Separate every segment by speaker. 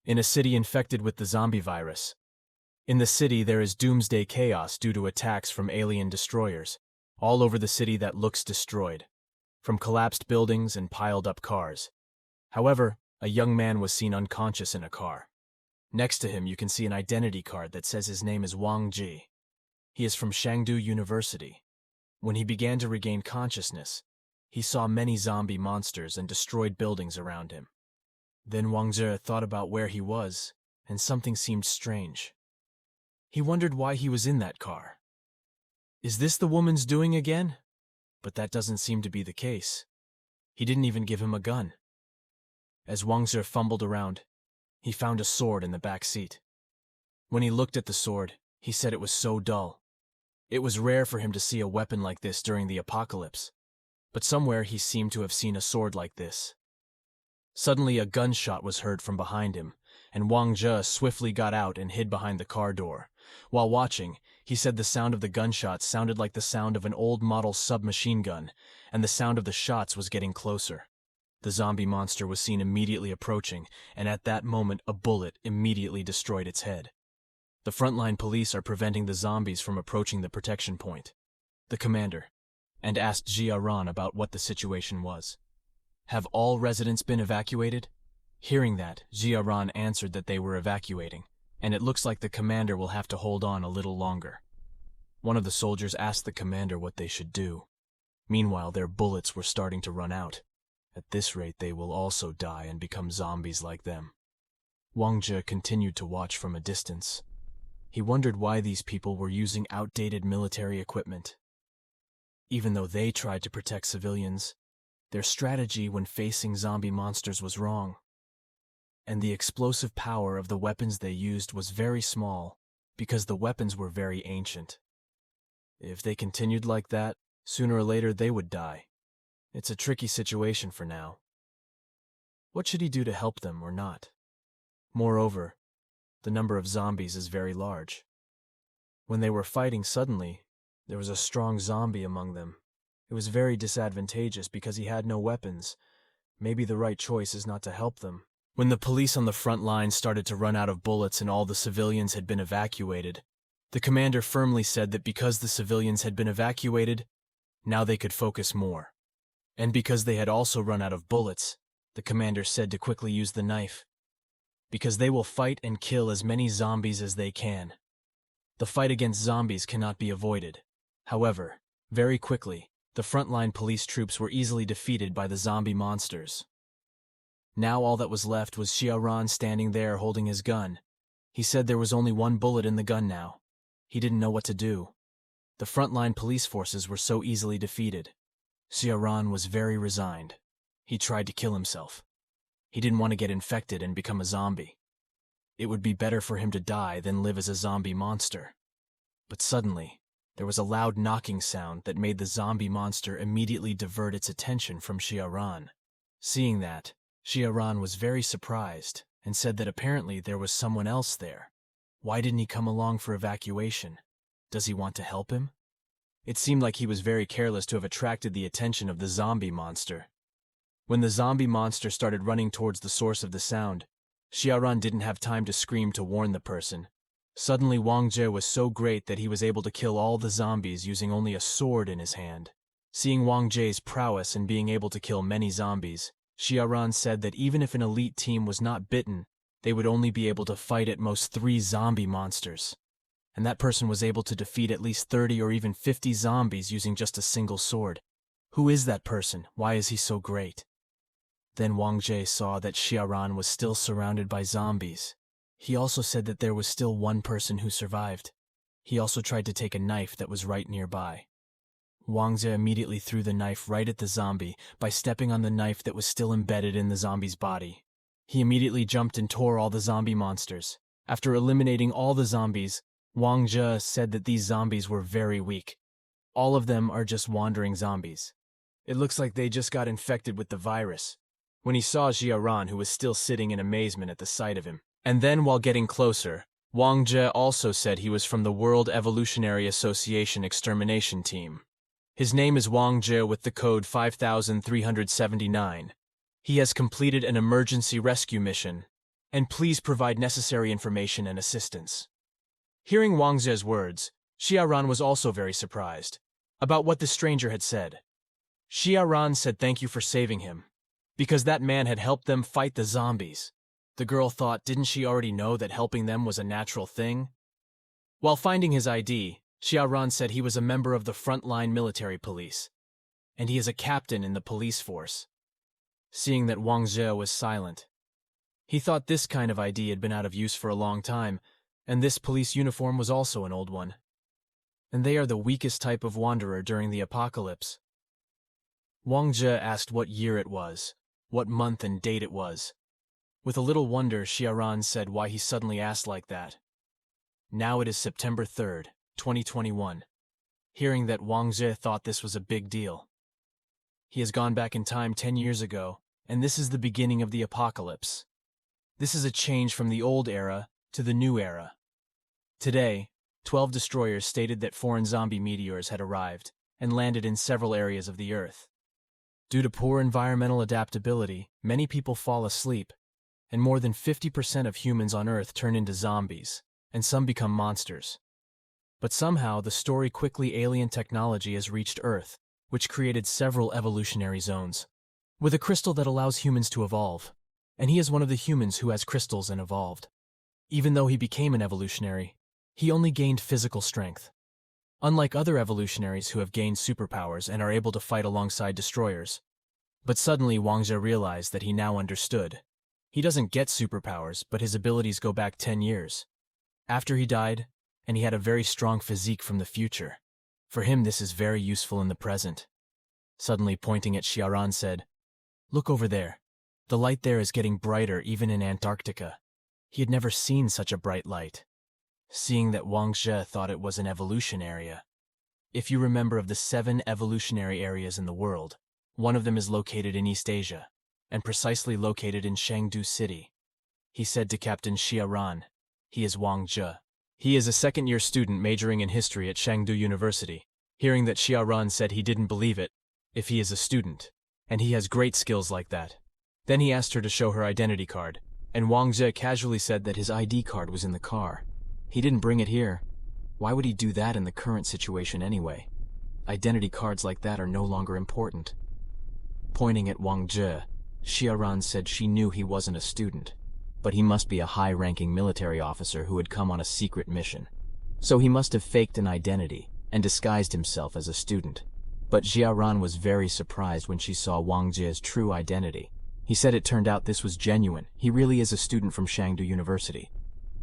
Speaker 1: in a city infected with the zombie virus. In the city, there is doomsday chaos due to attacks from alien destroyers, all over the city that looks destroyed, from collapsed buildings and piled-up cars. However, a young man was seen unconscious in a car. Next to him, you can see an identity card that says his name is Wang Zhe. He is from Chengdu University. When he began to regain consciousness, he saw many zombie monsters and destroyed buildings around him. Then Wang Zhe thought about where he was, and something seemed strange. He wondered why he was in that car. Is this the woman's doing again? But that doesn't seem to be the case. He didn't even give him a gun. As Wang Zhe fumbled around, he found a sword in the back seat. When he looked at the sword, he said it was so dull. It was rare for him to see a weapon like this during the apocalypse, but somewhere he seemed to have seen a sword like this. Suddenly a gunshot was heard from behind him, and Wang Zhe swiftly got out and hid behind the car door. While watching, he said the sound of the gunshots sounded like the sound of an old model submachine gun, and the sound of the shots was getting closer. The zombie monster was seen immediately approaching, and at that moment a bullet immediately destroyed its head. The frontline police are preventing the zombies from approaching the protection point. The commander, and asked Jia Ran about what the situation was. Have all residents been evacuated? Hearing that, Jia Ran answered that they were evacuating, and it looks like the commander will have to hold on a little longer. One of the soldiers asked the commander what they should do. Meanwhile, their bullets were starting to run out. At this rate, they will also die and become zombies like them. Wang Zhe continued to watch from a distance. He wondered why these people were using outdated military equipment. Even though they tried to protect civilians, their strategy when facing zombie monsters was wrong. And the explosive power of the weapons they used was very small, because the weapons were very ancient. If they continued like that, sooner or later they would die. It's a tricky situation for now. What should he do to help them or not? Moreover, the number of zombies is very large. When they were fighting suddenly, there was a strong zombie among them. It was very disadvantageous because he had no weapons. Maybe the right choice is not to help them. When the police on the front line started to run out of bullets and all the civilians had been evacuated, the commander firmly said that because the civilians had been evacuated, now they could focus more. And because they had also run out of bullets, the commander said to quickly use the knife. Because they will fight and kill as many zombies as they can. The fight against zombies cannot be avoided. However, very quickly, the frontline police troops were easily defeated by the zombie monsters. Now all that was left was Jia Ran standing there holding his gun. He said there was only one bullet in the gun now. He didn't know what to do. The frontline police forces were so easily defeated. Jia Ran was very resigned. He tried to kill himself. He didn't want to get infected and become a zombie. It would be better for him to die than live as a zombie monster. But suddenly, there was a loud knocking sound that made the zombie monster immediately divert its attention from Jia Ran. Seeing that, Jia Ran was very surprised and said that apparently there was someone else there. Why didn't he come along for evacuation? Does he want to help him? It seemed like he was very careless to have attracted the attention of the zombie monster. When the zombie monster started running towards the source of the sound, Jia Ran didn't have time to scream to warn the person. Suddenly Wang Zhe was so great that he was able to kill all the zombies using only a sword in his hand. Seeing Wang Zhe's prowess in being able to kill many zombies, Jia Ran said that even if an elite team was not bitten, they would only be able to fight at most 3 zombie monsters. And that person was able to defeat at least 30 or even 50 zombies using just a single sword. Who is that person? Why is he so great? Then Wang Zhe saw that Jia Ran was still surrounded by zombies. He also said that there was still one person who survived. He also tried to take a knife that was right nearby. Wang Zhe immediately threw the knife right at the zombie by stepping on the knife that was still embedded in the zombie's body. He immediately jumped and tore all the zombie monsters. After eliminating all the zombies, Wang Zhe said that these zombies were very weak. All of them are just wandering zombies. It looks like they just got infected with the virus. When he saw Jia Ran, who was still sitting in amazement at the sight of him. And then while getting closer, Wang Zhe also said he was from the World Evolutionary Association Extermination Team. His name is Wang Zhe with the code 5379. He has completed an emergency rescue mission. and please provide necessary information and assistance. Hearing Wang Zhe's words, Xiaoran was also very surprised about what the stranger had said. Xiaoran said thank you for saving him, because that man had helped them fight the zombies. The girl thought, didn't she already know that helping them was a natural thing? While finding his ID, Xiaoran said he was a member of the frontline military police, and he is a captain in the police force. Seeing that Wang Zhe was silent, he thought this kind of ID had been out of use for a long time, and this police uniform was also an old one. And they are the weakest type of wanderer during the apocalypse. Wang Zhe asked what year it was, what month and date it was. With a little wonder, Xiaoran said why he suddenly asked like that. Now it is September 3rd, 2021. Hearing that, Wang Zhe thought this was a big deal. He has gone back in time 10 years ago, and this is the beginning of the apocalypse. This is a change from the old era to the new era. Today, 12 destroyers stated that foreign zombie meteors had arrived and landed in several areas of the Earth. Due to poor environmental adaptability, many people fall asleep, and more than 50% of humans on Earth turn into zombies, and some become monsters. But somehow, the story quickly alien technology has reached Earth, which created several evolutionary zones, with a crystal that allows humans to evolve, and he is one of the humans who has crystals and evolved. Even though he became an evolutionary, he only gained physical strength. Unlike other evolutionaries who have gained superpowers and are able to fight alongside destroyers. But suddenly Wang Zhe realized that he now understood. He doesn't get superpowers, but his abilities go back 10 years. After he died, and he had a very strong physique from the future. For him, this is very useful in the present. Suddenly pointing at Xiaoran said, "Look over there. The light there is getting brighter even in Antarctica." He had never seen such a bright light. Seeing that, Wang Zhe thought it was an evolution area. If you remember, of the 7 evolutionary areas in the world, one of them is located in East Asia, and precisely located in Chengdu City. He said to Captain Xiaoran, he is Wang Zhe. He is a second-year student majoring in history at Chengdu University. Hearing that, Xiaoran said he didn't believe it, if he is a student, and he has great skills like that. Then he asked her to show her identity card, and Wang Zhe casually said that his ID card was in the car. He didn't bring it here. Why would he do that in the current situation anyway? Identity cards like that are no longer important. Pointing at Wang Zhe, Xiaoran said she knew he wasn't a student, but he must be a high-ranking military officer who had come on a secret mission. So he must have faked an identity and disguised himself as a student. But Xiaoran was very surprised when she saw Wang Zhe's true identity. He said it turned out this was genuine. He really is a student from Chengdu University.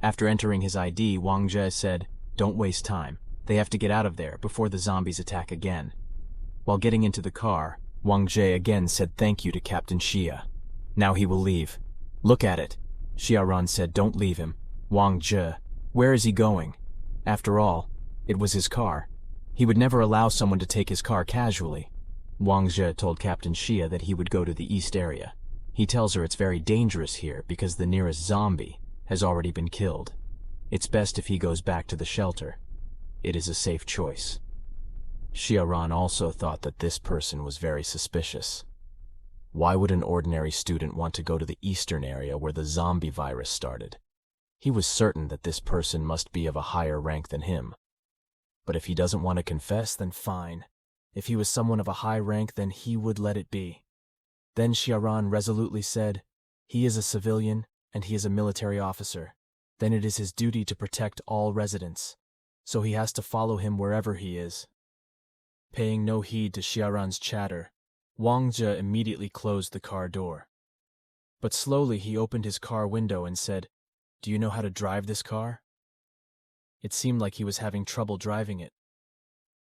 Speaker 1: After entering his ID, Wang Zhe said, "Don't waste time. They have to get out of there before the zombies attack again." While getting into the car, Wang Zhe again said thank you to Captain Xia. Now he will leave. "Look at it." Xiaoran said, "Don't leave him." Wang Zhe, where is he going? After all, it was his car. He would never allow someone to take his car casually. Wang Zhe told Captain Xia that he would go to the east area. He tells her it's very dangerous here because the nearest zombie has already been killed. It's best if he goes back to the shelter. It is a safe choice. Xiaoran also thought that this person was very suspicious. Why would an ordinary student want to go to the eastern area where the zombie virus started? He was certain that this person must be of a higher rank than him. But if he doesn't want to confess, then fine. If he was someone of a high rank, then he would let it be. Then Xiaoran resolutely said, he is a civilian and he is a military officer. Then it is his duty to protect all residents. So he has to follow him wherever he is. Paying no heed to Xiaoran's chatter, Wang Zhe immediately closed the car door. But slowly he opened his car window and said, "Do you know how to drive this car?" It seemed like he was having trouble driving it.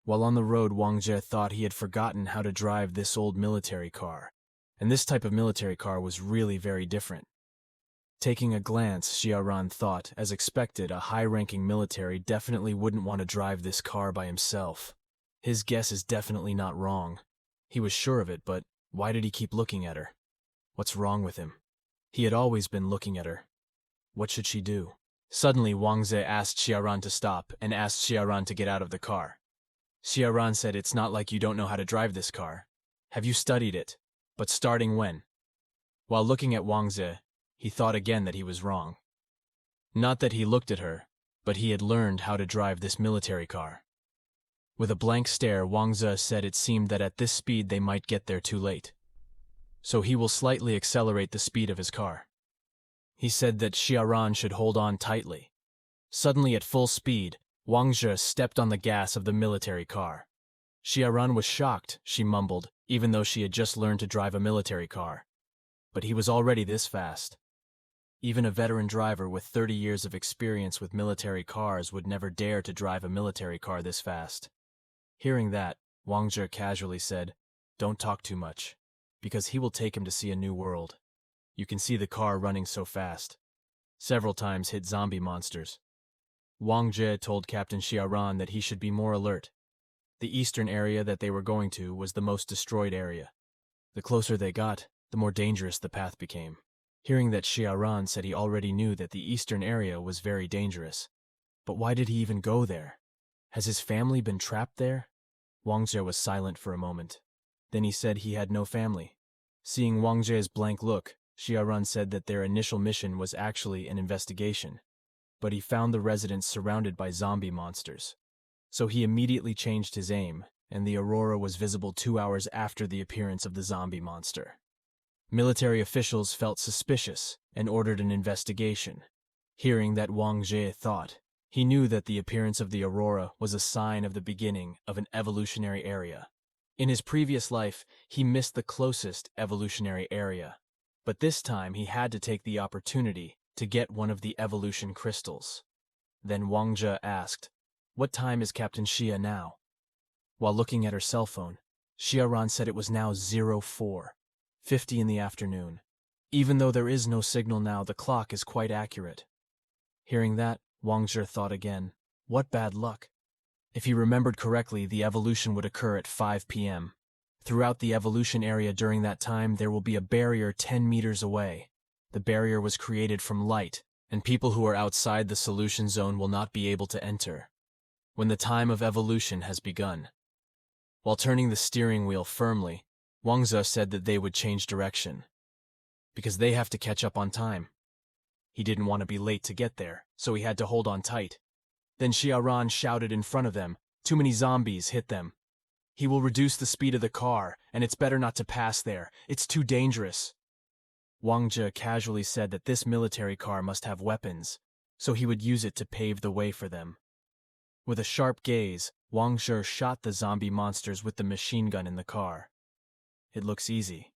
Speaker 1: While on the road, Wang Zhe thought he had forgotten how to drive this old military car, and this type of military car was really very different. Taking a glance, Xiaoran thought, as expected, a high-ranking military definitely wouldn't want to drive this car by himself. His guess is definitely not wrong. He was sure of it, but why did he keep looking at her? What's wrong with him? He had always been looking at her. What should she do? Suddenly, Wang Zhe asked Xiaoran to stop and asked Xiaoran to get out of the car. Xiaoran said, "It's not like you don't know how to drive this car. Have you studied it? But starting when?" While looking at Wang Zhe, He thought again that he was wrong. Not that he looked at her, but he had learned how to drive this military car. With a blank stare, Wang Zhe said it seemed that at this speed they might get there too late. So he will slightly accelerate the speed of his car. He said that Xiaoran should hold on tightly. Suddenly at full speed, Wang Zhe stepped on the gas of the military car. Xiaoran was shocked, she mumbled, even though she had just learned to drive a military car. But he was already this fast. Even a veteran driver with 30 years of experience with military cars would never dare to drive a military car this fast. Hearing that, Wang Zhe casually said, "Don't talk too much, because he will take him to see a new world. You can see the car running so fast. Several times hit zombie monsters." Wang Zhe told Captain Xiaoran that he should be more alert. The eastern area that they were going to was the most destroyed area. The closer they got, the more dangerous the path became. Hearing that Xiaoran said he already knew that the eastern area was very dangerous. But why did he even go there? Has his family been trapped there? Wang Zhe was silent for a moment. Then he said he had no family. Seeing Wang Zhe's blank look, Xiaoran said that their initial mission was actually an investigation. But he found the residents surrounded by zombie monsters. So he immediately changed his aim, and the aurora was visible 2 hours after the appearance of the zombie monster. Military officials felt suspicious and ordered an investigation. Hearing that Wang Zhe thought, he knew that the appearance of the aurora was a sign of the beginning of an evolutionary area. In his previous life, he missed the closest evolutionary area, but this time he had to take the opportunity to get one of the evolution crystals. Then Wang Zhe asked, "What time is Captain Xia now?" While looking at her cell phone, Xiaoran said it was now 04:50 in the afternoon. Even though there is no signal now, the clock is quite accurate. Hearing that, Wang Zhe thought again, what bad luck. If he remembered correctly, the evolution would occur at 5 p.m. Throughout the evolution area during that time, there will be a barrier 10 meters away. The barrier was created from light, and people who are outside the solution zone will not be able to enter. When the time of evolution has begun. While turning the steering wheel firmly, Wang Zhe said that they would change direction. Because they have to catch up on time. He didn't want to be late to get there, so he had to hold on tight. Then Xiaoran shouted in front of them, "Too many zombies, hit them." He will reduce the speed of the car, and it's better not to pass there. It's too dangerous. Wang Zhe casually said that this military car must have weapons, so he would use it to pave the way for them. With a sharp gaze, Wang Zhe shot the zombie monsters with the machine gun in the car. It looks easy.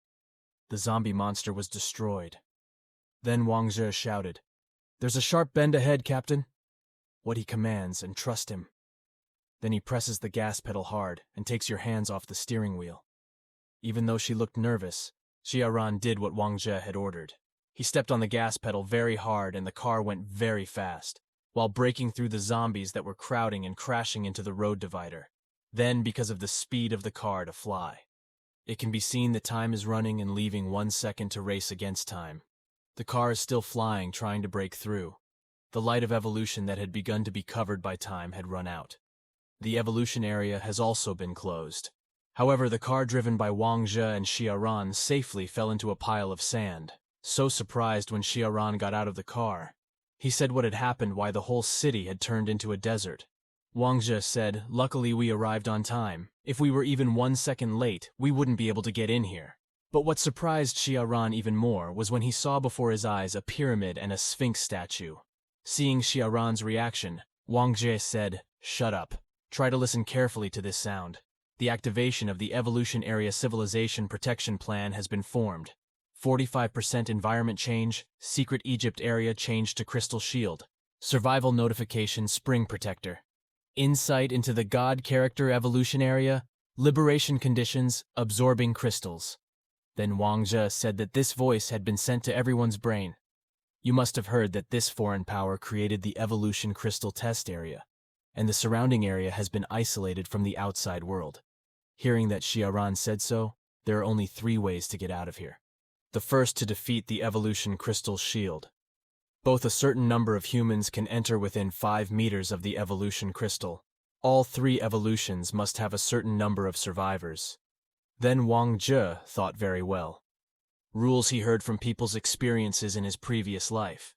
Speaker 1: The zombie monster was destroyed. Then Wang Zhe shouted, "There's a sharp bend ahead, Captain." What he commands, and trust him. Then he presses the gas pedal hard and takes your hands off the steering wheel. Even though she looked nervous, Xiaoran did what Wang Zhe had ordered. He stepped on the gas pedal very hard and the car went very fast, while breaking through the zombies that were crowding and crashing into the road divider. Then, because of the speed of the car to fly. It can be seen that time is running and leaving 1 second to race against time. The car is still flying, trying to break through. The light of evolution that had begun to be covered by time had run out. The evolution area has also been closed. However, the car driven by Wang Zhe and Xiaoran safely fell into a pile of sand. So surprised when Xiaoran got out of the car. He said what had happened, why the whole city had turned into a desert. Wang Zhe said, "Luckily we arrived on time. If we were even 1 second late, we wouldn't be able to get in here." But what surprised Xiaoran even more was when he saw before his eyes a pyramid and a sphinx statue. Seeing Xiaoran's reaction, Wang Zhe said, "Shut up. Try to listen carefully to this sound. The activation of the Evolution Area Civilization Protection Plan has been formed. 45% environment change, Secret Egypt area changed to Crystal Shield. Survival notification Spring Protector. Insight into the God Character Evolution Area, Liberation Conditions, Absorbing Crystals." Then Wang Zhe said that this voice had been sent to everyone's brain. You must have heard that this foreign power created the Evolution Crystal Test Area, and the surrounding area has been isolated from the outside world. Hearing that Xiaoran said so, there are only 3 ways to get out of here. The first, to defeat the Evolution Crystal Shield. Both a certain number of humans can enter within 5 meters of the Evolution Crystal. All 3 evolutions must have a certain number of survivors. Then Wang Zhe thought very well. rules he heard from people's experiences in his previous life.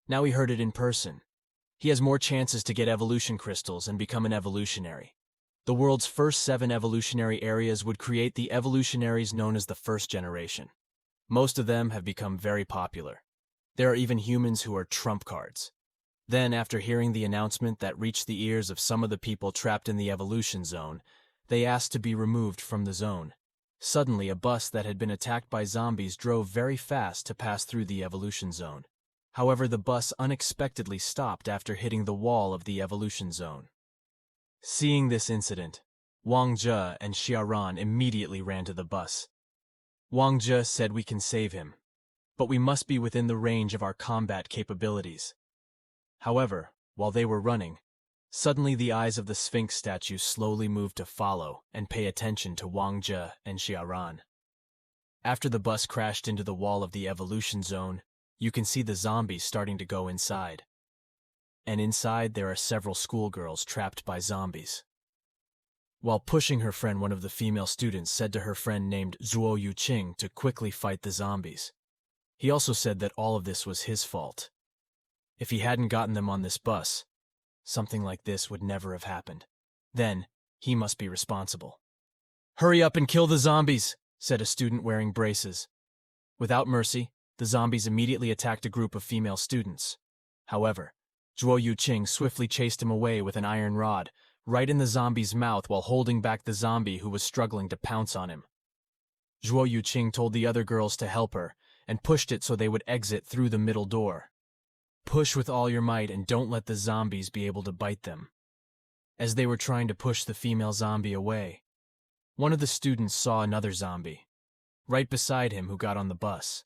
Speaker 1: Now he heard it in person. He has more chances to get evolution crystals and become an evolutionary. The world's first 7 evolutionary areas would create the evolutionaries known as the first generation. Most of them have become very popular. There are even humans who are trump cards. Then, after hearing the announcement that reached the ears of some of the people trapped in the evolution zone, they asked to be removed from the zone. Suddenly, a bus that had been attacked by zombies drove very fast to pass through the evolution zone. However, the bus unexpectedly stopped after hitting the wall of the evolution zone. Seeing this incident, Wang Zhe and Xiaoran immediately ran to the bus. Wang Zhe said we can save him, but we must be within the range of our combat capabilities. However, while they were running, suddenly the eyes of the Sphinx statue slowly moved to follow and pay attention to Wang Zhe and Xiaoran. After the bus crashed into the wall of the evolution zone, you can see the zombies starting to go inside. And inside there are several schoolgirls trapped by zombies. While pushing her friend, one of the female students said to her friend named Zhuo Yuqing to quickly fight the zombies. He also said that all of this was his fault. If he hadn't gotten them on this bus, something like this would never have happened. Then, he must be responsible. "Hurry up and kill the zombies," said a student wearing braces. Without mercy, the zombies immediately attacked a group of female students. However, Zhuo Yuqing swiftly chased him away with an iron rod, right in the zombie's mouth while holding back the zombie who was struggling to pounce on him. Zhuo Yuqing told the other girls to help her, and pushed it so they would exit through the middle door. Push with all your might and don't let the zombies be able to bite them. As they were trying to push the female zombie away, one of the students saw another zombie, right beside him, who got on the bus.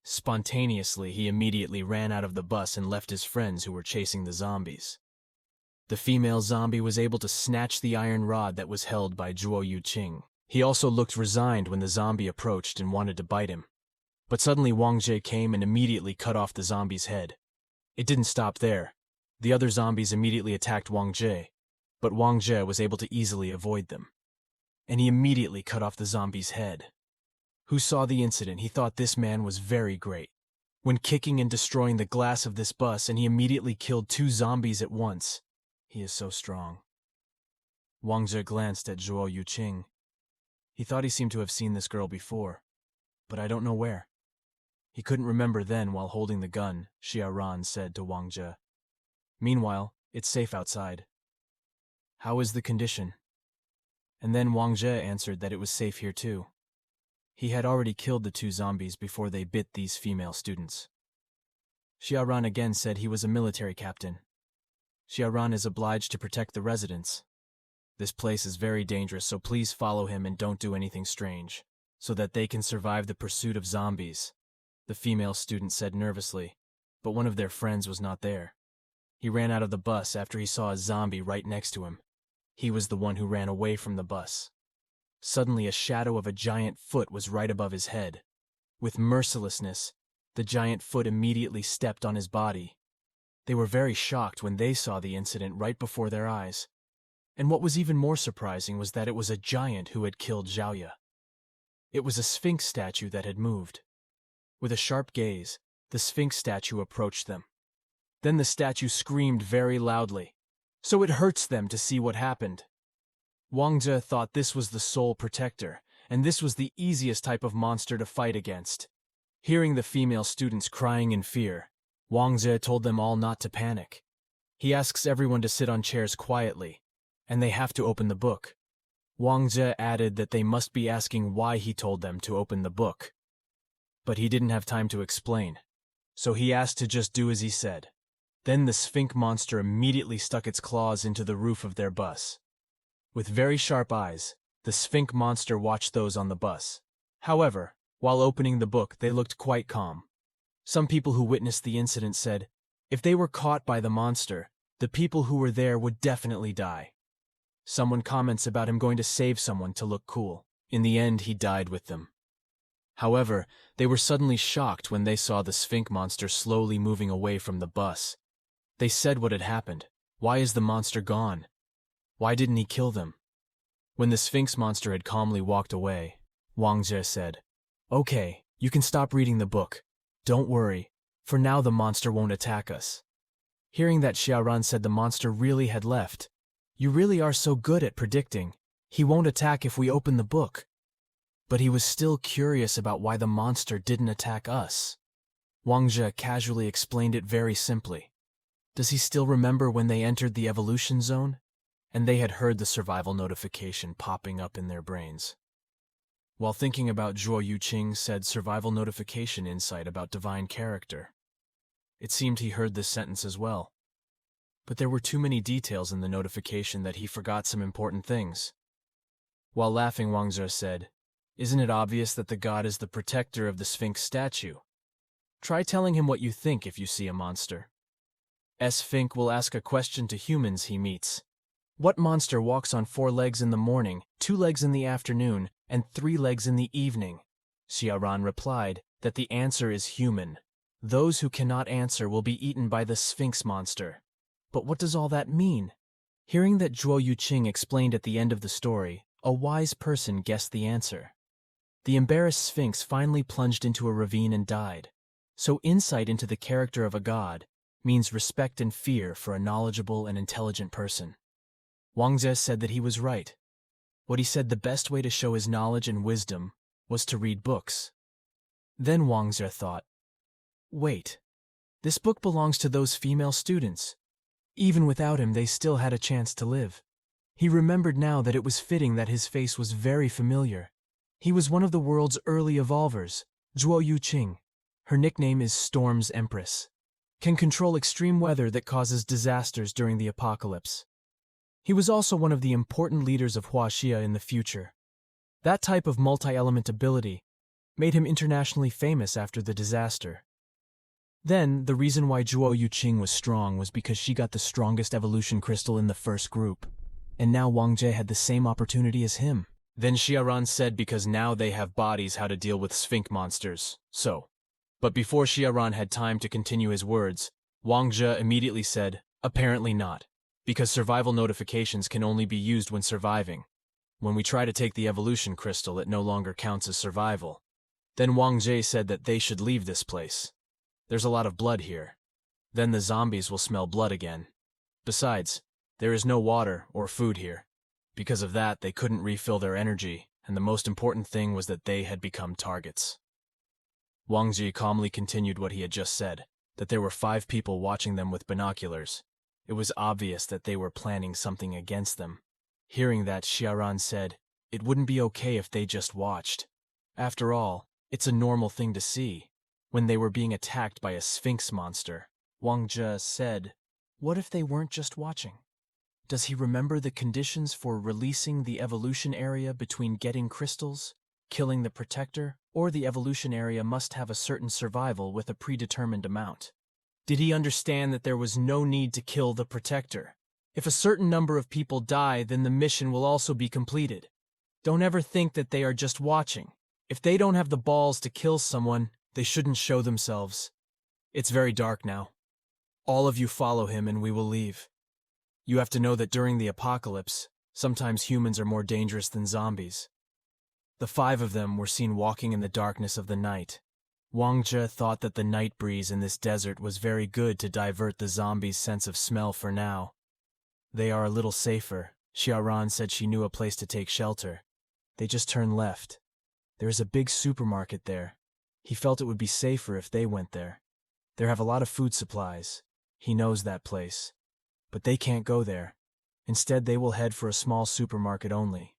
Speaker 1: Spontaneously, he immediately ran out of the bus and left his friends who were chasing the zombies. The female zombie was able to snatch the iron rod that was held by Zhuo Yuqing. He also looked resigned when the zombie approached and wanted to bite him. But suddenly Wang Zhe came and immediately cut off the zombie's head. It didn't stop there. The other zombies immediately attacked Wang Zhe, but Wang Zhe was able to easily avoid them. And he immediately cut off the zombie's head. Who saw the incident, he thought this man was very great. When kicking and destroying the glass of this bus, and he immediately killed 2 zombies at once. He is so strong. Wang Zhe glanced at Zhuo Yuqing. He thought he seemed to have seen this girl before, but I don't know where. He couldn't remember then while holding the gun, Xiaoran said to Wang Zhe. Meanwhile, it's safe outside. How is the condition? And then Wang Zhe answered that it was safe here too. He had already killed the 2 zombies before they bit these female students. Xiaoran again said he was a military captain. Xiaoran is obliged to protect the residents. This place is very dangerous, so please follow him and don't do anything strange, so that they can survive the pursuit of zombies, the female student said nervously, but one of their friends was not there. He ran out of the bus after he saw a zombie right next to him. He was the one who ran away from the bus. Suddenly, a shadow of a giant foot was right above his head. With mercilessness, the giant foot immediately stepped on his body. They were very shocked when they saw the incident right before their eyes. And what was even more surprising was that it was a giant who had killed Zhaoye. It was a Sphinx statue that had moved. With a sharp gaze, the Sphinx statue approached them. Then the statue screamed very loudly. So it hurts them to see what happened. Wang Zhe thought this was the Soul Protector, and this was the easiest type of monster to fight against. Hearing the female students crying in fear, Wang Zhe told them all not to panic. He asks everyone to sit on chairs quietly, and they have to open the book. Wang Zhe added that they must be asking why he told them to open the book. But he didn't have time to explain, so he asked to just do as he said. Then the Sphinx monster immediately stuck its claws into the roof of their bus. With very sharp eyes, the Sphinx monster watched those on the bus. However, while opening the book, they looked quite calm. Some people who witnessed the incident said, if they were caught by the monster, the people who were there would definitely die. Someone comments about him going to save someone to look cool. In the end, he died with them. However, they were suddenly shocked when they saw the Sphinx monster slowly moving away from the bus. They said what had happened. Why is the monster gone? Why didn't he kill them? When the Sphinx monster had calmly walked away, Wang Zhe said, okay, You can stop reading the book. Don't worry. For now the monster won't attack us. Hearing that, Xiaoran said the monster really had left. You really are so good at predicting. He won't attack if we open the book. But he was still curious about why the monster didn't attack us. Wang Zhe casually explained it very simply. Does he still remember when they entered the evolution zone? And they had heard the survival notification popping up in their brains. While thinking about, Zhuo Yuqing said survival notification insight about divine character. It seemed he heard this sentence as well. But there were too many details in the notification that he forgot some important things. While laughing, Wang Zhe said, Isn't it obvious that the god is the protector of the Sphinx statue? Try telling him what you think if you see a monster. Sphinx will ask a question to humans he meets. What monster walks on 4 legs in the morning, 2 legs in the afternoon, and 3 legs in the evening? Xiaoran replied that the answer is human. Those who cannot answer will be eaten by the Sphinx monster. But what does all that mean? Hearing that Zhuo Yuqing explained at the end of the story, a wise person guessed the answer. The embarrassed Sphinx finally plunged into a ravine and died. So insight into the character of a god means respect and fear for a knowledgeable and intelligent person. Wang Zhe said that he was right. What he said the best way to show his knowledge and wisdom was to read books. Then Wang Zhe thought, wait, this book belongs to those female students. Even without him, they still had a chance to live. He remembered now that it was fitting that his face was very familiar. He was one of the world's early evolvers, Zhuo Yuqing. Her nickname is Storm's Empress. Can control extreme weather that causes disasters during the apocalypse. He was also one of the important leaders of Huaxia in the future. That type of multi-element ability made him internationally famous after the disaster. Then, the reason why Zhuo Yuqing was strong was because she got the strongest evolution crystal in the first group. And now Wang Zhe had the same opportunity as him. Then Xiaoran said because now they have bodies how to deal with Sphinx monsters, so. But before Xiaoran had time to continue his words, Wang Zhe immediately said, apparently not. Because survival notifications can only be used when surviving. When we try to take the evolution crystal, it no longer counts as survival. Then Wang Zhe said that they should leave this place. There's a lot of blood here. Then the zombies will smell blood again. Besides, there is no water or food here. Because of that, they couldn't refill their energy, and the most important thing was that they had become targets. Wang Zhe calmly continued what he had just said, that there were 5 people watching them with binoculars. It was obvious that they were planning something against them. Hearing that, Xiaoran said, it wouldn't be okay if they just watched. After all, it's a normal thing to see. When they were being attacked by a Sphinx monster, Wang Zhe said, what if they weren't just watching? Does he remember the conditions for releasing the evolution area between getting crystals, killing the protector, or the evolution area must have a certain survival with a predetermined amount? Did he understand that there was no need to kill the protector? If a certain number of people die, then the mission will also be completed. Don't ever think that they are just watching. If they don't have the balls to kill someone, they shouldn't show themselves. It's very dark now. All of you follow him and we will leave. You have to know that during the apocalypse, sometimes humans are more dangerous than zombies. The 5 of them were seen walking in the darkness of the night. Wang Zhe thought that the night breeze in this desert was very good to divert the zombies' sense of smell for now. They are a little safer. Xiaoran said she knew a place to take shelter. They just turned left. There is a big supermarket there. He felt it would be safer if they went there. They have a lot of food supplies. He knows that place. But they can't go there. Instead, they will head for a small supermarket only.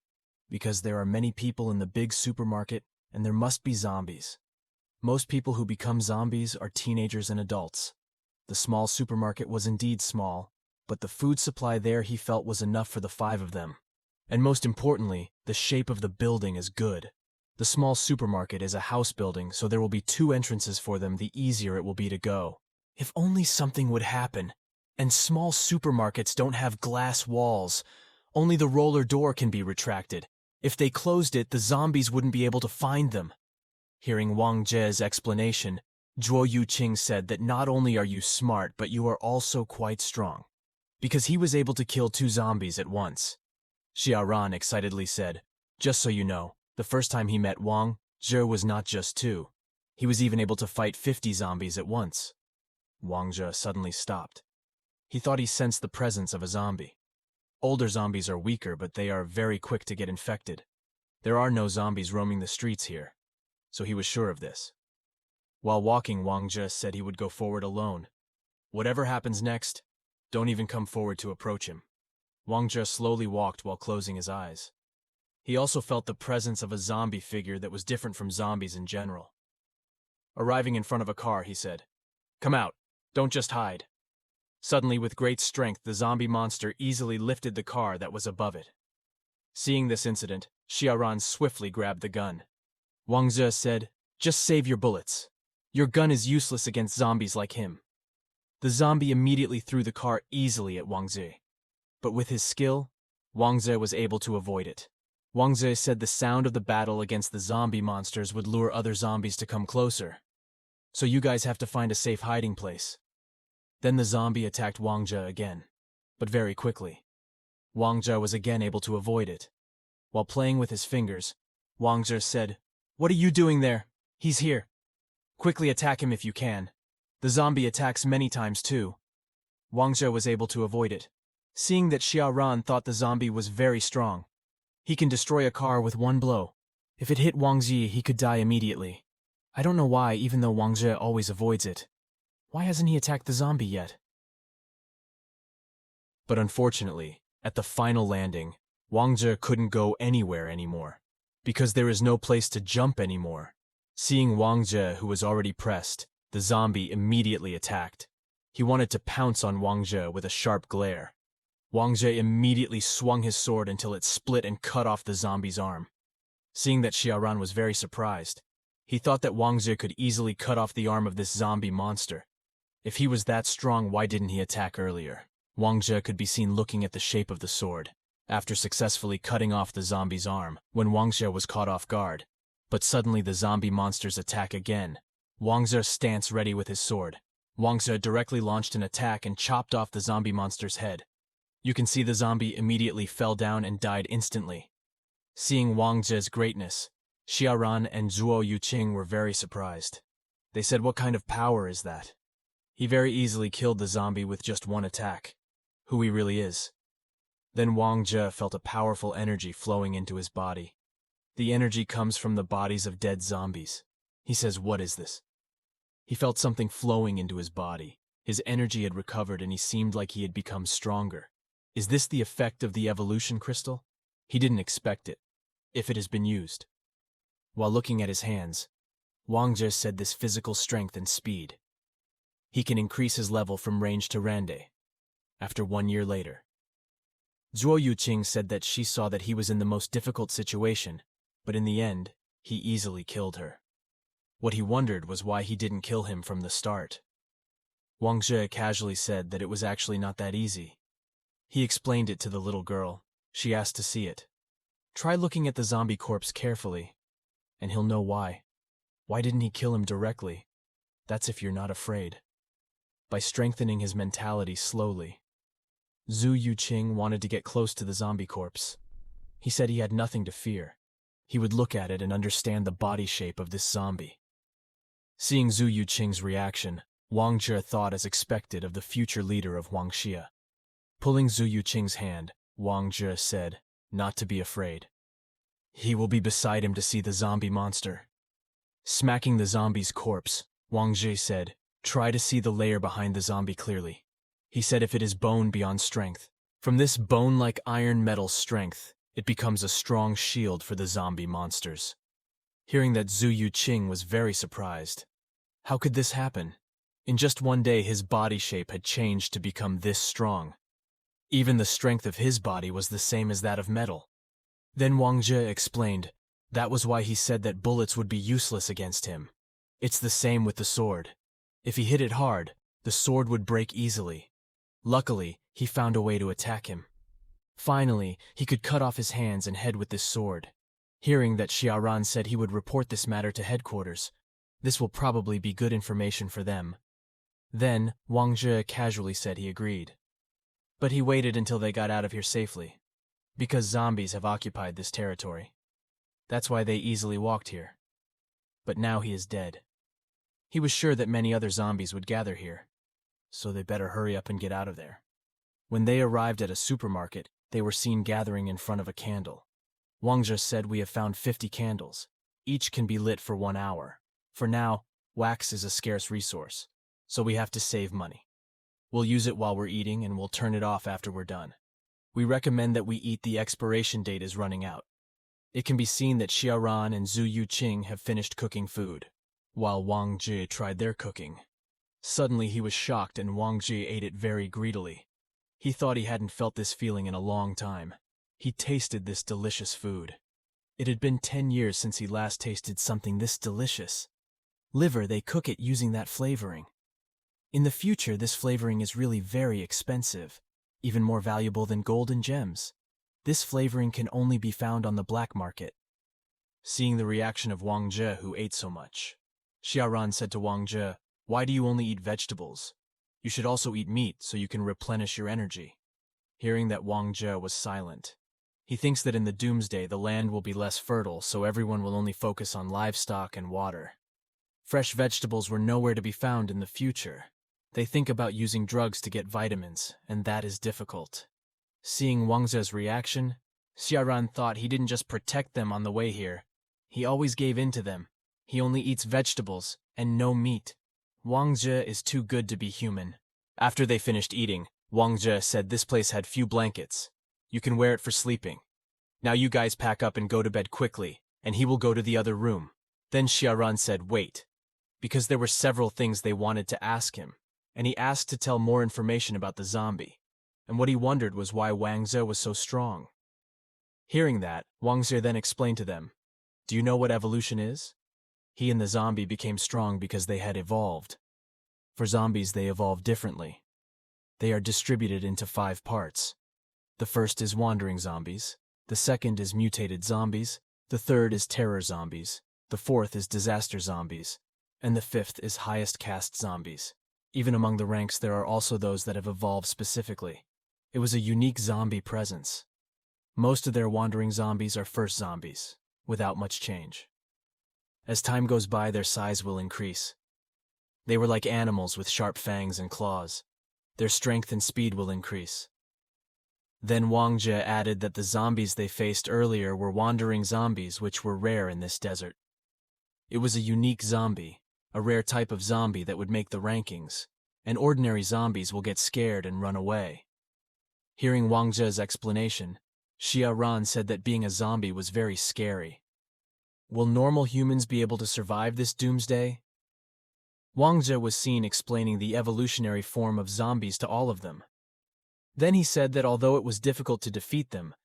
Speaker 1: Because there are many people in the big supermarket, and there must be zombies. Most people who become zombies are teenagers and adults. The small supermarket was indeed small, but the food supply there he felt was enough for the 5 of them. And most importantly, the shape of the building is good. The small supermarket is a house building, so there will be 2 entrances for them, the easier it will be to go. If only something would happen. And small supermarkets don't have glass walls. Only the roller door can be retracted. If they closed it, the zombies wouldn't be able to find them. Hearing Wang Zhe's explanation, Zhuo Yuqing said that not only are you smart, but you are also quite strong. Because he was able to kill 2 zombies at once. Xiaoran excitedly said, just so you know, the first time he met Wang Zhe was not just 2. He was even able to fight 50 zombies at once. Wang Zhe suddenly stopped. He thought he sensed the presence of a zombie. Older zombies are weaker, but they are very quick to get infected. There are no zombies roaming the streets here, so he was sure of this. While walking, Wang Zhe said he would go forward alone. Whatever happens next, don't even come forward to approach him. Wang Zhe slowly walked while closing his eyes. He also felt the presence of a zombie figure that was different from zombies in general. Arriving in front of a car, he said, "Come out, don't just hide." Suddenly, with great strength, the zombie monster easily lifted the car that was above it. Seeing this incident, Xiaoran swiftly grabbed the gun. Wang Zhe said, "Just save your bullets. Your gun is useless against zombies like him." The zombie immediately threw the car easily at Wang Zhe. But with his skill, Wang Zhe was able to avoid it. Wang Zhe said the sound of the battle against the zombie monsters would lure other zombies to come closer. "So you guys have to find a safe hiding place." Then the zombie attacked Wang Zhe again, but very quickly. Wang Zhe was again able to avoid it. While playing with his fingers, Wang Zhe said, "What are you doing there? He's here. Quickly attack him if you can. The zombie attacks many times too." Wang Zhe was able to avoid it, seeing that Xiaoran thought the zombie was very strong. He can destroy a car with one blow. If it hit Wang Zhe, he could die immediately. I don't know why, even though Wang Zhe always avoids it. Why hasn't he attacked the zombie yet? But unfortunately, at the final landing, Wang Zhe couldn't go anywhere anymore, because there is no place to jump anymore. Seeing Wang Zhe, who was already pressed, the zombie immediately attacked. He wanted to pounce on Wang Zhe with a sharp glare. Wang Zhe immediately swung his sword until it split and cut off the zombie's arm. Seeing that Xiaoran was very surprised, he thought that Wang Zhe could easily cut off the arm of this zombie monster. If he was that strong, why didn't he attack earlier? Wang Zhe could be seen looking at the shape of the sword, after successfully cutting off the zombie's arm, when Wang Zhe was caught off guard. But suddenly the zombie monsters attack again. Wang Zhe stands ready with his sword. Wang Zhe directly launched an attack and chopped off the zombie monster's head. You can see the zombie immediately fell down and died instantly. Seeing Wang Zhe's greatness, Xiaoran and Zhuo Yuqing were very surprised. They said, "What kind of power is that?" He very easily killed the zombie with just one attack. Who he really is. Then Wang Zhe felt a powerful energy flowing into his body. The energy comes from the bodies of dead zombies. He says, "What is this?" He felt something flowing into his body. His energy had recovered and he seemed like he had become stronger. Is this the effect of the evolution crystal? He didn't expect it, if it has been used. While looking at his hands, Wang Zhe said this physical strength and speed. He can increase his level from range to rande. After 1 year later. Zhuo Yuqing said that she saw that he was in the most difficult situation, but in the end, he easily killed her. What he wondered was why he didn't kill him from the start. Wang Zhe casually said that it was actually not that easy. He explained it to the little girl. She asked to see it. Try looking at the zombie corpse carefully, and he'll know why. Why didn't he kill him directly? That's if you're not afraid. By strengthening his mentality slowly. Zhu Yuqing wanted to get close to the zombie corpse. He said he had nothing to fear. He would look at it and understand the body shape of this zombie. Seeing Zhu Yuqing's reaction, Wang Zhe thought as expected of the future leader of Huangxia. Pulling Zhu Yuqing's hand, Wang Zhe said, not to be afraid. He will be beside him to see the zombie monster. Smacking the zombie's corpse, Wang Zhe said, try to see the layer behind the zombie clearly. He said if it is bone beyond strength, from this bone-like iron metal strength, it becomes a strong shield for the zombie monsters. Hearing that, Zhu Yuqing was very surprised. How could this happen? In just 1 day, his body shape had changed to become this strong. Even the strength of his body was the same as that of metal. Then Wang Zhe explained, that was why he said that bullets would be useless against him. It's the same with the sword. If he hit it hard, the sword would break easily. Luckily, he found a way to attack him. Finally, he could cut off his hands and head with this sword. Hearing that Xiaoran said he would report this matter to headquarters, this will probably be good information for them. Then, Wang Zhe casually said he agreed. But he waited until they got out of here safely, because zombies have occupied this territory. That's why they easily walked here. But now he is dead. He was sure that many other zombies would gather here, so they better hurry up and get out of there. When they arrived at a supermarket, they were seen gathering in front of a candle. Wang Zhe said, "We have found 50 candles. Each can be lit for 1 hour. For now, wax is a scarce resource, so we have to save money. We'll use it while we're eating and we'll turn it off after we're done. We recommend that we eat. The expiration date is running out." It can be seen that Xiaoran and Zhu Yuqing have finished cooking food, while Wang Zhe tried their cooking. Suddenly he was shocked and Wang Zhe ate it very greedily. He thought he hadn't felt this feeling in a long time. He tasted this delicious food. It had been 10 years since he last tasted something this delicious. Liver, they cook it using that flavoring. In the future, this flavoring is really very expensive, even more valuable than gold and gems. This flavoring can only be found on the black market. Seeing the reaction of Wang Zhe, who ate so much, Xiaoran said to Wang Zhe, "Why do you only eat vegetables? You should also eat meat so you can replenish your energy." Hearing that, Wang Zhe was silent. He thinks that in the doomsday the land will be less fertile, so everyone will only focus on livestock and water. Fresh vegetables were nowhere to be found in the future. They think about using drugs to get vitamins, and that is difficult. Seeing Wang Zhe's reaction, Xiaoran thought he didn't just protect them on the way here. He always gave in to them. He only eats vegetables and no meat. Wang Zhe is too good to be human. After they finished eating, Wang Zhe said this place had few blankets. You can wear it for sleeping. Now you guys pack up and go to bed quickly, and he will go to the other room. Then Xiaoran said, "Wait," because there were several things they wanted to ask him, and he asked to tell more information about the zombie. And what he wondered was why Wang Zhe was so strong. Hearing that, Wang Zhe then explained to them, "Do you know what evolution is?" He and the zombie became strong because they had evolved. For zombies, they evolve differently. They are distributed into 5 parts. The first is wandering zombies. The second is mutated zombies. The third is terror zombies. The fourth is disaster zombies. And the fifth is highest caste zombies. Even among the ranks, there are also those that have evolved specifically. It was a unique zombie presence. Most of their wandering zombies are first zombies, without much change. As time goes by, their size will increase. They were like animals with sharp fangs and claws. Their strength and speed will increase. Then Wang Zhe added that the zombies they faced earlier were wandering zombies, which were rare in this desert. It was a unique zombie, a rare type of zombie that would make the rankings, and ordinary zombies will get scared and run away. Hearing Wang Zhe's explanation, Xiaoran said that being a zombie was very scary. Will normal humans be able to survive this doomsday? Wang Zhe was seen explaining the evolutionary form of zombies to all of them. Then he said that although it was difficult to defeat them,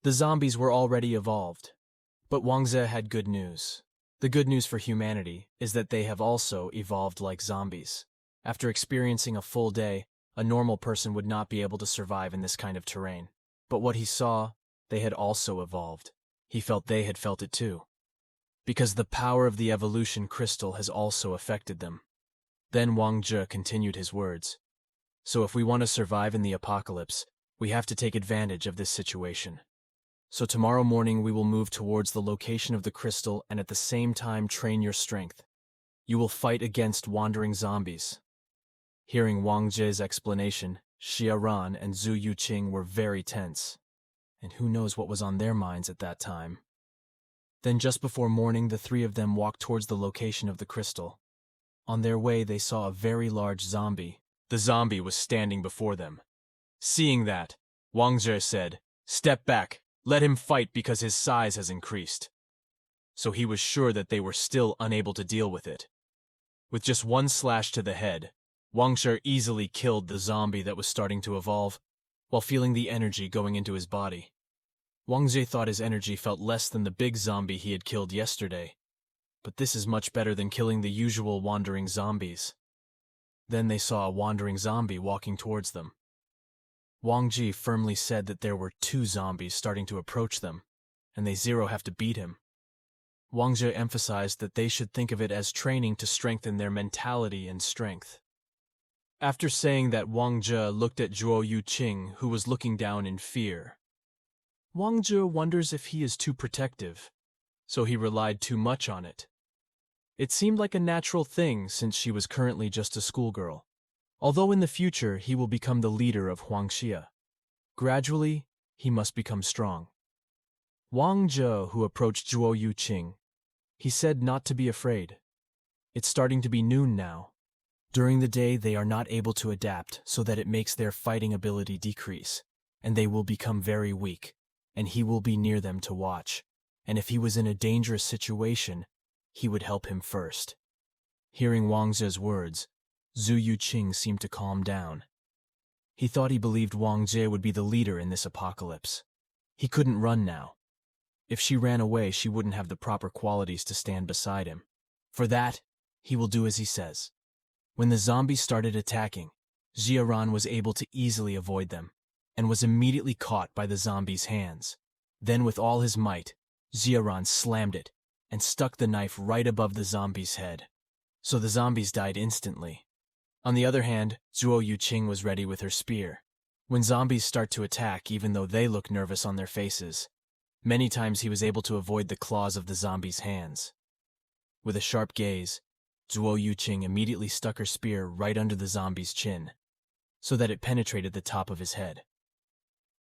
Speaker 1: the zombies were already evolved. But Wang Zhe had good news. The good news for humanity is that they have also evolved like zombies. After experiencing a full day, a normal person would not be able to survive in this kind of terrain. But what he saw, they had also evolved. He felt they had felt it too. Because the power of the evolution crystal has also affected them. Then Wang Zhe continued his words. So if we want to survive in the apocalypse, we have to take advantage of this situation. So tomorrow morning we will move towards the location of the crystal and at the same time train your strength. You will fight against wandering zombies. Hearing Wang Zhe's explanation, Xiaoran and Zhu Yuqing were very tense. And who knows what was on their minds at that time. Then just before morning, the 3 of them walked towards the location of the crystal. On their way, they saw a very large zombie. The zombie was standing before them. Seeing that, Wang Zhe said, "Step back, let him fight because his size has increased." So he was sure that they were still unable to deal with it. With just one slash to the head, Wang Zhe easily killed the zombie that was starting to evolve, while feeling the energy going into his body. Wang Zhe thought his energy felt less than the big zombie he had killed yesterday. But this is much better than killing the usual wandering zombies. Then they saw a wandering zombie walking towards them. Wang Zhe firmly said that there were 2 zombies starting to approach them, and they have to beat him. Wang Zhe emphasized that they should think of it as training to strengthen their mentality and strength. After saying that, Wang Zhe looked at Zhuo Yuqing, who was looking down in fear. Wang Zhe wonders if he is too protective, so he relied too much on it. It seemed like a natural thing since she was currently just a schoolgirl. Although in the future he will become the leader of Huangxia. Gradually, he must become strong. Wang Zhe, who approached Zhuo Yuqing, he said not to be afraid. It's starting to be noon now. During the day, they are not able to adapt so that it makes their fighting ability decrease, and they will become very weak, and he will be near them to watch, and if he was in a dangerous situation, he would help him first. Hearing Wang Zhe's words, Zhu Yuqing seemed to calm down. He thought he believed Wang Zhe would be the leader in this apocalypse. He couldn't run now. If she ran away, she wouldn't have the proper qualities to stand beside him. For that, he will do as he says. When the zombies started attacking, Xiaoran was able to easily avoid them, and was immediately caught by the zombies' hands. Then with all his might, Xiaoran slammed it, and stuck the knife right above the zombie's head. So the zombies died instantly. On the other hand, Zhuo Yuqing was ready with her spear. When zombies start to attack, even though they look nervous on their faces, many times he was able to avoid the claws of the zombies' hands. With a sharp gaze, Zhuo Yuqing immediately stuck her spear right under the zombie's chin, so that it penetrated the top of his head.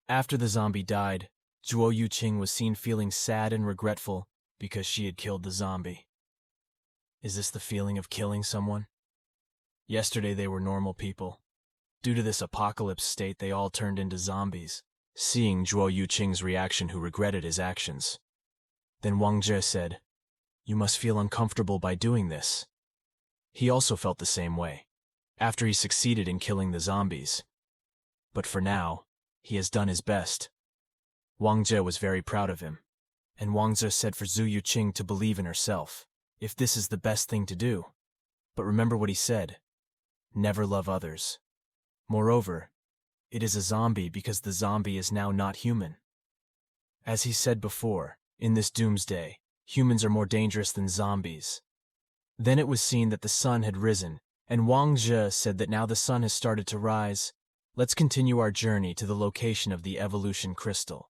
Speaker 1: After the zombie died, Zhuo Yuqing was seen feeling sad and regretful because she had killed the zombie. Is this the feeling of killing someone? Yesterday they were normal people. Due to this apocalypse state, they all turned into zombies. Seeing Zhuo Yuqing's reaction, who regretted his actions. Then Wang Zhe said, "You must feel uncomfortable by doing this." He also felt the same way, after he succeeded in killing the zombies. But for now, he has done his best. Wang Zhe was very proud of him, and Wang Zhe said for Zhu Yuqing to believe in herself, if this is the best thing to do. But remember what he said, never love others. Moreover, it is a zombie because the zombie is now not human. As he said before, in this doomsday, humans are more dangerous than zombies. Then it was seen that the sun had risen, and Wang Zhe said that now the sun has started to rise. Let's continue our journey to the location of the evolution crystal.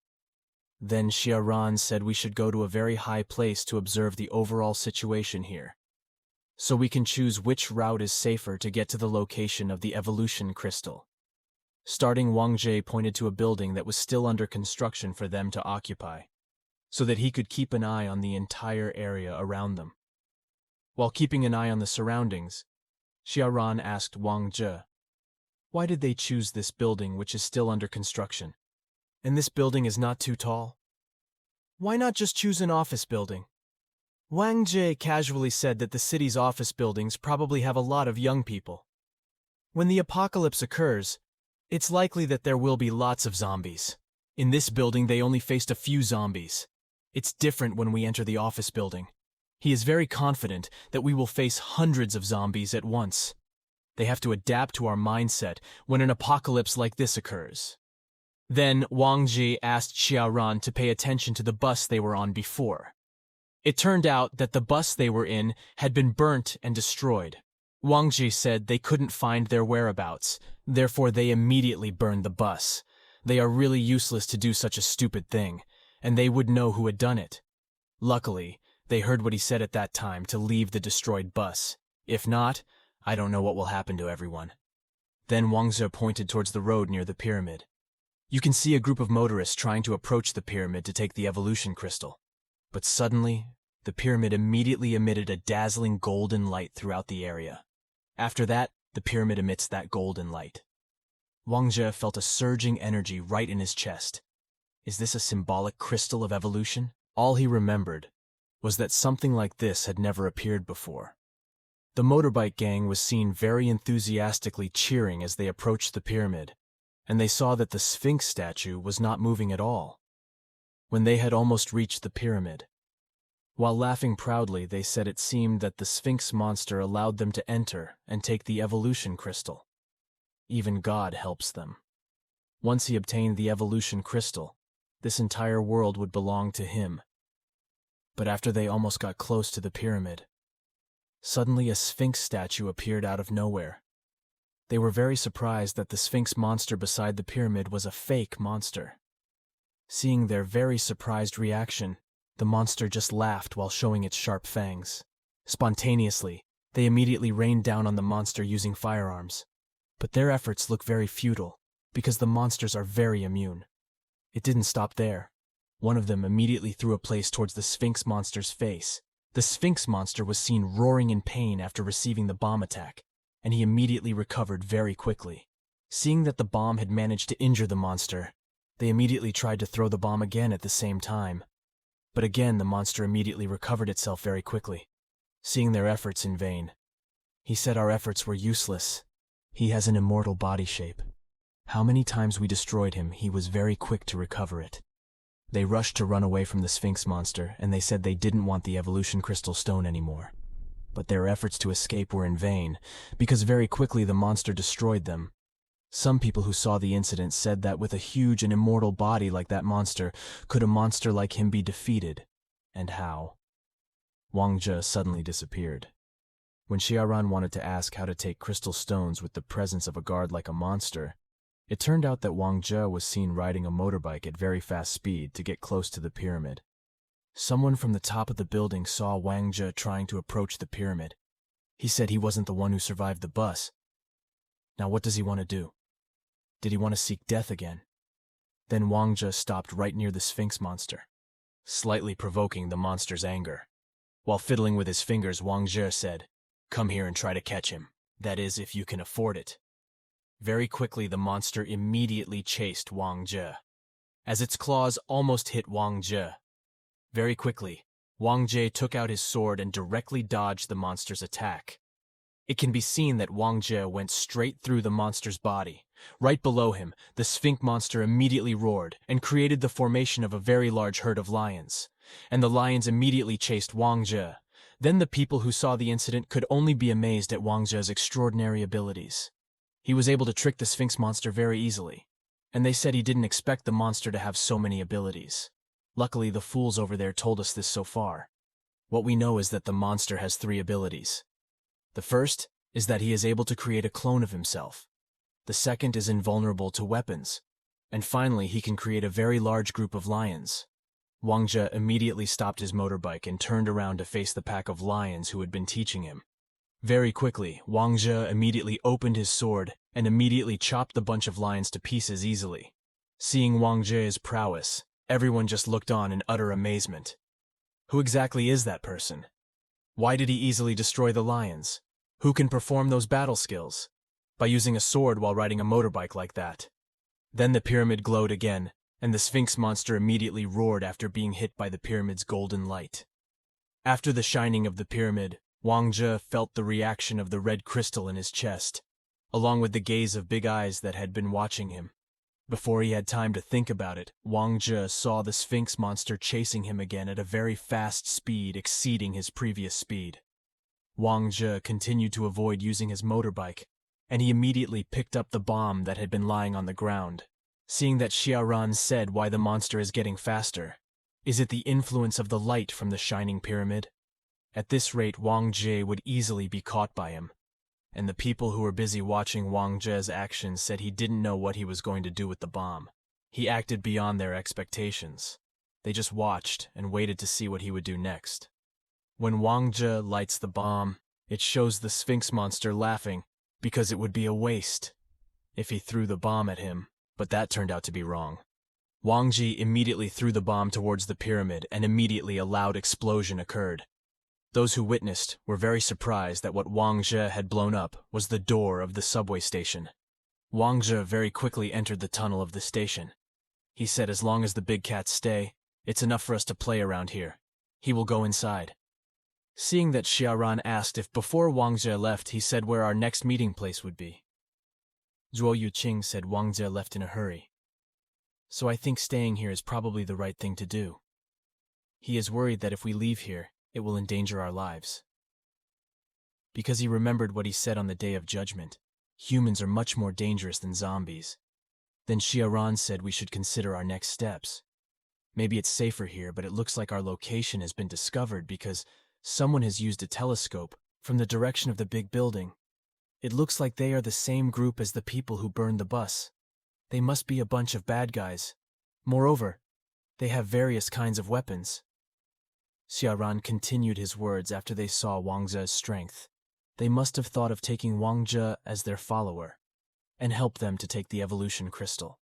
Speaker 1: Then Xiaoran said we should go to a very high place to observe the overall situation here, so we can choose which route is safer to get to the location of the evolution crystal. Starting, Wang Zhe pointed to a building that was still under construction for them to occupy, so that he could keep an eye on the entire area around them. While keeping an eye on the surroundings, Xiaoran asked Wang Zhe, why did they choose this building which is still under construction? And this building is not too tall? Why not just choose an office building? Wang Zhe casually said that the city's office buildings probably have a lot of young people. When the apocalypse occurs, it's likely that there will be lots of zombies. In this building, they only faced a few zombies. It's different when we enter the office building. He is very confident that we will face hundreds of zombies at once. They have to adapt to our mindset when an apocalypse like this occurs. Then Wang Zhe asked Xiaoran to pay attention to the bus they were on before. It turned out that the bus they were in had been burnt and destroyed. Wang Zhe said they couldn't find their whereabouts, therefore they immediately burned the bus. They are really useless to do such a stupid thing, and they would know who had done it. Luckily, they heard what he said at that time to leave the destroyed bus. If not, I don't know what will happen to everyone. Then Wang Zhe pointed towards the road near the pyramid. You can see a group of motorists trying to approach the pyramid to take the evolution crystal. But suddenly, the pyramid immediately emitted a dazzling golden light throughout the area. After that, the pyramid emits that golden light. Wang Zhe felt a surging energy right in his chest. Is this a symbolic crystal of evolution? All he remembered was that something like this had never appeared before. The motorbike gang was seen very enthusiastically cheering as they approached the pyramid, and they saw that the Sphinx statue was not moving at all. When they had almost reached the pyramid, while laughing proudly, they said it seemed that the Sphinx monster allowed them to enter and take the evolution crystal. Even God helps them. Once he obtained the evolution crystal, this entire world would belong to him. But after they almost got close to the pyramid, suddenly a Sphinx statue appeared out of nowhere. They were very surprised that the Sphinx monster beside the pyramid was a fake monster. Seeing their very surprised reaction, the monster just laughed while showing its sharp fangs. Spontaneously, they immediately rained down on the monster using firearms. But their efforts look very futile, because the monsters are very immune. It didn't stop there. One of them immediately threw a place towards the Sphinx monster's face. The Sphinx monster was seen roaring in pain after receiving the bomb attack, and he immediately recovered very quickly. Seeing that the bomb had managed to injure the monster, they immediately tried to throw the bomb again at the same time. But again, the monster immediately recovered itself very quickly. Seeing their efforts in vain, he said our efforts were useless. He has an immortal body shape. How many times we destroyed him, he was very quick to recover it. They rushed to run away from the Sphinx monster, and they said they didn't want the evolution crystal stone anymore. But their efforts to escape were in vain, because very quickly the monster destroyed them. Some people who saw the incident said that with a huge and immortal body like that monster, could a monster like him be defeated? And how? Wang Zhe suddenly disappeared. When Xiaoran wanted to ask how to take crystal stones with the presence of a guard like a monster, it turned out that Wang Zhe was seen riding a motorbike at very fast speed to get close to the pyramid. Someone from the top of the building saw Wang Zhe trying to approach the pyramid. He said he wasn't the one who survived the bus. Now what does he want to do? Did he want to seek death again? Then Wang Zhe stopped right near the Sphinx monster, slightly provoking the monster's anger. While fiddling with his fingers, Wang Zhe said, "Come here and try to catch him. That is, if you can afford it." Very quickly, the monster immediately chased Wang Zhe, as its claws almost hit Wang Zhe. Very quickly, Wang Zhe took out his sword and directly dodged the monster's attack. It can be seen that Wang Zhe went straight through the monster's body. Right below him, the Sphinx monster immediately roared and created the formation of a very large herd of lions. And the lions immediately chased Wang Zhe. Then the people who saw the incident could only be amazed at Wang Zhe's extraordinary abilities. He was able to trick the Sphinx monster very easily, and they said he didn't expect the monster to have so many abilities. Luckily, the fools over there told us this so far. What we know is that the monster has 3 abilities. The first is that he is able to create a clone of himself. The second is invulnerable to weapons. And finally, he can create a very large group of lions. Wang Zhe immediately stopped his motorbike and turned around to face the pack of lions who had been teaching him. Very quickly, Wang Zhe immediately opened his sword and immediately chopped the bunch of lions to pieces easily. Seeing Wang Zhe's prowess, everyone just looked on in utter amazement. Who exactly is that person? Why did he easily destroy the lions? Who can perform those battle skills? By using a sword while riding a motorbike like that. Then the pyramid glowed again, and the Sphinx monster immediately roared after being hit by the pyramid's golden light. After the shining of the pyramid, Wang Zhe felt the reaction of the red crystal in his chest, along with the gaze of big eyes that had been watching him. Before he had time to think about it, Wang Zhe saw the Sphinx monster chasing him again at a very fast speed exceeding his previous speed. Wang Zhe continued to avoid using his motorbike, and he immediately picked up the bomb that had been lying on the ground. Seeing that Xiaoran said why the monster is getting faster. Is it the influence of the light from the shining pyramid? At this rate, Wang Zhe would easily be caught by him. And the people who were busy watching Wang Zhe's actions said he didn't know what he was going to do with the bomb. He acted beyond their expectations. They just watched and waited to see what he would do next. When Wang Zhe lights the bomb, it shows the Sphinx monster laughing, because it would be a waste if he threw the bomb at him. But that turned out to be wrong. Wang Zhe immediately threw the bomb towards the pyramid, and immediately a loud explosion occurred. Those who witnessed were very surprised that what Wang Zhe had blown up was the door of the subway station. Wang Zhe very quickly entered the tunnel of the station. He said, "As long as the big cats stay, it's enough for us to play around here. He will go inside." Seeing that Xiaoran asked if before Wang Zhe left, he said where our next meeting place would be. Zhuo Yuqing said Wang Zhe left in a hurry. "So I think staying here is probably the right thing to do. He is worried that if we leave here, it will endanger our lives." Because he remembered what he said on the Day of Judgment. Humans are much more dangerous than zombies. Then Xiaoran said we should consider our next steps. Maybe it's safer here, but it looks like our location has been discovered because someone has used a telescope from the direction of the big building. It looks like they are the same group as the people who burned the bus. They must be a bunch of bad guys. Moreover, they have various kinds of weapons. Xiaoran continued his words after they saw Wang Zhe's strength. They must have thought of taking Wang Zhe as their follower and help them to take the evolution crystal.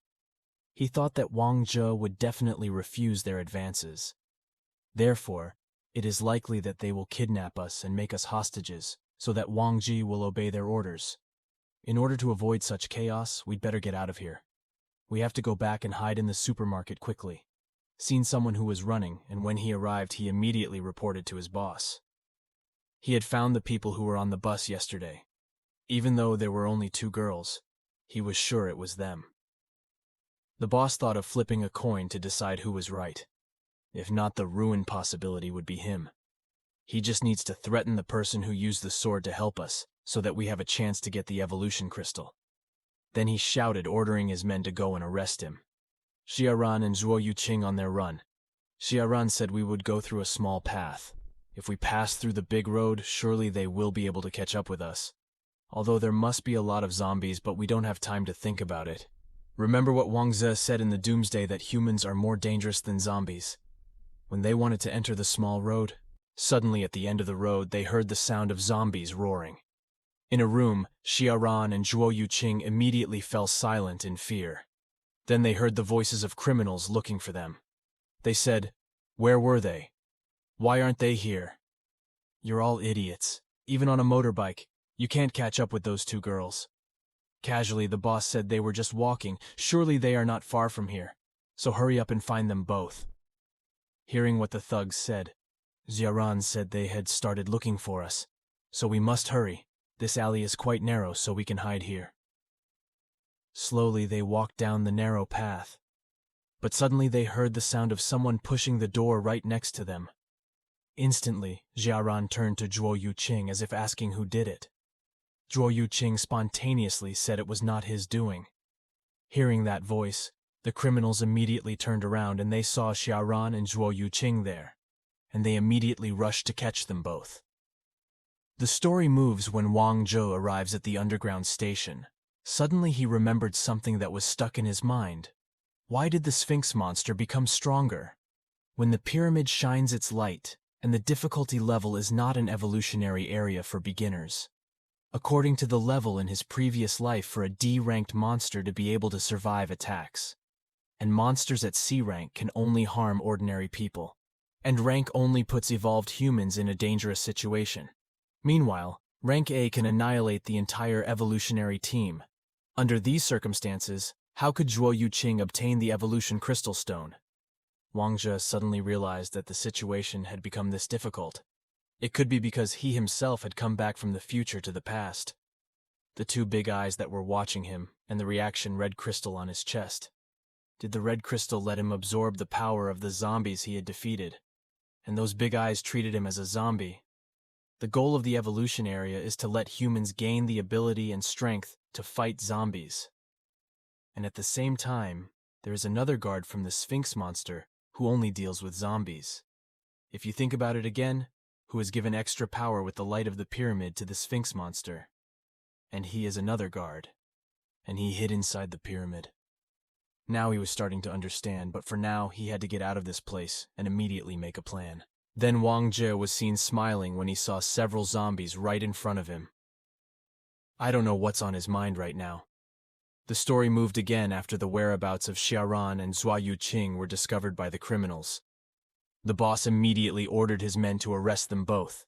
Speaker 1: He thought that Wang Zhe would definitely refuse their advances. Therefore, it is likely that they will kidnap us and make us hostages so that Wang Zhe will obey their orders. In order to avoid such chaos, we'd better get out of here. We have to go back and hide in the supermarket quickly. Seen someone who was running, and when he arrived, he immediately reported to his boss. He had found the people who were on the bus yesterday. Even though there were only 2 girls, he was sure it was them. The boss thought of flipping a coin to decide who was right. If not, the ruin possibility would be him. He just needs to threaten the person who used the sword to help us, so that we have a chance to get the evolution crystal. Then he shouted, ordering his men to go and arrest him. Xiaoran and Zhuo Yuqing on their run. Xiaoran said we would go through a small path. If we pass through the big road, surely they will be able to catch up with us. Although there must be a lot of zombies, but we don't have time to think about it. Remember what Wang Zhe said in the doomsday, that humans are more dangerous than zombies. When they wanted to enter the small road, suddenly at the end of the road they heard the sound of zombies roaring. In a room, Xiaoran and Zhuo Yuqing immediately fell silent in fear. Then they heard the voices of criminals looking for them. They said, "Where were they? Why aren't they here? You're all idiots. Even on a motorbike, you can't catch up with those 2 girls." Casually, the boss said they were just walking. Surely they are not far from here. So hurry up and find them both. Hearing what the thugs said, Xiaoran said they had started looking for us. So we must hurry. This alley is quite narrow, so we can hide here. Slowly they walked down the narrow path. But suddenly they heard the sound of someone pushing the door right next to them. Instantly, Xiaoran turned to Zhuo Yuqing as if asking who did it. Zhuo Yuqing spontaneously said it was not his doing. Hearing that voice, the criminals immediately turned around and they saw Xiaoran and Zhuo Yuqing there, and they immediately rushed to catch them both. The story moves when Wang Zhe arrives at the underground station. Suddenly he remembered something that was stuck in his mind. Why did the Sphinx monster become stronger? When the pyramid shines its light, and the difficulty level is not an evolutionary area for beginners. According to the level in his previous life, for a D-ranked monster to be able to survive attacks. And monsters at C rank can only harm ordinary people. And rank only puts evolved humans in a dangerous situation. Meanwhile, rank A can annihilate the entire evolutionary team. Under these circumstances, how could Zhuo Yuqing obtain the evolution crystal stone? Wang Zhe suddenly realized that the situation had become this difficult. It could be because he himself had come back from the future to the past. The 2 big eyes that were watching him, and the reaction red crystal on his chest. Did the red crystal let him absorb the power of the zombies he had defeated? And those big eyes treated him as a zombie. The goal of the evolution area is to let humans gain the ability and strength to fight zombies. And at the same time, there is another guard from the Sphinx monster who only deals with zombies. If you think about it again, who has given extra power with the light of the pyramid to the Sphinx monster? And he is another guard. And he hid inside the pyramid. Now he was starting to understand, but for now he had to get out of this place and immediately make a plan. Then Wang Zhe was seen smiling when he saw several zombies right in front of him. I don't know what's on his mind right now. The story moved again after the whereabouts of Xiaoran and Zhuo Yuqing were discovered by the criminals. The boss immediately ordered his men to arrest them both.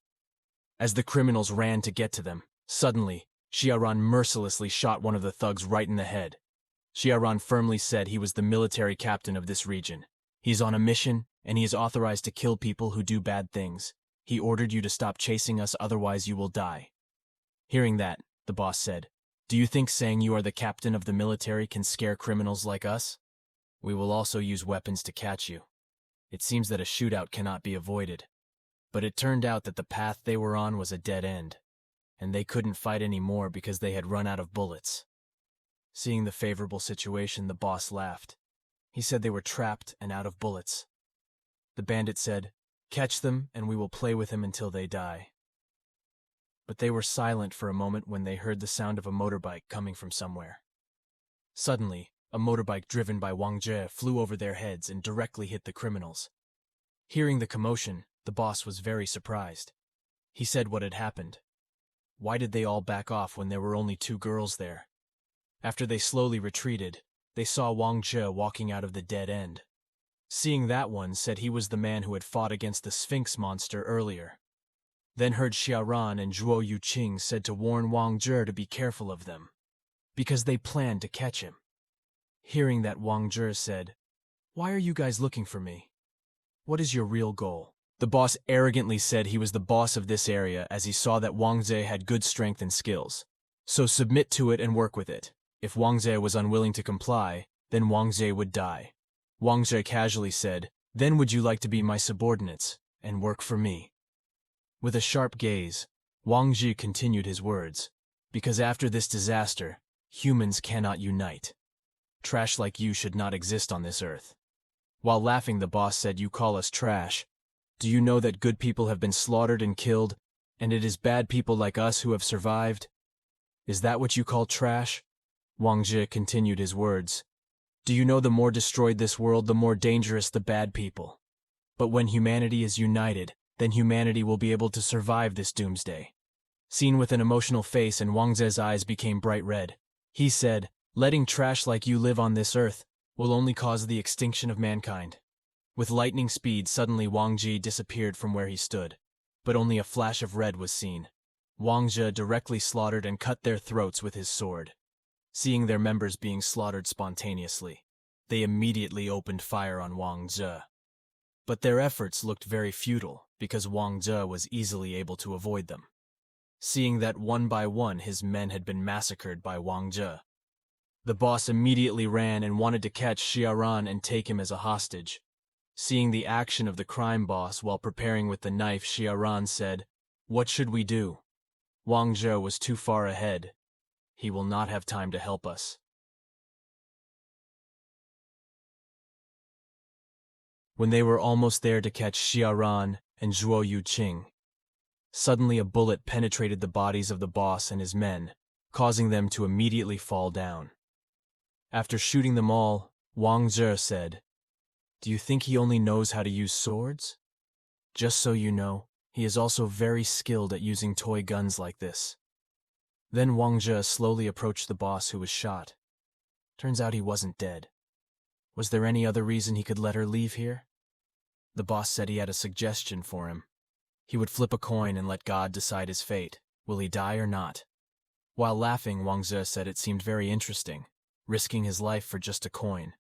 Speaker 1: As the criminals ran to get to them, suddenly, Xiaoran mercilessly shot one of the thugs right in the head. Xiaoran firmly said he was the military captain of this region. He's on a mission, and he is authorized to kill people who do bad things. He ordered you to stop chasing us, otherwise you will die. Hearing that, the boss said, "Do you think saying you are the captain of the military can scare criminals like us? We will also use weapons to catch you." It seems that a shootout cannot be avoided. But it turned out that the path they were on was a dead end, and they couldn't fight anymore because they had run out of bullets. Seeing the favorable situation, the boss laughed. He said they were trapped and out of bullets. The bandit said, "Catch them, and we will play with them until they die." But they were silent for a moment when they heard the sound of a motorbike coming from somewhere. Suddenly, a motorbike driven by Wang Zhe flew over their heads and directly hit the criminals. Hearing the commotion, The boss was very surprised. He said what had happened. Why did they all back off when there were only 2 girls there? After they slowly retreated, they saw Wang Zhe walking out of the dead end. Seeing that one said he was the man who had fought against the Sphinx monster earlier. Then heard Xiaoran and Zhuo Yuqing said to warn Wang Zhe to be careful of them, because they planned to catch him. Hearing that, Wang Zhe said, "Why are you guys looking for me? What is your real goal?" The boss arrogantly said he was the boss of this area as he saw that Wang Zhe had good strength and skills. So submit to it and work with it. If Wang Zhe was unwilling to comply, then Wang Zhe would die. Wang Zhe casually said, "Then would you like to be my subordinates and work for me?" With a sharp gaze, Wang Zhe continued his words, "Because after this disaster, humans cannot unite. Trash like you should not exist on this earth." While laughing, the boss said, "You call us trash. Do you know that good people have been slaughtered and killed, and it is bad people like us who have survived? Is that what you call trash?" Wang Zhe continued his words. "Do you know the more destroyed this world, the more dangerous the bad people? But when humanity is united, then humanity will be able to survive this doomsday." Seen with an emotional face, and Wang Zhe's eyes became bright red. He said, "Letting trash like you live on this earth will only cause the extinction of mankind." With lightning speed, suddenly Wang Zhe disappeared from where he stood, but only a flash of red was seen. Wang Zhe directly slaughtered and cut their throats with his sword. Seeing their members being slaughtered spontaneously, they immediately opened fire on Wang Zhe. But their efforts looked very futile because Wang Zhe was easily able to avoid them. Seeing that one by one his men had been massacred by Wang Zhe, the boss immediately ran and wanted to catch Xiaoran and take him as a hostage. Seeing the action of the crime boss while preparing with the knife, Xiaoran said, "What should we do? Wang Zhe was too far ahead. He will not have time to help us." When they were almost there to catch Xiaoran and Zhuo Yuqing, suddenly a bullet penetrated the bodies of the boss and his men, causing them to immediately fall down. After shooting them all, Wang Zhe said, "Do you think he only knows how to use swords? Just so you know, he is also very skilled at using toy guns like this." Then Wang Zhe slowly approached the boss who was shot. Turns out he wasn't dead. Was there any other reason he could let her leave here? The boss said he had a suggestion for him. He would flip a coin and let God decide his fate. Will he die or not? While laughing, Wang Zhe said it seemed very interesting, risking his life for just a coin.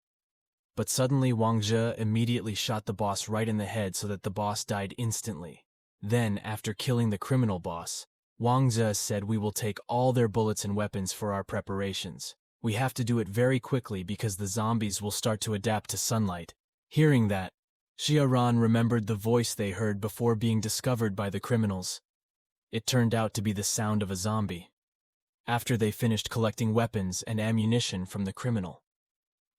Speaker 1: But suddenly Wang Zhe immediately shot the boss right in the head so that the boss died instantly. Then, after killing the criminal boss, Wang Zhe said, "We will take all their bullets and weapons for our preparations. We have to do it very quickly because the zombies will start to adapt to sunlight." Hearing that, Xiaoran remembered the voice they heard before being discovered by the criminals. It turned out to be the sound of a zombie. After they finished collecting weapons and ammunition from the criminal,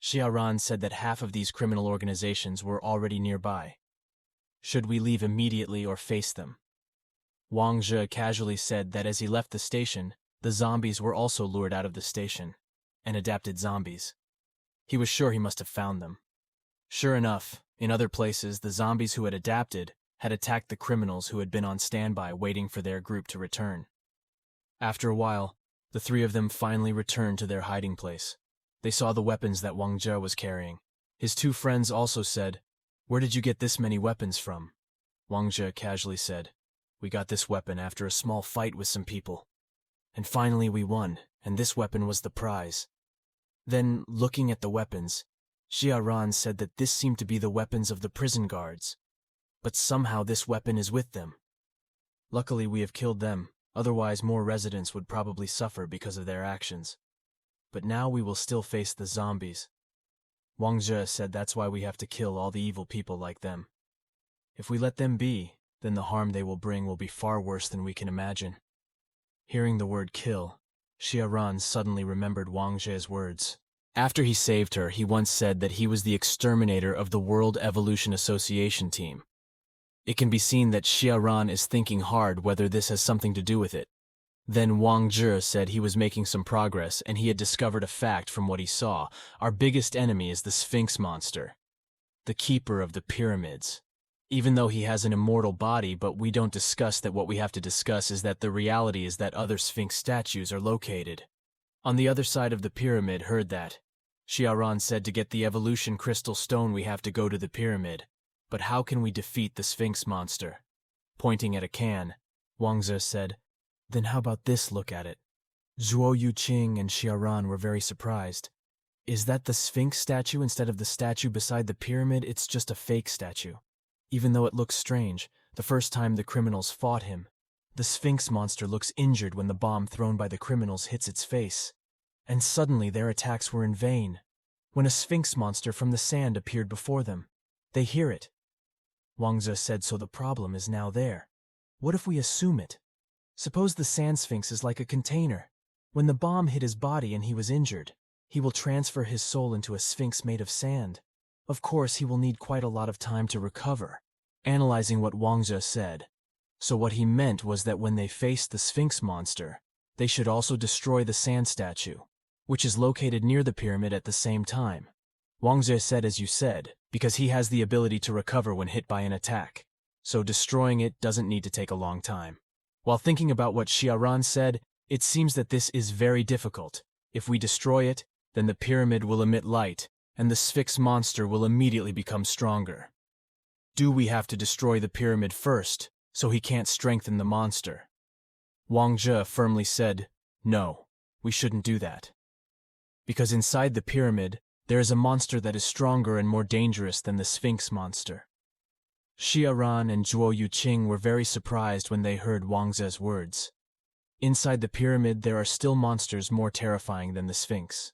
Speaker 1: Xiaoran said that half of these criminal organizations were already nearby. Should we leave immediately or face them? Wang Zhe casually said that as he left the station, the zombies were also lured out of the station, and adapted zombies. He was sure he must have found them. Sure enough, in other places, the zombies who had adapted had attacked the criminals who had been on standby waiting for their group to return. After a while, the 3 of them finally returned to their hiding place. They saw the weapons that Wang Zhe was carrying. His 2 friends also said, "Where did you get this many weapons from?" Wang Zhe casually said, "We got this weapon after a small fight with some people. And finally we won, and this weapon was the prize." Then, looking at the weapons, Xiaoran said that this seemed to be the weapons of the prison guards. But somehow this weapon is with them. Luckily we have killed them, otherwise more residents would probably suffer because of their actions. But now we will still face the zombies. Wang Zhe said that's why we have to kill all the evil people like them. If we let them be, then the harm they will bring will be far worse than we can imagine. Hearing the word kill, Xiaoran suddenly remembered Wang Zhe's words. After he saved her, he once said that he was the exterminator of the World Evolution Association team. It can be seen that Xiaoran is thinking hard whether this has something to do with it. Then Wang Zhe said he was making some progress and he had discovered a fact from what he saw. Our biggest enemy is the Sphinx monster, the keeper of the pyramids. even though he has an immortal body, but we don't discuss that. What we have to discuss is that the reality is that other Sphinx statues are located on the other side of the pyramid. Heard that? Xiaoran said to get the evolution crystal stone we have to go to the pyramid. But how can we defeat the Sphinx monster? Pointing at a can, Wang Zhe said, then how about this? Look at it. Zhuo Yuqing and Xiaoran were very surprised. Is that the Sphinx statue instead of the statue beside the pyramid? It's just a fake statue. Even though it looks strange, the first time the criminals fought him, the Sphinx monster looks injured when the bomb thrown by the criminals hits its face. And suddenly their attacks were in vain. When a Sphinx monster from the sand appeared before them, they hear it. Wang Zhe said, so the problem is now there. What if we assume it? Suppose the sand Sphinx is like a container. When the bomb hit his body and he was injured, he will transfer his soul into a Sphinx made of sand. Of course, he will need quite a lot of time to recover. Analyzing what Wang Zhe said, so what he meant was that when they faced the Sphinx monster, they should also destroy the sand statue, which is located near the pyramid at the same time. Wang Zhe said, as you said, because he has the ability to recover when hit by an attack, so destroying it doesn't need to take a long time. While thinking about what Xiaoran said, it seems that this is very difficult. If we destroy it, then the pyramid will emit light, and the Sphinx monster will immediately become stronger. Do we have to destroy the pyramid first, so he can't strengthen the monster? Wang Zhe firmly said, no, we shouldn't do that. Because inside the pyramid, there is a monster that is stronger and more dangerous than the Sphinx monster. Xiaoran and Zhuo Yuqing were very surprised when they heard Wang Zhe's words. Inside the pyramid, there are still monsters more terrifying than the Sphinx.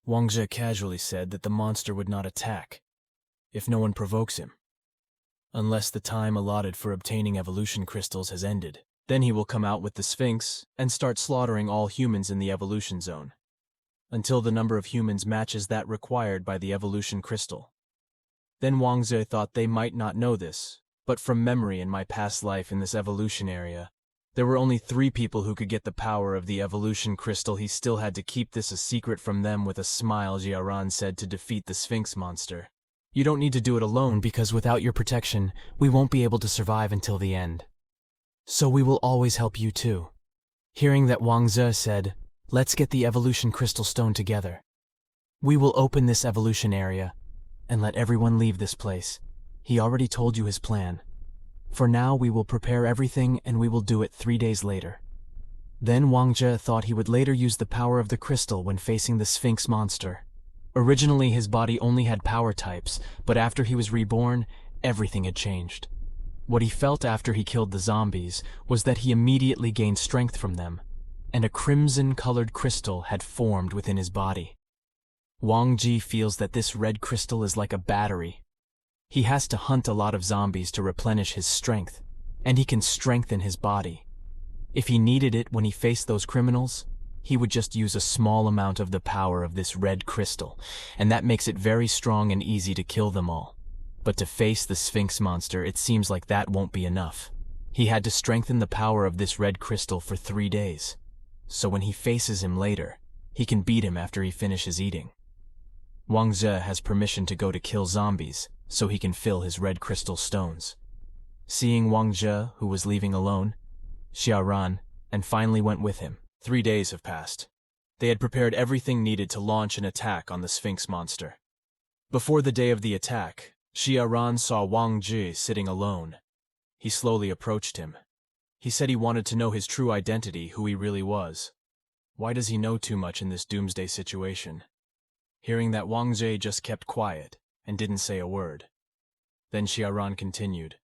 Speaker 1: Wang Zhe casually said that the monster would not attack if no one provokes him. Unless the time allotted for obtaining evolution crystals has ended, then he will come out with the Sphinx and start slaughtering all humans in the evolution zone, until the number of humans matches that required by the evolution crystal. Then Wang Zhe thought they might not know this, but from memory in my past life in this evolution area, there were only 3 people who could get the power of the evolution crystal. He still had to keep this a secret from them. With a smile, Xiaoran said, to defeat the Sphinx monster. You don't need to do it alone, because without your protection, we won't be able to survive until the end. So we will always help you too. Hearing that, Wang Zhe said, let's get the evolution crystal stone together. We will open this evolution area and let everyone leave this place. He already told you his plan. For now, we will prepare everything and we will do it 3 days later. Then Wang Zhe thought he would later use the power of the crystal when facing the Sphinx monster. Originally, his body only had power types, but after he was reborn, everything had changed. What he felt after he killed the zombies was that he immediately gained strength from them, and a crimson-colored crystal had formed within his body. Wang Zhe feels that this red crystal is like a battery. He has to hunt a lot of zombies to replenish his strength, and he can strengthen his body. If he needed it when he faced those criminals, he would just use a small amount of the power of this red crystal, and that makes it very strong and easy to kill them all. But to face the Sphinx monster, it seems like that won't be enough. He had to strengthen the power of this red crystal for 3 days. So when he faces him later, he can beat him after he finishes eating. Wang Zhe has permission to go to kill zombies, so he can fill his red crystal stones. Seeing Wang Zhe, who was leaving alone, Xiaoran, and finally went with him. 3 days have passed. They had prepared everything needed to launch an attack on the Sphinx monster. Before the day of the attack, Xiaoran saw Wang Zhe sitting alone. He slowly approached him. He said he wanted to know his true identity, who he really was. Why does he know too much in this doomsday situation? Hearing that, Wang Zhe just kept quiet and didn't say a word. Then Xiaoran continued,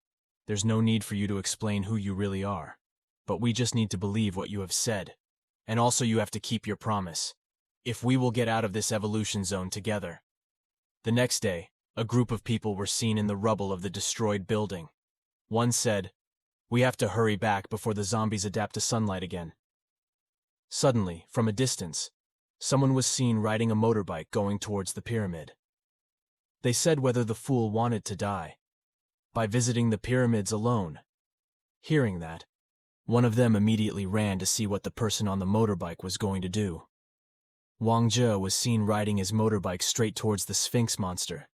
Speaker 1: "There's no need for you to explain who you really are, but we just need to believe what you have said. And also you have to keep your promise, if we will get out of this evolution zone together." The next day, a group of people were seen in the rubble of the destroyed building. One said, "We have to hurry back before the zombies adapt to sunlight again." Suddenly, from a distance, someone was seen riding a motorbike going towards the pyramid. They said whether the fool wanted to die by visiting the pyramids alone. Hearing that, one of them immediately ran to see what the person on the motorbike was going to do. Wang Zhe was seen riding his motorbike straight towards the Sphinx monster.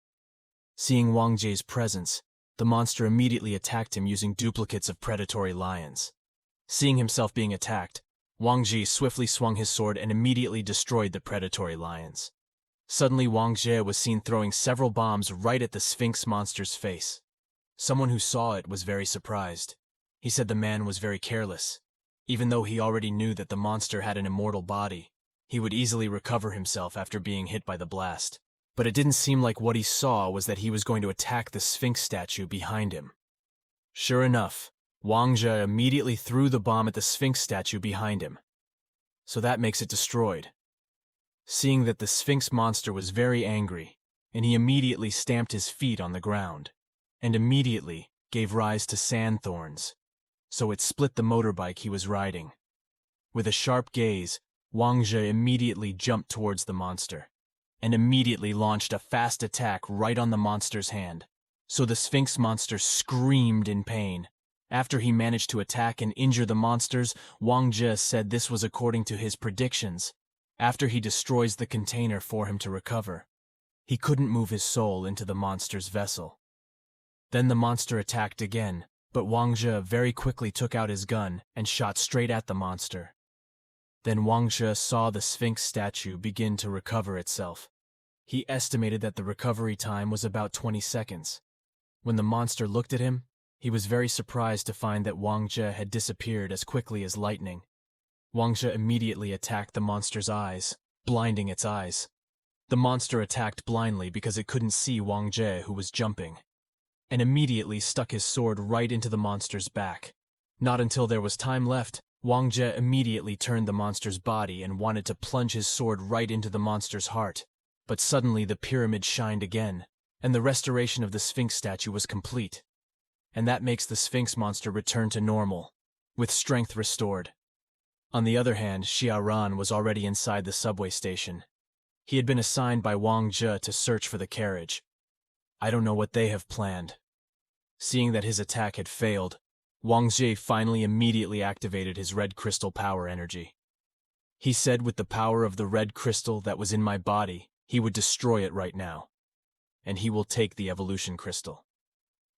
Speaker 1: Seeing Wang Zhe's presence, The monster immediately attacked him using duplicates of predatory lions. Seeing himself being attacked, Wang Zhe swiftly swung his sword and immediately destroyed the predatory lions. Suddenly, Wang Zhe was seen throwing several bombs right at the Sphinx monster's face. Someone who saw it was very surprised. He said the man was very careless. Even though he already knew that the monster had an immortal body, he would easily recover himself after being hit by the blast. But it didn't seem like what he saw was that he was going to attack the Sphinx statue behind him. Sure enough, Wang Zhe immediately threw the bomb at the Sphinx statue behind him. So that makes it destroyed. Seeing that the Sphinx monster was very angry, and he immediately stamped his feet on the ground, and immediately gave rise to sand thorns. So it split the motorbike he was riding. With a sharp gaze, Wang Zhe immediately jumped towards the monster, and immediately launched a fast attack right on the monster's hand. So the Sphinx monster screamed in pain. After he managed to attack and injure the monsters, Wang Zhe said this was according to his predictions. After he destroys the container for him to recover, he couldn't move his soul into the monster's vessel. Then the monster attacked again, but Wang Zhe very quickly took out his gun and shot straight at the monster. Then Wang Zhe saw the Sphinx statue begin to recover itself. He estimated that the recovery time was about 20 seconds. When the monster looked at him, he was very surprised to find that Wang Zhe had disappeared as quickly as lightning. Wang Zhe immediately attacked the monster's eyes, blinding its eyes. The monster attacked blindly because it couldn't see Wang Zhe, who was jumping, and immediately stuck his sword right into the monster's back. Not until there was time left, Wang Zhe immediately turned the monster's body and wanted to plunge his sword right into the monster's heart. But suddenly the pyramid shined again, and the restoration of the Sphinx statue was complete. And that makes the Sphinx monster return to normal, with strength restored. On the other hand, Xiaoran was already inside the subway station. He had been assigned by Wang Zhe to search for the carriage. I don't know what they have planned. Seeing that his attack had failed, Wang Zhe finally immediately activated his red crystal power energy. He said with the power of the red crystal that was in my body, he would destroy it right now. And he will take the evolution crystal.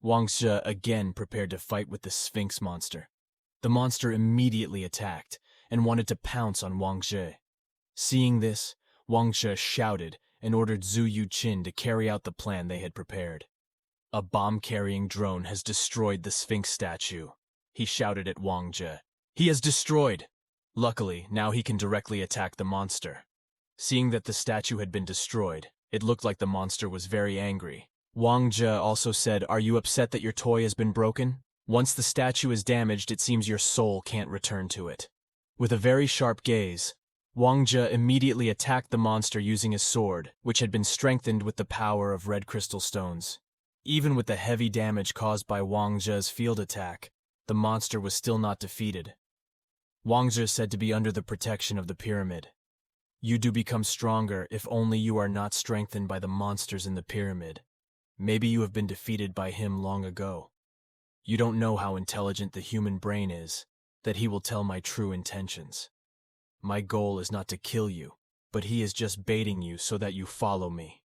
Speaker 1: Wang Zhe again prepared to fight with the Sphinx monster. The monster immediately attacked and wanted to pounce on Wang Zhe. Seeing this, Wang Zhe shouted and ordered Zhu Yuqin to carry out the plan they had prepared. A bomb-carrying drone has destroyed the Sphinx statue, he shouted at Wang Zhe. He has destroyed! Luckily, now he can directly attack the monster. Seeing that the statue had been destroyed, it looked like the monster was very angry. Wang Zhe also said, "Are you upset that your toy has been broken? Once the statue is damaged, it seems your soul can't return to it." With a very sharp gaze, Wang Zhe immediately attacked the monster using his sword, which had been strengthened with the power of red crystal stones. Even with the heavy damage caused by Wang Zhe's field attack, the monster was still not defeated. Wang Zhe said to be under the protection of the pyramid. You do become stronger if only you are not strengthened by the monsters in the pyramid. Maybe you have been defeated by him long ago. You don't know how intelligent the human brain is, that he will tell my true intentions. My goal is not to kill you, but he is just baiting you so that you follow me.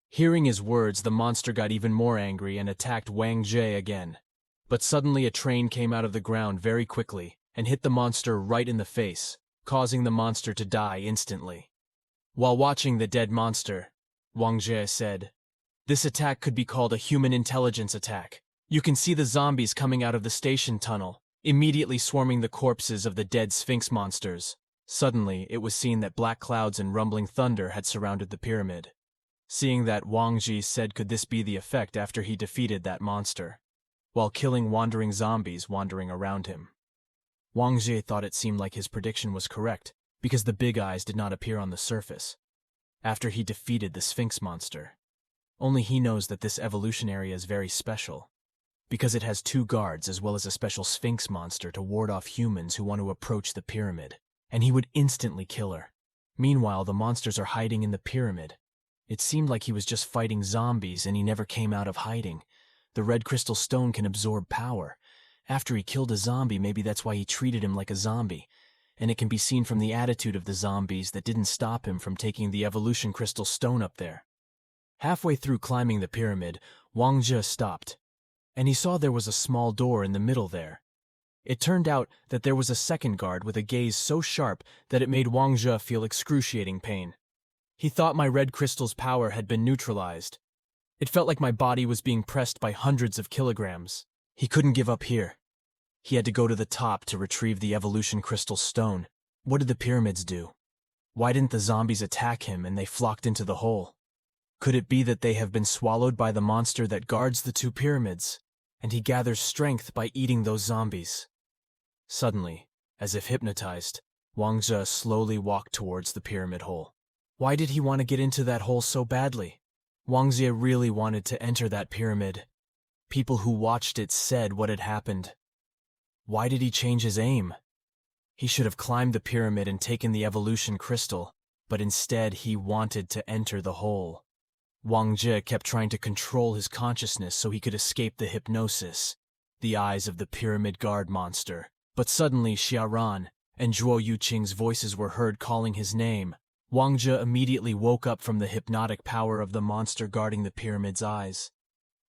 Speaker 1: Hearing his words, the monster got even more angry and attacked Wang Zhe again. But suddenly a train came out of the ground very quickly and hit the monster right in the face, causing the monster to die instantly. While watching the dead monster, Wang Zhe said, "This attack could be called a human intelligence attack. You can see the zombies coming out of the station tunnel, immediately swarming the corpses of the dead Sphinx monsters." Suddenly, it was seen that black clouds and rumbling thunder had surrounded the pyramid. Seeing that, Wang Zhe said could this be the effect after he defeated that monster, while killing wandering zombies wandering around him. Wang Zhe thought it seemed like his prediction was correct, because the big eyes did not appear on the surface, after he defeated the Sphinx monster. Only he knows that this evolutionary is very special, because it has 2 guards as well as a special Sphinx monster to ward off humans who want to approach the pyramid, and he would instantly kill her. Meanwhile, the monsters are hiding in the pyramid. It seemed like he was just fighting zombies and he never came out of hiding. The red crystal stone can absorb power. After he killed a zombie, maybe that's why he treated him like a zombie. And it can be seen from the attitude of the zombies that didn't stop him from taking the evolution crystal stone up there. Halfway through climbing the pyramid, Wang Zhe stopped. and he saw there was a small door in the middle there. It turned out that there was a second guard with a gaze so sharp that it made Wang Zhe feel excruciating pain. He thought my red crystal's power had been neutralized. It felt like my body was being pressed by hundreds of kilograms. He couldn't give up here. He had to go to the top to retrieve the evolution crystal stone. What did the pyramids do? Why didn't the zombies attack him and they flocked into the hole? Could it be that they have been swallowed by the monster that guards the two pyramids, and he gathers strength by eating those zombies? Suddenly, as if hypnotized, Wang Zhe slowly walked towards the pyramid hole. Why did he want to get into that hole so badly? Wang Zhe really wanted to enter that pyramid. People who watched it said what had happened. Why did he change his aim? He should have climbed the pyramid and taken the evolution crystal, but instead he wanted to enter the hole. Wang Zhe kept trying to control his consciousness so he could escape the hypnosis, the eyes of the pyramid guard monster. But suddenly Xiaoran and Zhuo Yuqing's voices were heard calling his name. Wang Zhe immediately woke up from the hypnotic power of the monster guarding the pyramid's eyes.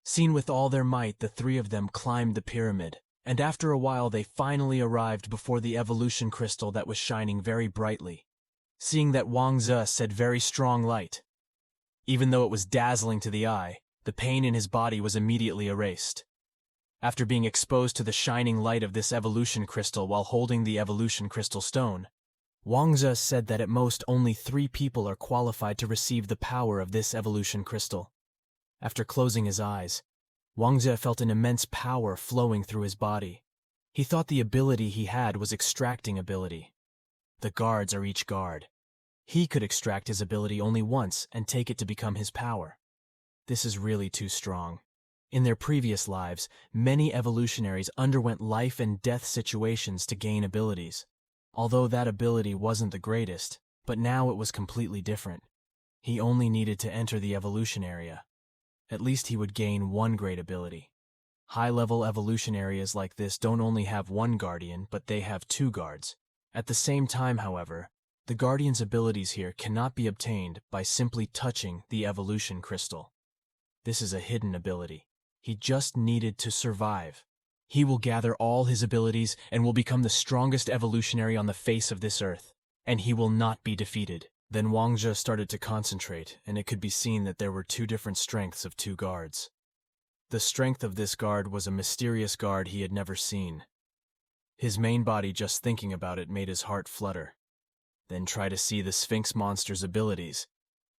Speaker 1: Seen with all their might, the three of them climbed the pyramid, and after a while they finally arrived before the evolution crystal that was shining very brightly. Seeing that, Wang Zhe said very strong light. Even though it was dazzling to the eye, the pain in his body was immediately erased. After being exposed to the shining light of this evolution crystal while holding the evolution crystal stone, Wang Zhe said that at most only 3 people are qualified to receive the power of this evolution crystal. After closing his eyes, Wang Zhe felt an immense power flowing through his body. He thought the ability he had was extracting ability. The guards are each guard. He could extract his ability only once and take it to become his power. This is really too strong. In their previous lives, many evolutionaries underwent life and death situations to gain abilities. Although that ability wasn't the greatest, but now it was completely different. He only needed to enter the evolution area. At least he would gain one great ability. High-level evolution areas like this don't only have one guardian, but they have 2 guards. At the same time, however, the guardian's abilities here cannot be obtained by simply touching the evolution crystal. This is a hidden ability. He just needed to survive. He will gather all his abilities and will become the strongest evolutionary on the face of this earth, and he will not be defeated. Then Wang Zhe started to concentrate, and it could be seen that there were 2 different strengths of 2 guards. The strength of this guard was a mysterious guard he had never seen. His main body, just thinking about it, made his heart flutter. Then try to see the Sphinx monster's abilities.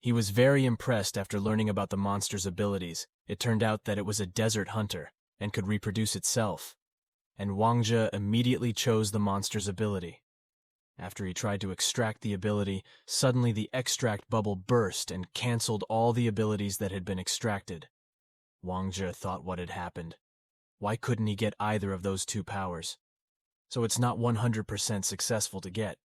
Speaker 1: He was very impressed after learning about the monster's abilities. It turned out that it was a desert hunter and could reproduce itself. And Wang Zhe immediately chose the monster's ability. After he tried to extract the ability, suddenly the extract bubble burst and cancelled all the abilities that had been extracted. Wang Zhe thought what had happened. Why couldn't he get either of those 2 powers? So it's not 100% successful to get.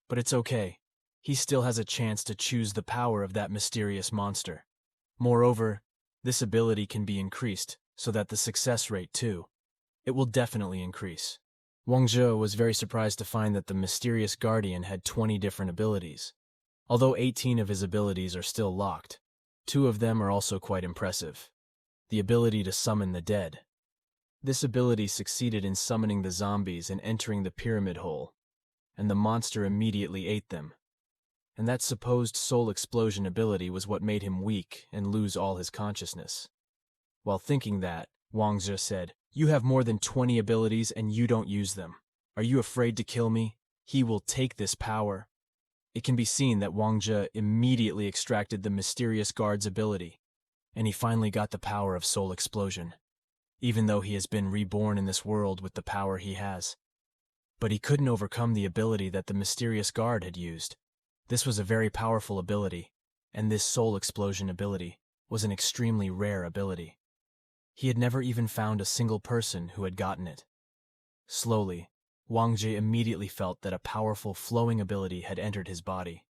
Speaker 1: But it's okay. He still has a chance to choose the power of that mysterious monster. Moreover, this ability can be increased, so that the success rate, too, it will definitely increase. Wang Zhe was very surprised to find that the mysterious guardian had 20 different abilities. Although 18 of his abilities are still locked, 2 of them are also quite impressive. The ability to summon the dead. This ability succeeded in summoning the zombies and entering the pyramid hole, and the monster immediately ate them. And that supposed soul explosion ability was what made him weak and lose all his consciousness. While thinking that, Wang Zhe said, "You have more than 20 abilities and you don't use them. Are you afraid to kill me? He will take this power." It can be seen that Wang Zhe immediately extracted the mysterious guard's ability, and he finally got the power of soul explosion, even though he has been reborn in this world with the power he has. But he couldn't overcome the ability that the mysterious guard had used. This was a very powerful ability, and this soul explosion ability was an extremely rare ability. He had never even found a single person who had gotten it. Slowly, Wang Zhe immediately felt that a powerful flowing ability had entered his body.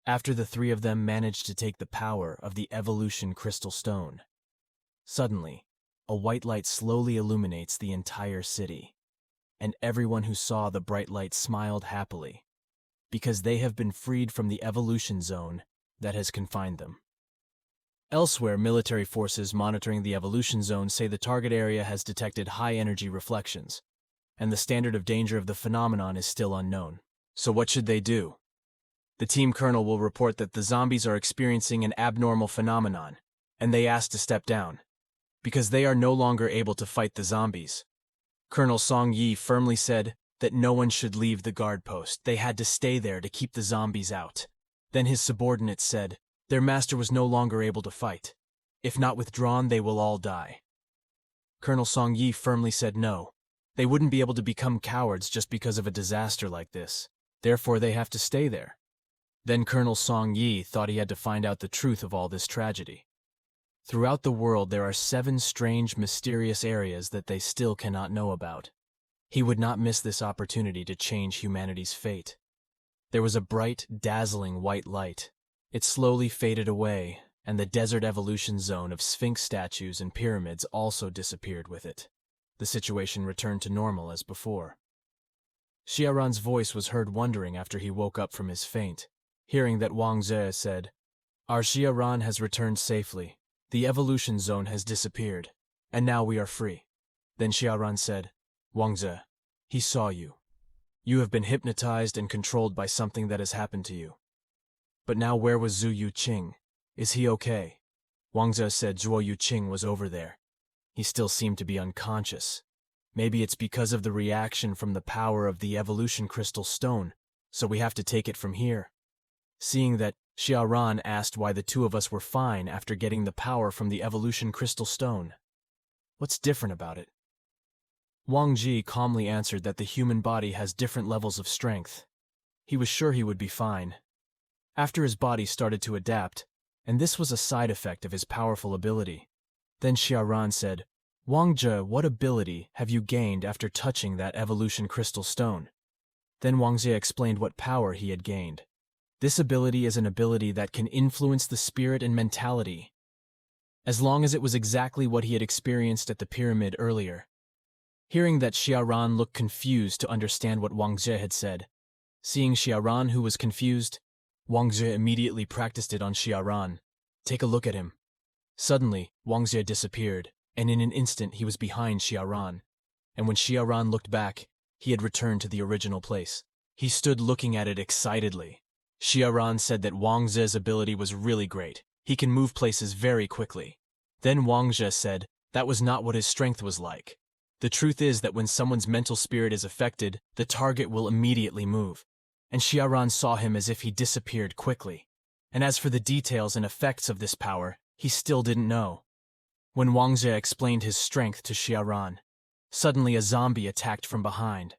Speaker 1: After the 3 of them managed to take the power of the evolution crystal stone, suddenly, a white light slowly illuminates the entire city. And everyone who saw the bright light smiled happily, because they have been freed from the evolution zone that has confined them. Elsewhere, military forces monitoring the evolution zone say the target area has detected high-energy reflections, and the standard of danger of the phenomenon is still unknown. So what should they do? The team colonel will report that the zombies are experiencing an abnormal phenomenon, and they ask to step down, because they are no longer able to fight the zombies. Colonel Song Yi firmly said that no one should leave the guard post. They had to stay there to keep the zombies out. Then his subordinates said their master was no longer able to fight. If not withdrawn, they will all die. Colonel Song Yi firmly said no. They wouldn't be able to become cowards just because of a disaster like this. Therefore, they have to stay there. Then Colonel Song Yi thought he had to find out the truth of all this tragedy. Throughout the world, there are 7 strange, mysterious areas that they still cannot know about. He would not miss this opportunity to change humanity's fate. There was a bright, dazzling white light. It slowly faded away, and the desert evolution zone of Sphinx statues and pyramids also disappeared with it. The situation returned to normal as before. Xiaoran's voice was heard wondering after he woke up from his faint. Hearing that, Wang Zhe said, "Our Xiaoran has returned safely. The evolution zone has disappeared, and now we are free." Then Xiaoran said, "Wang Zhe, he saw you. You have been hypnotized and controlled by something that has happened to you. But now where was Zhu Yuqing? Is he okay?" Wang Zhe said Zhuo Yuqing was over there. He still seemed to be unconscious. Maybe it's because of the reaction from the power of the evolution crystal stone, so we have to take it from here. Seeing that, Xiaoran asked why the two of us were fine after getting the power from the evolution crystal stone. What's different about it? Wang Zhe calmly answered that the human body has different levels of strength. He was sure he would be fine. After his body started to adapt, and this was a side effect of his powerful ability. Then Xiaoran said, "Wang Zhe, what ability have you gained after touching that evolution crystal stone?" Then Wang Zhe explained what power he had gained. This ability is an ability that can influence the spirit and mentality, as long as it was exactly what he had experienced at the pyramid earlier. Hearing that, Xiaoran looked confused to understand what Wang Zhe had said. Seeing Xiaoran, who was confused, Wang Zhe immediately practiced it on Xiaoran. Take a look at him. Suddenly, Wang Zhe disappeared, and in an instant he was behind Xiaoran. And when Xiaoran looked back, he had returned to the original place. He stood looking at it excitedly. Xiaoran said that Wang Zhe's ability was really great. He can move places very quickly. Then Wang Zhe said that was not what his strength was like. The truth is that when someone's mental spirit is affected, the target will immediately move. And Xiaoran saw him as if he disappeared quickly. And as for the details and effects of this power, he still didn't know. When Wang Zhe explained his strength to Xiaoran, suddenly a zombie attacked from behind.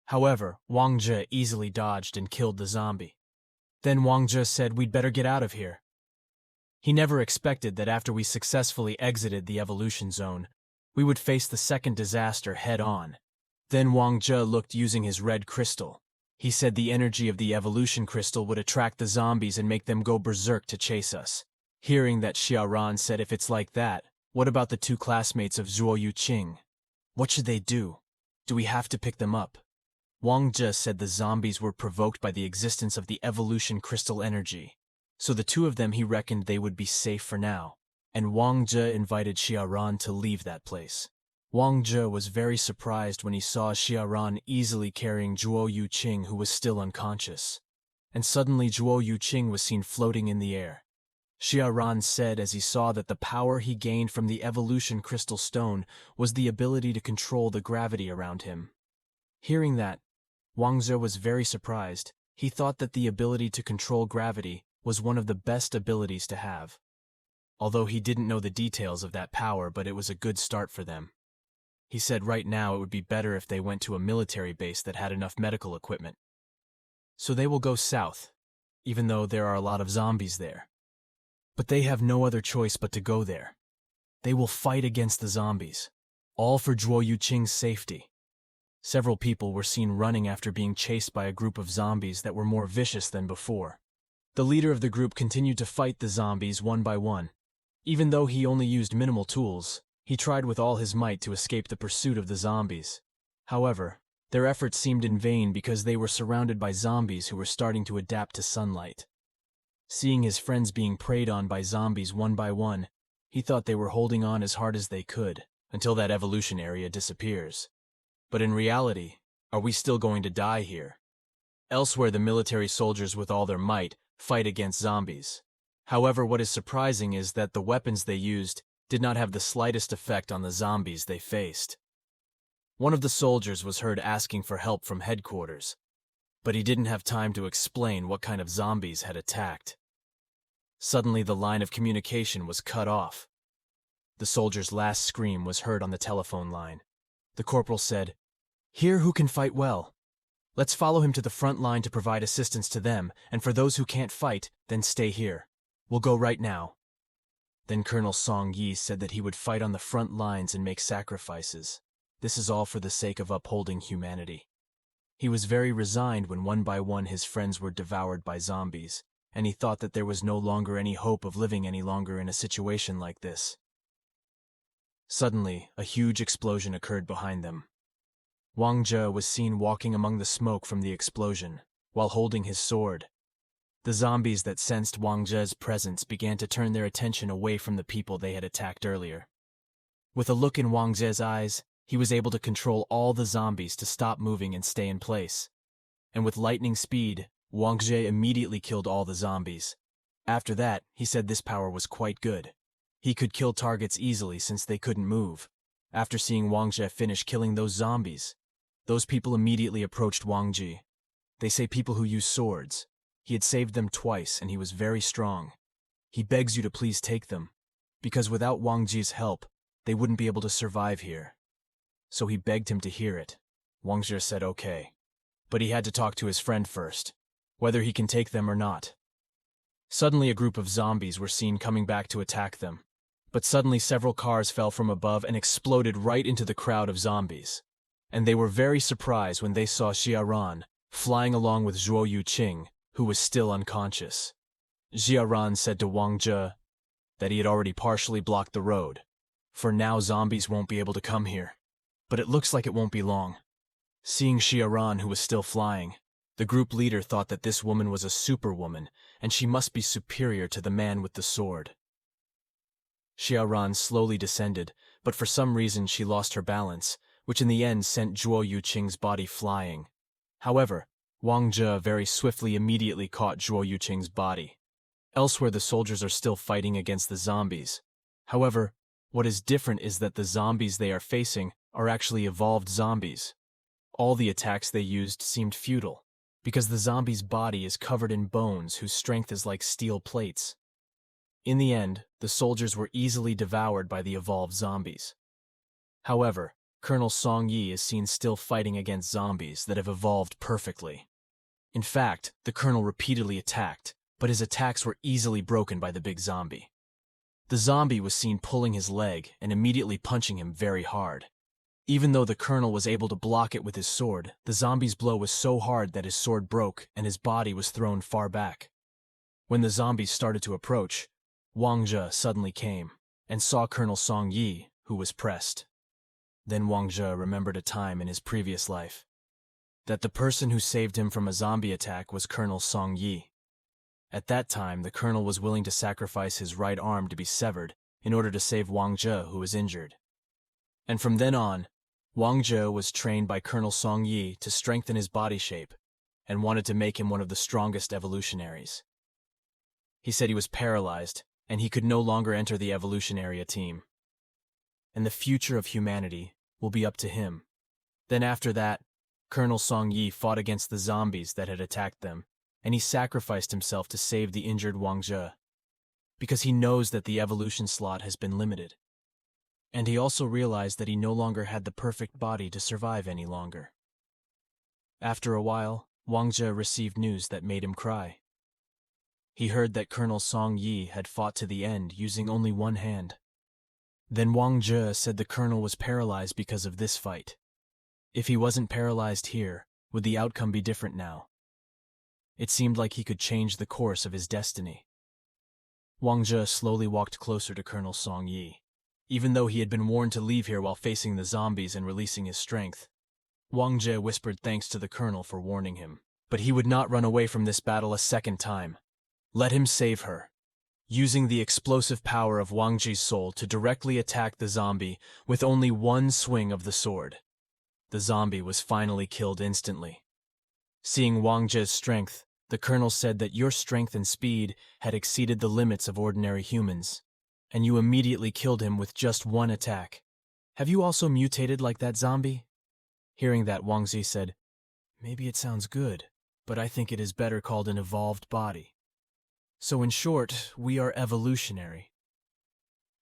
Speaker 1: However, Wang Zhe easily dodged and killed the zombie. Then Wang Zhe said we'd better get out of here. He never expected that after we successfully exited the evolution zone, we would face the second disaster head-on. Then Wang Zhe looked using his red crystal. He said the energy of the evolution crystal would attract the zombies and make them go berserk to chase us. Hearing that, Xiaoran said if it's like that, what about the 2 classmates of Zhuo Yuqing? What should they do? Do we have to pick them up? Wang Zhe said the zombies were provoked by the existence of the evolution crystal energy, so the 2 of them he reckoned they would be safe for now, and Wang Zhe invited Xiaoran to leave that place. Wang Zhe was very surprised when he saw Xiaoran easily carrying Zhuo Yuqing, who was still unconscious. And suddenly Zhuo Yuqing was seen floating in the air. Xiaoran said as he saw that the power he gained from the evolution crystal stone was the ability to control the gravity around him. Hearing that, Wang Zhe was very surprised. He thought that the ability to control gravity was one of the best abilities to have. Although he didn't know the details of that power, but it was a good start for them. He said right now it would be better if they went to a military base that had enough medical equipment. So they will go south, even though there are a lot of zombies there. But they have no other choice but to go there. They will fight against the zombies, all for Zhuo Yuqing's safety. Several people were seen running after being chased by a group of zombies that were more vicious than before. The leader of the group continued to fight the zombies one by one. Even though he only used minimal tools, he tried with all his might to escape the pursuit of the zombies. However, their efforts seemed in vain because they were surrounded by zombies who were starting to adapt to sunlight. Seeing his friends being preyed on by zombies one by one, he thought they were holding on as hard as they could until that evolution area disappears. But in reality, are we still going to die here? Elsewhere, the military soldiers with all their might fight against zombies. However, what is surprising is that the weapons they used did not have the slightest effect on the zombies they faced. One of the soldiers was heard asking for help from headquarters, but he didn't have time to explain what kind of zombies had attacked. Suddenly, the line of communication was cut off. The soldier's last scream was heard on the telephone line. The corporal said, "Here who can fight well. Let's follow him to the front line to provide assistance to them, and for those who can't fight, then stay here. We'll go right now." Then Colonel Song Yi said that he would fight on the front lines and make sacrifices. This is all for the sake of upholding humanity. He was very resigned when one by one his friends were devoured by zombies, and he thought that there was no longer any hope of living any longer in a situation like this. Suddenly, a huge explosion occurred behind them. Wang Zhe was seen walking among the smoke from the explosion, while holding his sword. The zombies that sensed Wang Zhe's presence began to turn their attention away from the people they had attacked earlier. With a look in Wang Zhe's eyes, he was able to control all the zombies to stop moving and stay in place. And with lightning speed, Wang Zhe immediately killed all the zombies. After that, he said this power was quite good. He could kill targets easily since they couldn't move. After seeing Wang Zhe finish killing those zombies, those people immediately approached Wang Zhe. They say people who use swords. He had saved them twice and he was very strong. He begs you to please take them, because without Wang Zhe's help, they wouldn't be able to survive here. So he begged him to hear it. Wang Zhe said okay. But he had to talk to his friend first, whether he can take them or not. Suddenly a group of zombies were seen coming back to attack them. But suddenly several cars fell from above and exploded right into the crowd of zombies. And they were very surprised when they saw Xia Ran flying along with Zhuo Yuqing, who was still unconscious. Xia Ran said to Wang Zhe that he had already partially blocked the road. For now zombies won't be able to come here. But it looks like it won't be long. Seeing Xia Ran, who was still flying, the group leader thought that this woman was a superwoman, and she must be superior to the man with the sword. Xia Ran slowly descended, but for some reason she lost her balance, which in the end sent Zhuo Yuqing's body flying. However, Wang Zhe very swiftly immediately caught Zhuo Yuqing's body. Elsewhere, the soldiers are still fighting against the zombies. However, what is different is that the zombies they are facing are actually evolved zombies. All the attacks they used seemed futile, because the zombie's body is covered in bones whose strength is like steel plates. In the end, the soldiers were easily devoured by the evolved zombies. However, Colonel Song Yi is seen still fighting against zombies that have evolved perfectly. In fact, the colonel repeatedly attacked, but his attacks were easily broken by the big zombie. The zombie was seen pulling his leg and immediately punching him very hard. Even though the colonel was able to block it with his sword, the zombie's blow was so hard that his sword broke and his body was thrown far back. When the zombies started to approach, Wang Zhe suddenly came and saw Colonel Song Yi, who was pressed. Then Wang Zhe remembered a time in his previous life that the person who saved him from a zombie attack was Colonel Song Yi. At that time, the colonel was willing to sacrifice his right arm to be severed in order to save Wang Zhe, who was injured. And from then on, Wang Zhe was trained by Colonel Song Yi to strengthen his body shape and wanted to make him one of the strongest evolutionaries. He said he was paralyzed and he could no longer enter the evolutionary team. And the future of humanity will be up to him. Then after that, Colonel Song Yi fought against the zombies that had attacked them, and he sacrificed himself to save the injured Wang Zhe, because he knows that the evolution slot has been limited. And he also realized that he no longer had the perfect body to survive any longer. After a while, Wang Zhe received news that made him cry. He heard that Colonel Song Yi had fought to the end using only one hand. Then Wang Zhe said the colonel was paralyzed because of this fight. If he wasn't paralyzed here, would the outcome be different now? It seemed like he could change the course of his destiny. Wang Zhe slowly walked closer to Colonel Song Yi. Even though he had been warned to leave here while facing the zombies and releasing his strength, Wang Zhe whispered thanks to the colonel for warning him. But he would not run away from this battle a second time. Let him save her. Using the explosive power of Wang Zhe's soul to directly attack the zombie with only one swing of the sword. The zombie was finally killed instantly. Seeing Wang Zhe's strength, the colonel said that your strength and speed had exceeded the limits of ordinary humans, and you immediately killed him with just one attack. Have you also mutated like that zombie? Hearing that, Wang Zhe said, maybe it sounds good, but I think it is better called an evolved body. So in short, we are evolutionary.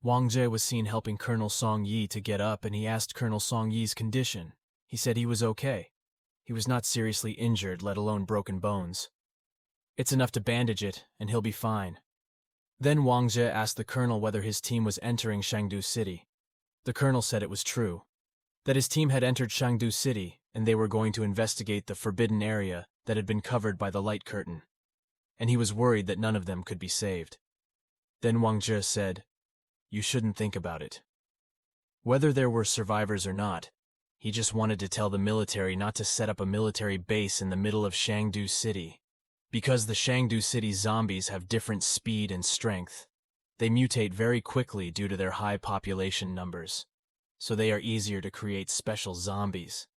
Speaker 1: Wang Zhe was seen helping Colonel Song Yi to get up, and he asked Colonel Song Yi's condition. He said he was okay. He was not seriously injured, let alone broken bones. It's enough to bandage it, and he'll be fine. Then Wang Zhe asked the colonel whether his team was entering Shangdu City. The colonel said it was true, that his team had entered Shangdu City, and they were going to investigate the forbidden area that had been covered by the light curtain, and he was worried that none of them could be saved. Then Wang Zhe said, you shouldn't think about it. Whether there were survivors or not, he just wanted to tell the military not to set up a military base in the middle of Shangdu City. Because the Shangdu City zombies have different speed and strength, they mutate very quickly due to their high population numbers, so they are easier to create special zombies.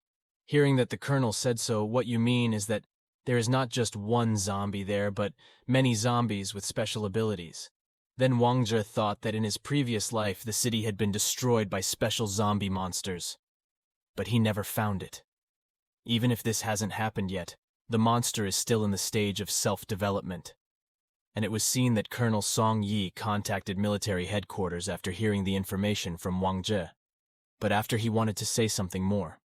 Speaker 1: Hearing that the colonel said so, what you mean is that there is not just one zombie there, but many zombies with special abilities. Then Wang Zhe thought that in his previous life the city had been destroyed by special zombie monsters. But he never found it. Even if this hasn't happened yet, the monster is still in the stage of self-development. And it was seen that Colonel Song Yi contacted military headquarters after hearing the information from Wang Zhe, but after he wanted to say something more.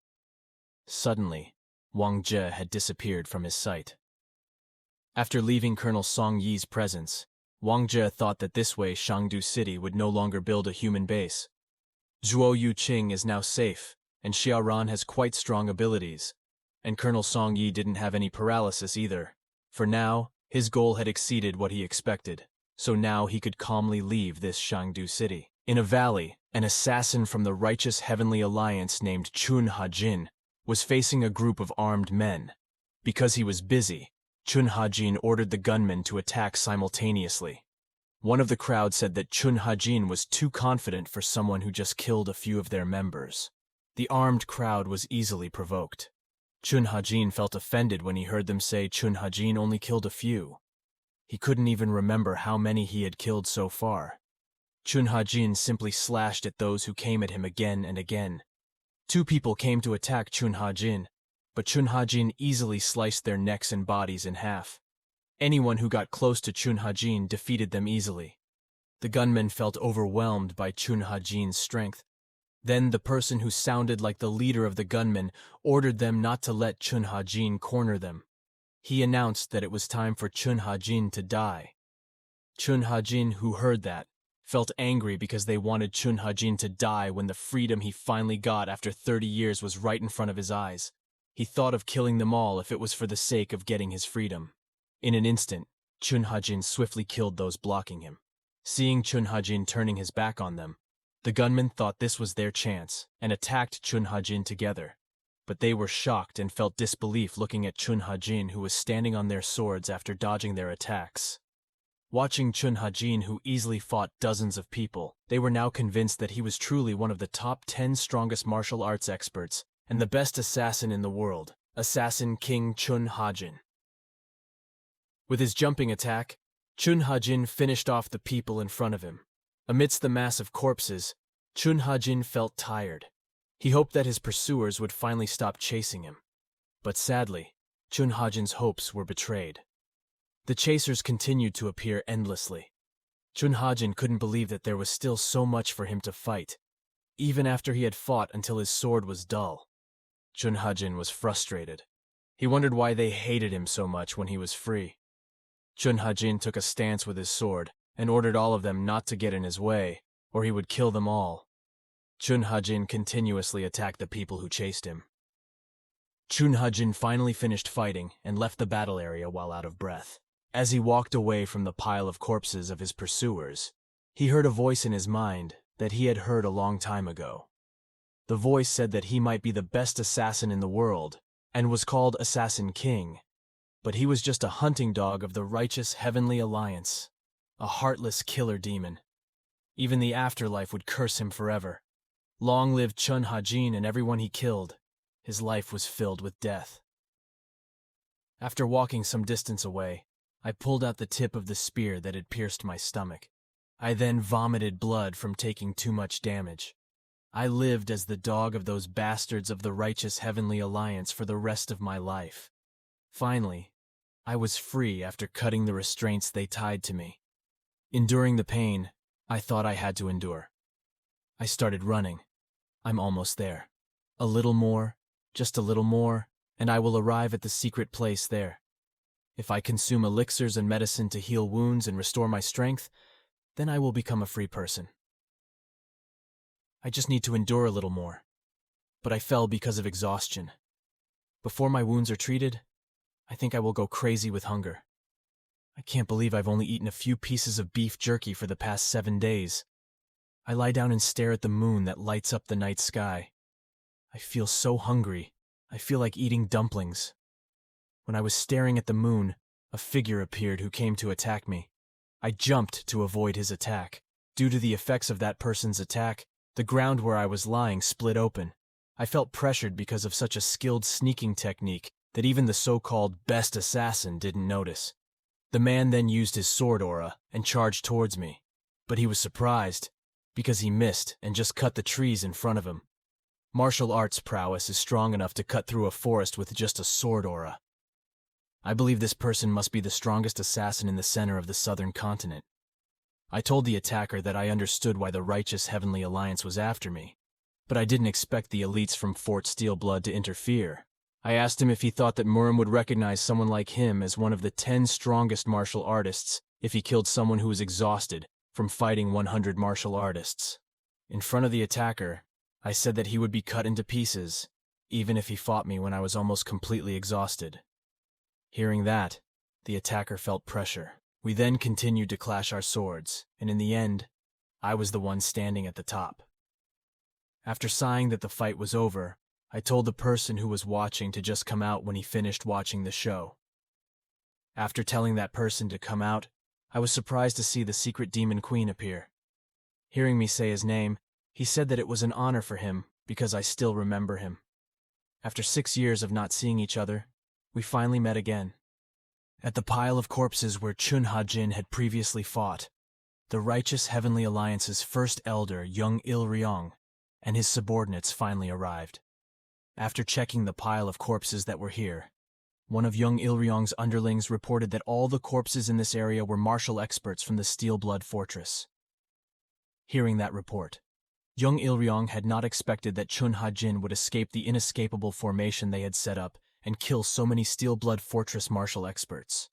Speaker 1: Suddenly, Wang Zhe had disappeared from his sight. After leaving Colonel Song Yi's presence, Wang Zhe thought that this way Shangdu City would no longer build a human base. Zhuo Yuqing is now safe, and Xiaoran has quite strong abilities, and Colonel Song Yi didn't have any paralysis either. For now, his goal had exceeded what he expected, so now he could calmly leave this Shangdu City. In a valley, an assassin from the Righteous Heavenly Alliance named Chun Ha-jin was facing a group of armed men. Because he was busy, Chun Ha-jin ordered the gunmen to attack simultaneously. One of the crowd said that Chun Ha-jin was too confident for someone who just killed a few of their members. The armed crowd was easily provoked. Chun Ha-jin felt offended when he heard them say Chun Ha-jin only killed a few. He couldn't even remember how many he had killed so far. Chun Ha-jin simply slashed at those who came at him again and again. 2 people came to attack Chun Ha-jin, but Chun Ha-jin easily sliced their necks and bodies in half. Anyone who got close to Chun Ha-jin defeated them easily. The gunmen felt overwhelmed by Chun Ha-jin's strength. Then the person who sounded like the leader of the gunmen ordered them not to let Chun Ha-jin corner them. He announced that it was time for Chun Ha-jin to die. Chun Ha-jin, who heard that, felt angry because they wanted Chun Ha-jin to die when the freedom he finally got after 30 years was right in front of his eyes. He thought of killing them all if it was for the sake of getting his freedom. In an instant, Chun Ha-jin swiftly killed those blocking him. Seeing Chun Ha-jin turning his back on them, the gunmen thought this was their chance and attacked Chun Ha-jin together. But they were shocked and felt disbelief looking at Chun Ha-jin, who was standing on their swords after dodging their attacks. Watching Chun Ha-jin, who easily fought dozens of people, they were now convinced that he was truly one of the top 10 strongest martial arts experts and the best assassin in the world, Assassin King Chun Ha-jin. With his jumping attack, Chun Ha-jin finished off the people in front of him. Amidst the mass of corpses, Chun Ha-jin felt tired. He hoped that his pursuers would finally stop chasing him. But sadly, Chun Ha-jin's hopes were betrayed. The chasers continued to appear endlessly. Chun Ha-jin couldn't believe that there was still so much for him to fight, even after he had fought until his sword was dull. Chun Ha-jin was frustrated. He wondered why they hated him so much when he was free. Chun Ha-jin took a stance with his sword and ordered all of them not to get in his way, or he would kill them all. Chun Ha-jin continuously attacked the people who chased him. Chun Ha-jin finally finished fighting and left the battle area while out of breath. As he walked away from the pile of corpses of his pursuers, he heard a voice in his mind that he had heard a long time ago. The voice said that he might be the best assassin in the world and was called Assassin King. But he was just a hunting dog of the righteous Heavenly Alliance, a heartless killer demon. Even the afterlife would curse him forever. Long live Chun Ha-jin and everyone he killed. His life was filled with death. After walking some distance away, I pulled out the tip of the spear that had pierced my stomach. I then vomited blood from taking too much damage. I lived as the dog of those bastards of the righteous Heavenly Alliance for the rest of my life. Finally, I was free after cutting the restraints they tied to me. Enduring the pain I thought I had to endure. I started running. I'm almost there. A little more, just a little more, and I will arrive at the secret place there. If I consume elixirs and medicine to heal wounds and restore my strength, then I will become a free person. I just need to endure a little more. But I fell because of exhaustion. Before my wounds are treated, I think I will go crazy with hunger. I can't believe I've only eaten a few pieces of beef jerky for the past 7 days. I lie down and stare at the moon that lights up the night sky. I feel so hungry. I feel like eating dumplings. When I was staring at the moon, a figure appeared who came to attack me. I jumped to avoid his attack. Due to the effects of that person's attack, the ground where I was lying split open. I felt pressured because of such a skilled sneaking technique that even the so-called best assassin didn't notice. The man then used his sword aura and charged towards me. But he was surprised, because he missed and just cut the trees in front of him. Martial arts prowess is strong enough to cut through a forest with just a sword aura. I believe this person must be the strongest assassin in the center of the southern continent. I told the attacker that I understood why the righteous Heavenly Alliance was after me, but I didn't expect the elites from Fort Steelblood to interfere. I asked him if he thought that Murim would recognize someone like him as one of the 10 strongest martial artists if he killed someone who was exhausted from fighting 100 martial artists. In front of the attacker, I said that he would be cut into pieces, even if he fought me when I was almost completely exhausted. Hearing that, the attacker felt pressure. We then continued to clash our swords, and in the end, I was the one standing at the top. After sighing that the fight was over, I told the person who was watching to just come out when he finished watching the show. After telling that person to come out, I was surprised to see the secret demon queen appear. Hearing me say his name, he said that it was an honor for him because I still remember him. After 6 years of not seeing each other, we finally met again. At the pile of corpses where Chun Ha-jin had previously fought, the righteous Heavenly Alliance's first elder, young Il-ryong, and his subordinates finally arrived. After checking the pile of corpses that were here, one of young Il-ryong's underlings reported that all the corpses in this area were martial experts from the Steelblood Fortress. Hearing that report, young Il-ryong had not expected that Chun Ha-jin would escape the inescapable formation they had set up and kill so many Steelblood Fortress martial experts.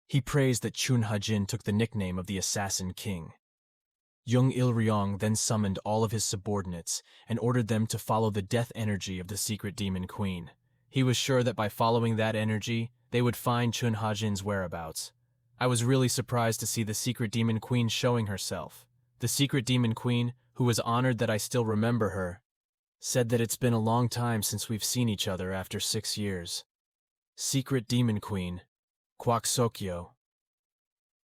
Speaker 1: He praised that Chun Ha-jin took the nickname of the Assassin King. Young Il-ryong then summoned all of his subordinates and ordered them to follow the death energy of the secret demon queen. He was sure that by following that energy, they would find Chun Ha-jin's whereabouts. I was really surprised to see the secret demon queen showing herself. The secret demon queen, who was honored that I still remember her, said that it's been a long time since we've seen each other after 6 years. Secret demon queen, Kwak Sokyo.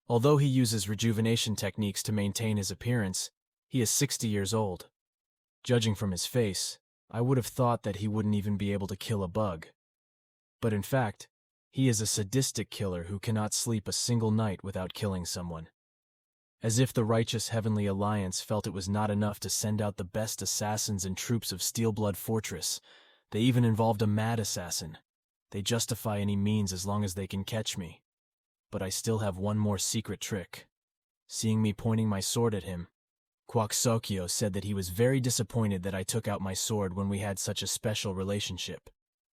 Speaker 1: Although he uses rejuvenation techniques to maintain his appearance, he is 60 years old. Judging from his face, I would have thought that he wouldn't even be able to kill a bug. But in fact, he is a sadistic killer who cannot sleep a single night without killing someone. As if the righteous Heavenly Alliance felt it was not enough to send out the best assassins and troops of Steelblood Fortress, they even involved a mad assassin. They justify any means as long as they can catch me. But I still have one more secret trick. Seeing me pointing my sword at him, Kwak Sokyo said that he was very disappointed that I took out my sword when we had such a special relationship.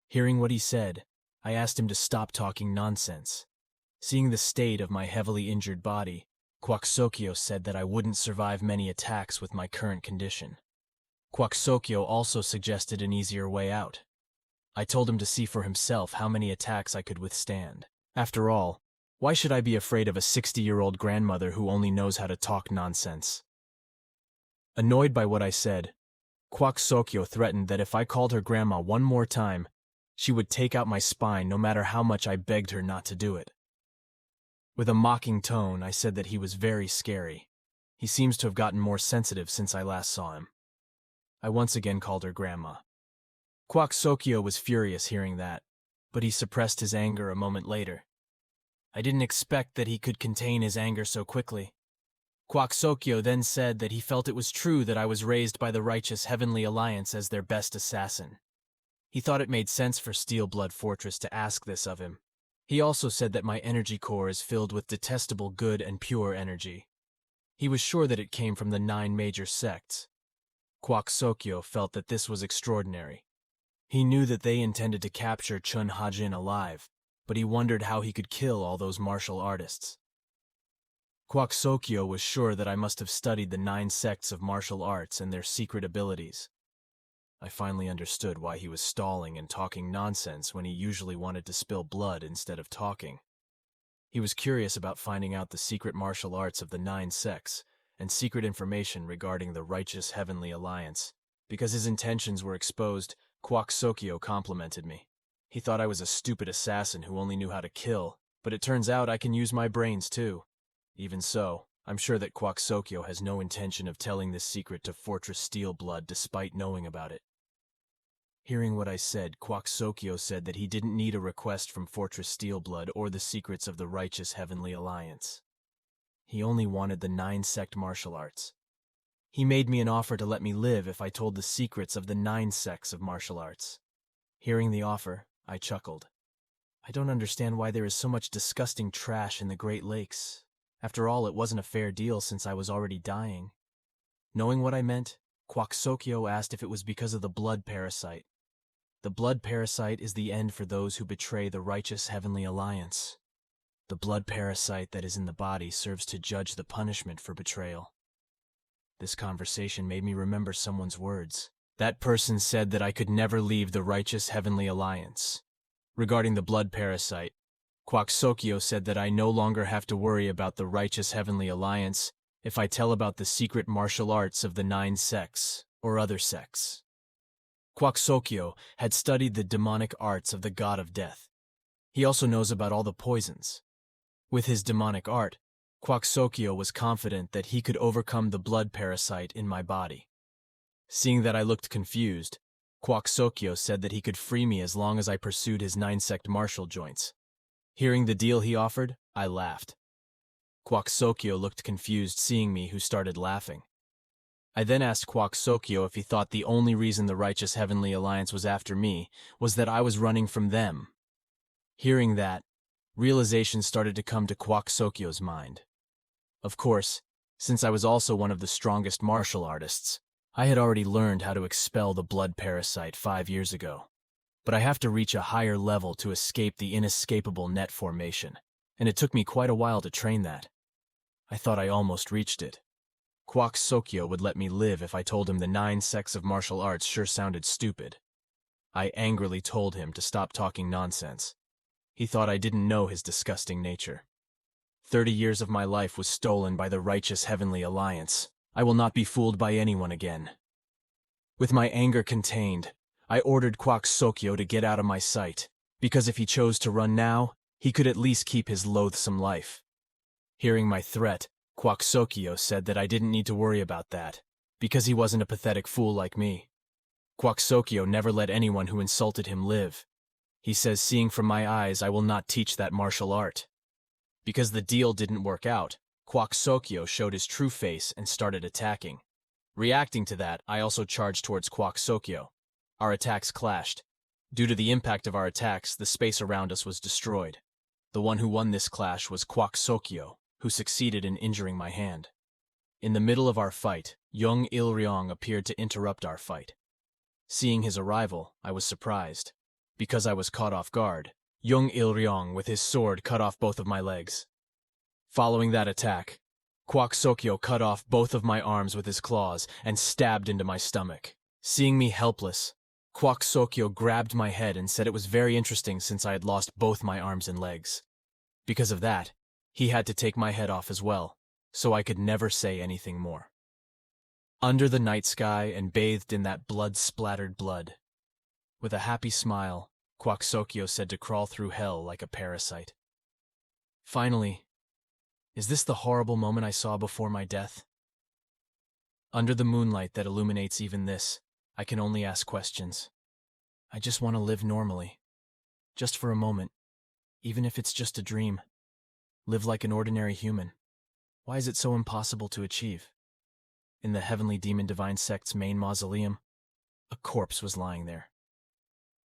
Speaker 1: Hearing what he said, I asked him to stop talking nonsense. Seeing the state of my heavily injured body, Kwak Sokyo said that I wouldn't survive many attacks with my current condition. Kwak Sokyo also suggested an easier way out. I told him to see for himself how many attacks I could withstand. After all, why should I be afraid of a 60-year-old grandmother who only knows how to talk nonsense? Annoyed by what I said, Kwak Sokyo threatened that if I called her grandma one more time, She would take out my spine no matter how much I begged her not to do it. With a mocking tone, I said that he was very scary. He seems to have gotten more sensitive since I last saw him. I once again called her Grandma. Kwak Sokyo was furious hearing that, but he suppressed his anger a moment later. I didn't expect that he could contain his anger so quickly. Kwak Sokyo then said that he felt it was true that I was raised by the righteous Heavenly Alliance as their best assassin. He thought it made sense for Steel Blood Fortress to ask this of him. He also said that my energy core is filled with detestable good and pure energy. He was sure that it came from the 9 major sects. Kwak Sokyo felt that this was extraordinary. He knew that they intended to capture Chun Ha-jin alive, but he wondered how he could kill all those martial artists. Kwak Sokyo was sure that I must have studied the 9 sects of martial arts and their secret abilities. I finally understood why he was stalling and talking nonsense when he usually wanted to spill blood instead of talking. He was curious about finding out the secret martial arts of the 9 sects and secret information regarding the righteous Heavenly Alliance. Because his intentions were exposed, Kwak Sokyo complimented me. He thought I was a stupid assassin who only knew how to kill, but it turns out I can use my brains too. Even so, I'm sure that Kwak Sokyo has no intention of telling this secret to Fortress Steel Blood despite knowing about it. Hearing what I said, Kwak Sokyo said that he didn't need a request from Fortress Steel Blood or the secrets of the righteous Heavenly Alliance. He only wanted the 9 sect martial arts. He made me an offer to let me live if I told the secrets of the 9 sects of martial arts. Hearing the offer, I chuckled. I don't understand why there is so much disgusting trash in the Great Lakes. After all, it wasn't a fair deal since I was already dying. Knowing what I meant, Kwak Sokyo asked if it was because of the blood parasite. The blood parasite is the end for those who betray the righteous Heavenly Alliance. The blood parasite that is in the body serves to judge the punishment for betrayal. This conversation made me remember someone's words. That person said that I could never leave the righteous Heavenly Alliance. Regarding the blood parasite, Kwak Sokyo said that I no longer have to worry about the righteous Heavenly Alliance if I tell about the secret martial arts of the 9 sects or other sects. Kwak Sokyo had studied the demonic arts of the god of death. He also knows about all the poisons. With his demonic art, Kwak Sokyo was confident that he could overcome the blood parasite in my body. Seeing that I looked confused, Kwak Sokyo said that he could free me as long as I pursued his 9-sect martial joints. Hearing the deal he offered, I laughed. Kwak Sokyo looked confused seeing me, who started laughing. I then asked Kwak Sokyo if he thought the only reason the righteous Heavenly Alliance was after me was that I was running from them. Hearing that, realization started to come to Kwak Sokyo's mind. Of course, since I was also one of the strongest martial artists, I had already learned how to expel the blood parasite 5 years ago. But I have to reach a higher level to escape the inescapable net formation, and it took me quite a while to train that. I thought I almost reached it. Kwak Sokyo would let me live if I told him the 9 sects of martial arts sure sounded stupid. I angrily told him to stop talking nonsense. He thought I didn't know his disgusting nature. 30 years of my life was stolen by the righteous Heavenly Alliance. I will not be fooled by anyone again. With my anger contained, I ordered Kwak Sokyo to get out of my sight, because if he chose to run now, he could at least keep his loathsome life. Hearing my threat, Kwak Sokyo said that I didn't need to worry about that, because he wasn't a pathetic fool like me. Kwak Sokyo never let anyone who insulted him live. He says, seeing from my eyes, I will not teach that martial art. Because the deal didn't work out, Kwak Sokyo showed his true face and started attacking. Reacting to that, I also charged towards Kwak Sokyo. Our attacks clashed. Due to the impact of our attacks, the space around us was destroyed. The one who won this clash was Kwak Sokyo, who succeeded in injuring my hand. In the middle of our fight, young Il-ryong appeared to interrupt our fight. Seeing his arrival, I was surprised. Because I was caught off guard, young Il-ryong with his sword cut off both of my legs. Following that attack, Kwak Sokyo cut off both of my arms with his claws and stabbed into my stomach. Seeing me helpless, Kwak Sokyo grabbed my head and said it was very interesting since I had lost both my arms and legs. Because of that, he had to take my head off as well, so I could never say anything more. Under the night sky and bathed in that blood-splattered blood, with a happy smile, Kwasokyo said to crawl through hell like a parasite. Finally, is this the horrible moment I saw before my death? Under the moonlight that illuminates even this, I can only ask questions. I just want to live normally. Just for a moment. Even if it's just a dream. Live like an ordinary human. Why is it so impossible to achieve? In the Heavenly Demon Divine Sect's main mausoleum, a corpse was lying there.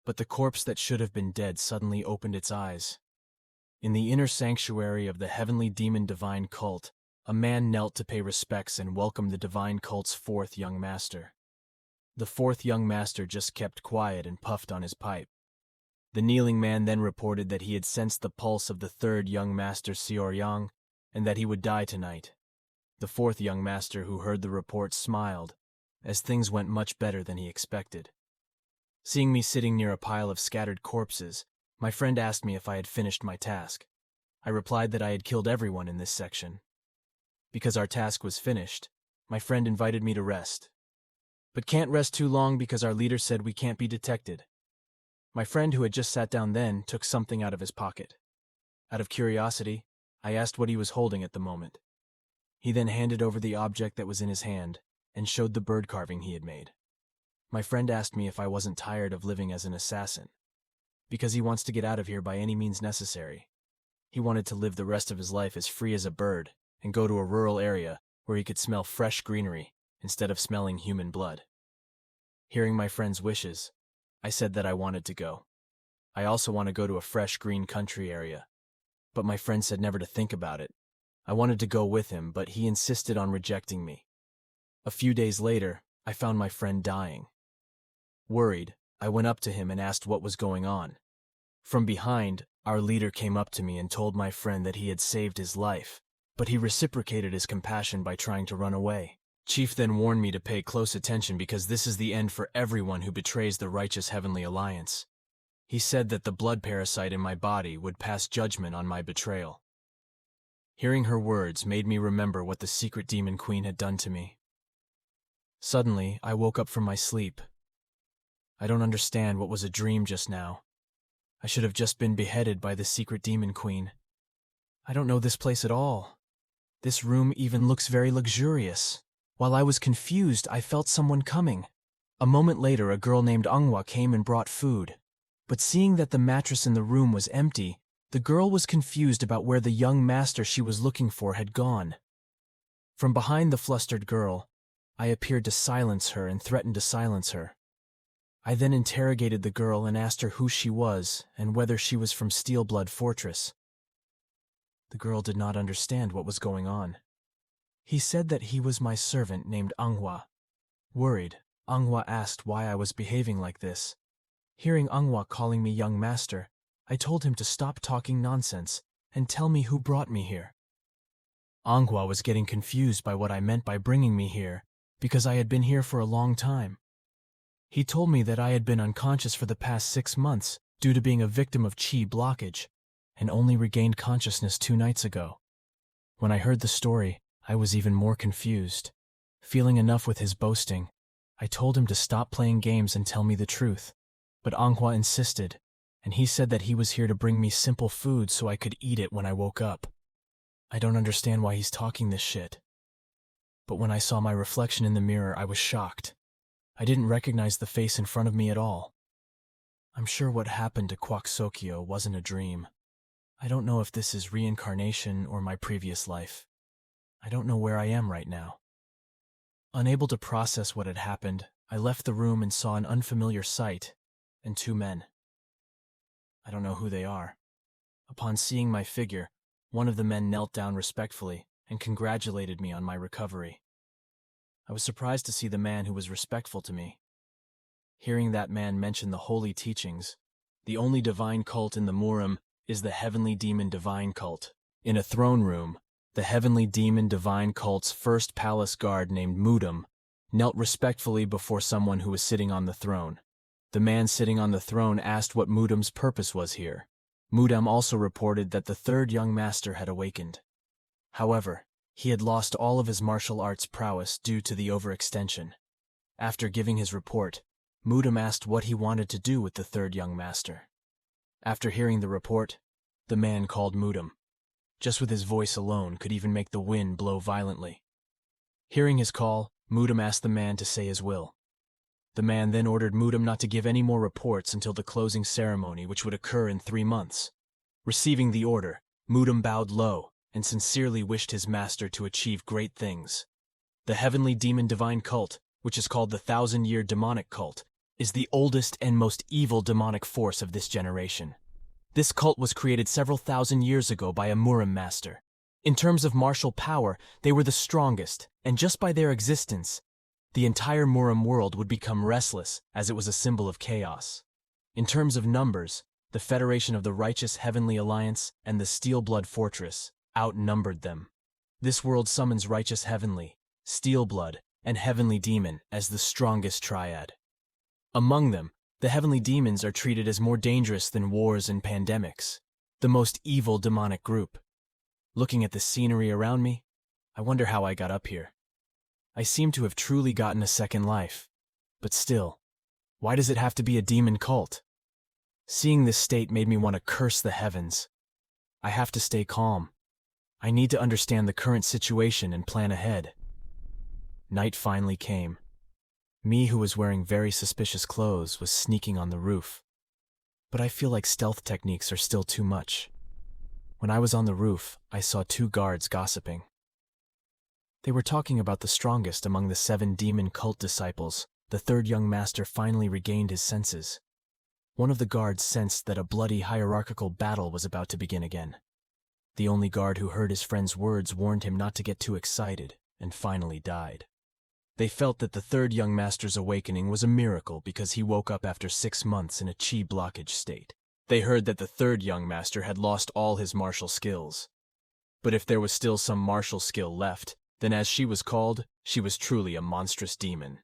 Speaker 1: But the corpse that should have been dead suddenly opened its eyes. In the inner sanctuary of the Heavenly Demon Divine Cult, a man knelt to pay respects and welcome the Divine Cult's fourth young master. The fourth young master just kept quiet and puffed on his pipe. The kneeling man then reported that he had sensed the pulse of the third young master Seoryang, and that he would die tonight. The fourth young master who heard the report smiled, as things went much better than he expected. Seeing me sitting near a pile of scattered corpses, my friend asked me if I had finished my task. I replied that I had killed everyone in this section. Because our task was finished, my friend invited me to rest. But can't rest too long because our leader said we can't be detected. My friend, who had just sat down then, took something out of his pocket. Out of curiosity, I asked what he was holding at the moment. He then handed over the object that was in his hand and showed the bird carving he had made. My friend asked me if I wasn't tired of living as an assassin, because he wants to get out of here by any means necessary. He wanted to live the rest of his life as free as a bird and go to a rural area where he could smell fresh greenery instead of smelling human blood. Hearing my friend's wishes, I said that I wanted to go. I also want to go to a fresh green country area. But my friend said never to think about it. I wanted to go with him, but he insisted on rejecting me. A few days later, I found my friend dying. Worried, I went up to him and asked what was going on. From behind, our leader came up to me and told my friend that he had saved his life, but he reciprocated his compassion by trying to run away. Chief then warned me to pay close attention because this is the end for everyone who betrays the righteous Heavenly Alliance. He said that the blood parasite in my body would pass judgment on my betrayal. Hearing her words made me remember what the secret demon queen had done to me. Suddenly, I woke up from my sleep. I don't understand what was a dream just now. I should have just been beheaded by the secret demon queen. I don't know this place at all. This room even looks very luxurious. While I was confused, I felt someone coming. A moment later, a girl named Manhwa came and brought food. But seeing that the mattress in the room was empty, the girl was confused about where the young master she was looking for had gone. From behind the flustered girl, I appeared to silence her and threatened to silence her. I then interrogated the girl and asked her who she was and whether she was from Steelblood Fortress. The girl did not understand what was going on. He said that he was my servant named Manhwa. Worried, Manhwa asked why I was behaving like this. Hearing Manhwa calling me young master, I told him to stop talking nonsense and tell me who brought me here. Manhwa was getting confused by what I meant by bringing me here because I had been here for a long time. He told me that I had been unconscious for the past 6 months due to being a victim of chi blockage and only regained consciousness 2 nights ago. When I heard the story, I was even more confused. Feeling enough with his boasting, I told him to stop playing games and tell me the truth. But Manhwa insisted, and he said that he was here to bring me simple food so I could eat it when I woke up. I don't understand why he's talking this shit. But when I saw my reflection in the mirror, I was shocked. I didn't recognize the face in front of me at all. I'm sure what happened to Kwasokyo wasn't a dream. I don't know if this is reincarnation or my previous life. I don't know where I am right now. Unable to process what had happened, I left the room and saw an unfamiliar sight and 2 men. I don't know who they are. Upon seeing my figure, one of the men knelt down respectfully and congratulated me on my recovery. I was surprised to see the man who was respectful to me. Hearing that man mention the holy teachings, the only divine cult in the Murim is the Heavenly Demon Divine Cult. In a throne room, the Heavenly Demon Divine Cult's first palace guard named Mudam knelt respectfully before someone who was sitting on the throne. The man sitting on the throne asked what Mudam's purpose was here. Mudam also reported that the third young master had awakened. However, he had lost all of his martial arts prowess due to the overextension. After giving his report, Mudam asked what he wanted to do with the third young master. After hearing the report, the man called Mudam. Just with his voice alone could even make the wind blow violently. Hearing his call, Mudam asked the man to say his will. The man then ordered Mudam not to give any more reports until the closing ceremony, which would occur in 3 months. Receiving the order, Mudam bowed low and sincerely wished his master to achieve great things. The heavenly demon divine cult, which is called the 1,000-year demonic cult, is the oldest and most evil demonic force of this generation. This cult was created several thousand years ago by a Murim master. In terms of martial power, they were the strongest, and just by their existence, the entire Murim world would become restless, as it was a symbol of chaos. In terms of numbers, the Federation of the Righteous Heavenly Alliance and the Steelblood Fortress outnumbered them. This world summons Righteous Heavenly, Steelblood, and Heavenly Demon as the strongest triad. Among them, the Heavenly Demons are treated as more dangerous than wars and pandemics, the most evil demonic group. Looking at the scenery around me, I wonder how I got up here. I seem to have truly gotten a second life. But still, why does it have to be a demon cult? Seeing this state made me want to curse the heavens. I have to stay calm. I need to understand the current situation and plan ahead. Night finally came. Me, who was wearing very suspicious clothes, was sneaking on the roof. But I feel like stealth techniques are still too much. When I was on the roof, I saw 2 guards gossiping. They were talking about the strongest among the 7 demon cult disciples. The 3rd young master finally regained his senses. One of the guards sensed that a bloody hierarchical battle was about to begin again. The only guard who heard his friend's words warned him not to get too excited, and finally died. They felt that the 3rd young master's awakening was a miracle because he woke up after 6 months in a chi blockage state. They heard that the 3rd young master had lost all his martial skills. But if there was still some martial skill left, then as she was called, she was truly a monstrous demon.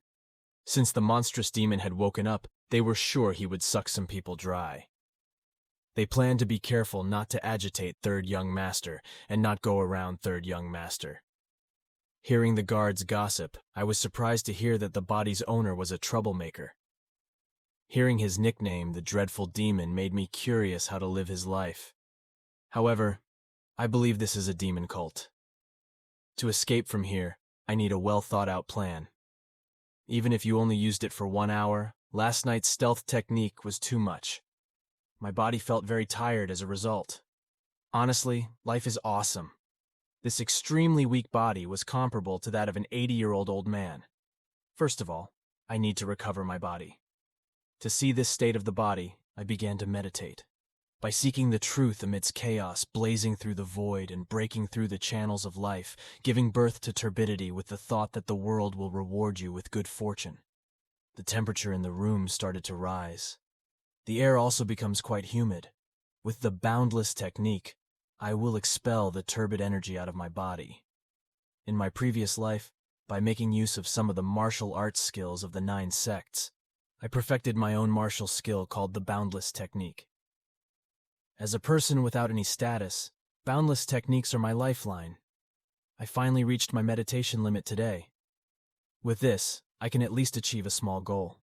Speaker 1: Since the monstrous demon had woken up, they were sure he would suck some people dry. They planned to be careful not to agitate 3rd young master and not go around 3rd young master. Hearing the guards gossip, I was surprised to hear that the body's owner was a troublemaker. Hearing his nickname, the Dreadful Demon, made me curious how to live his life. However, I believe this is a demon cult. To escape from here, I need a well-thought-out plan. Even if you only used it for 1 hour, last night's stealth technique was too much. My body felt very tired as a result. Honestly, life is awesome. This extremely weak body was comparable to that of an 80-year-old old man. First of all, I need to recover my body. To see this state of the body, I began to meditate. By seeking the truth amidst chaos, blazing through the void and breaking through the channels of life, giving birth to turbidity with the thought that the world will reward you with good fortune. The temperature in the room started to rise. The air also becomes quite humid. With the boundless technique, I will expel the turbid energy out of my body. In my previous life, by making use of some of the martial arts skills of the 9 sects, I perfected my own martial skill called the boundless technique. As a person without any status, boundless techniques are my lifeline. I finally reached my meditation limit today. With this, I can at least achieve a small goal.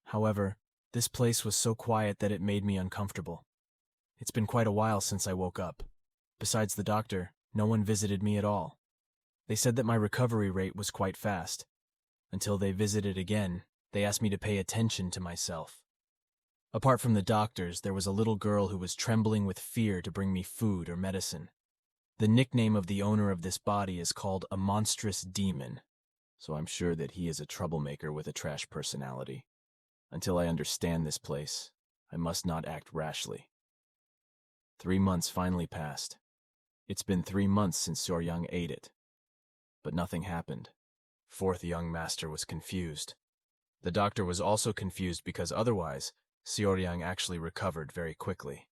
Speaker 1: However, this place was so quiet that it made me uncomfortable. It's been quite a while since I woke up. Besides the doctor, no one visited me at all. They said that my recovery rate was quite fast. Until they visited again, they asked me to pay attention to myself. Apart from the doctors, there was a little girl who was trembling with fear to bring me food or medicine. The nickname of the owner of this body is called a monstrous demon, so I'm sure that he is a troublemaker with a trash personality. Until I understand this place, I must not act rashly. 3 months finally passed. It's been 3 months since Soryang ate it. But nothing happened. 4th young master was confused. The doctor was also confused because otherwise, Soryang actually recovered very quickly.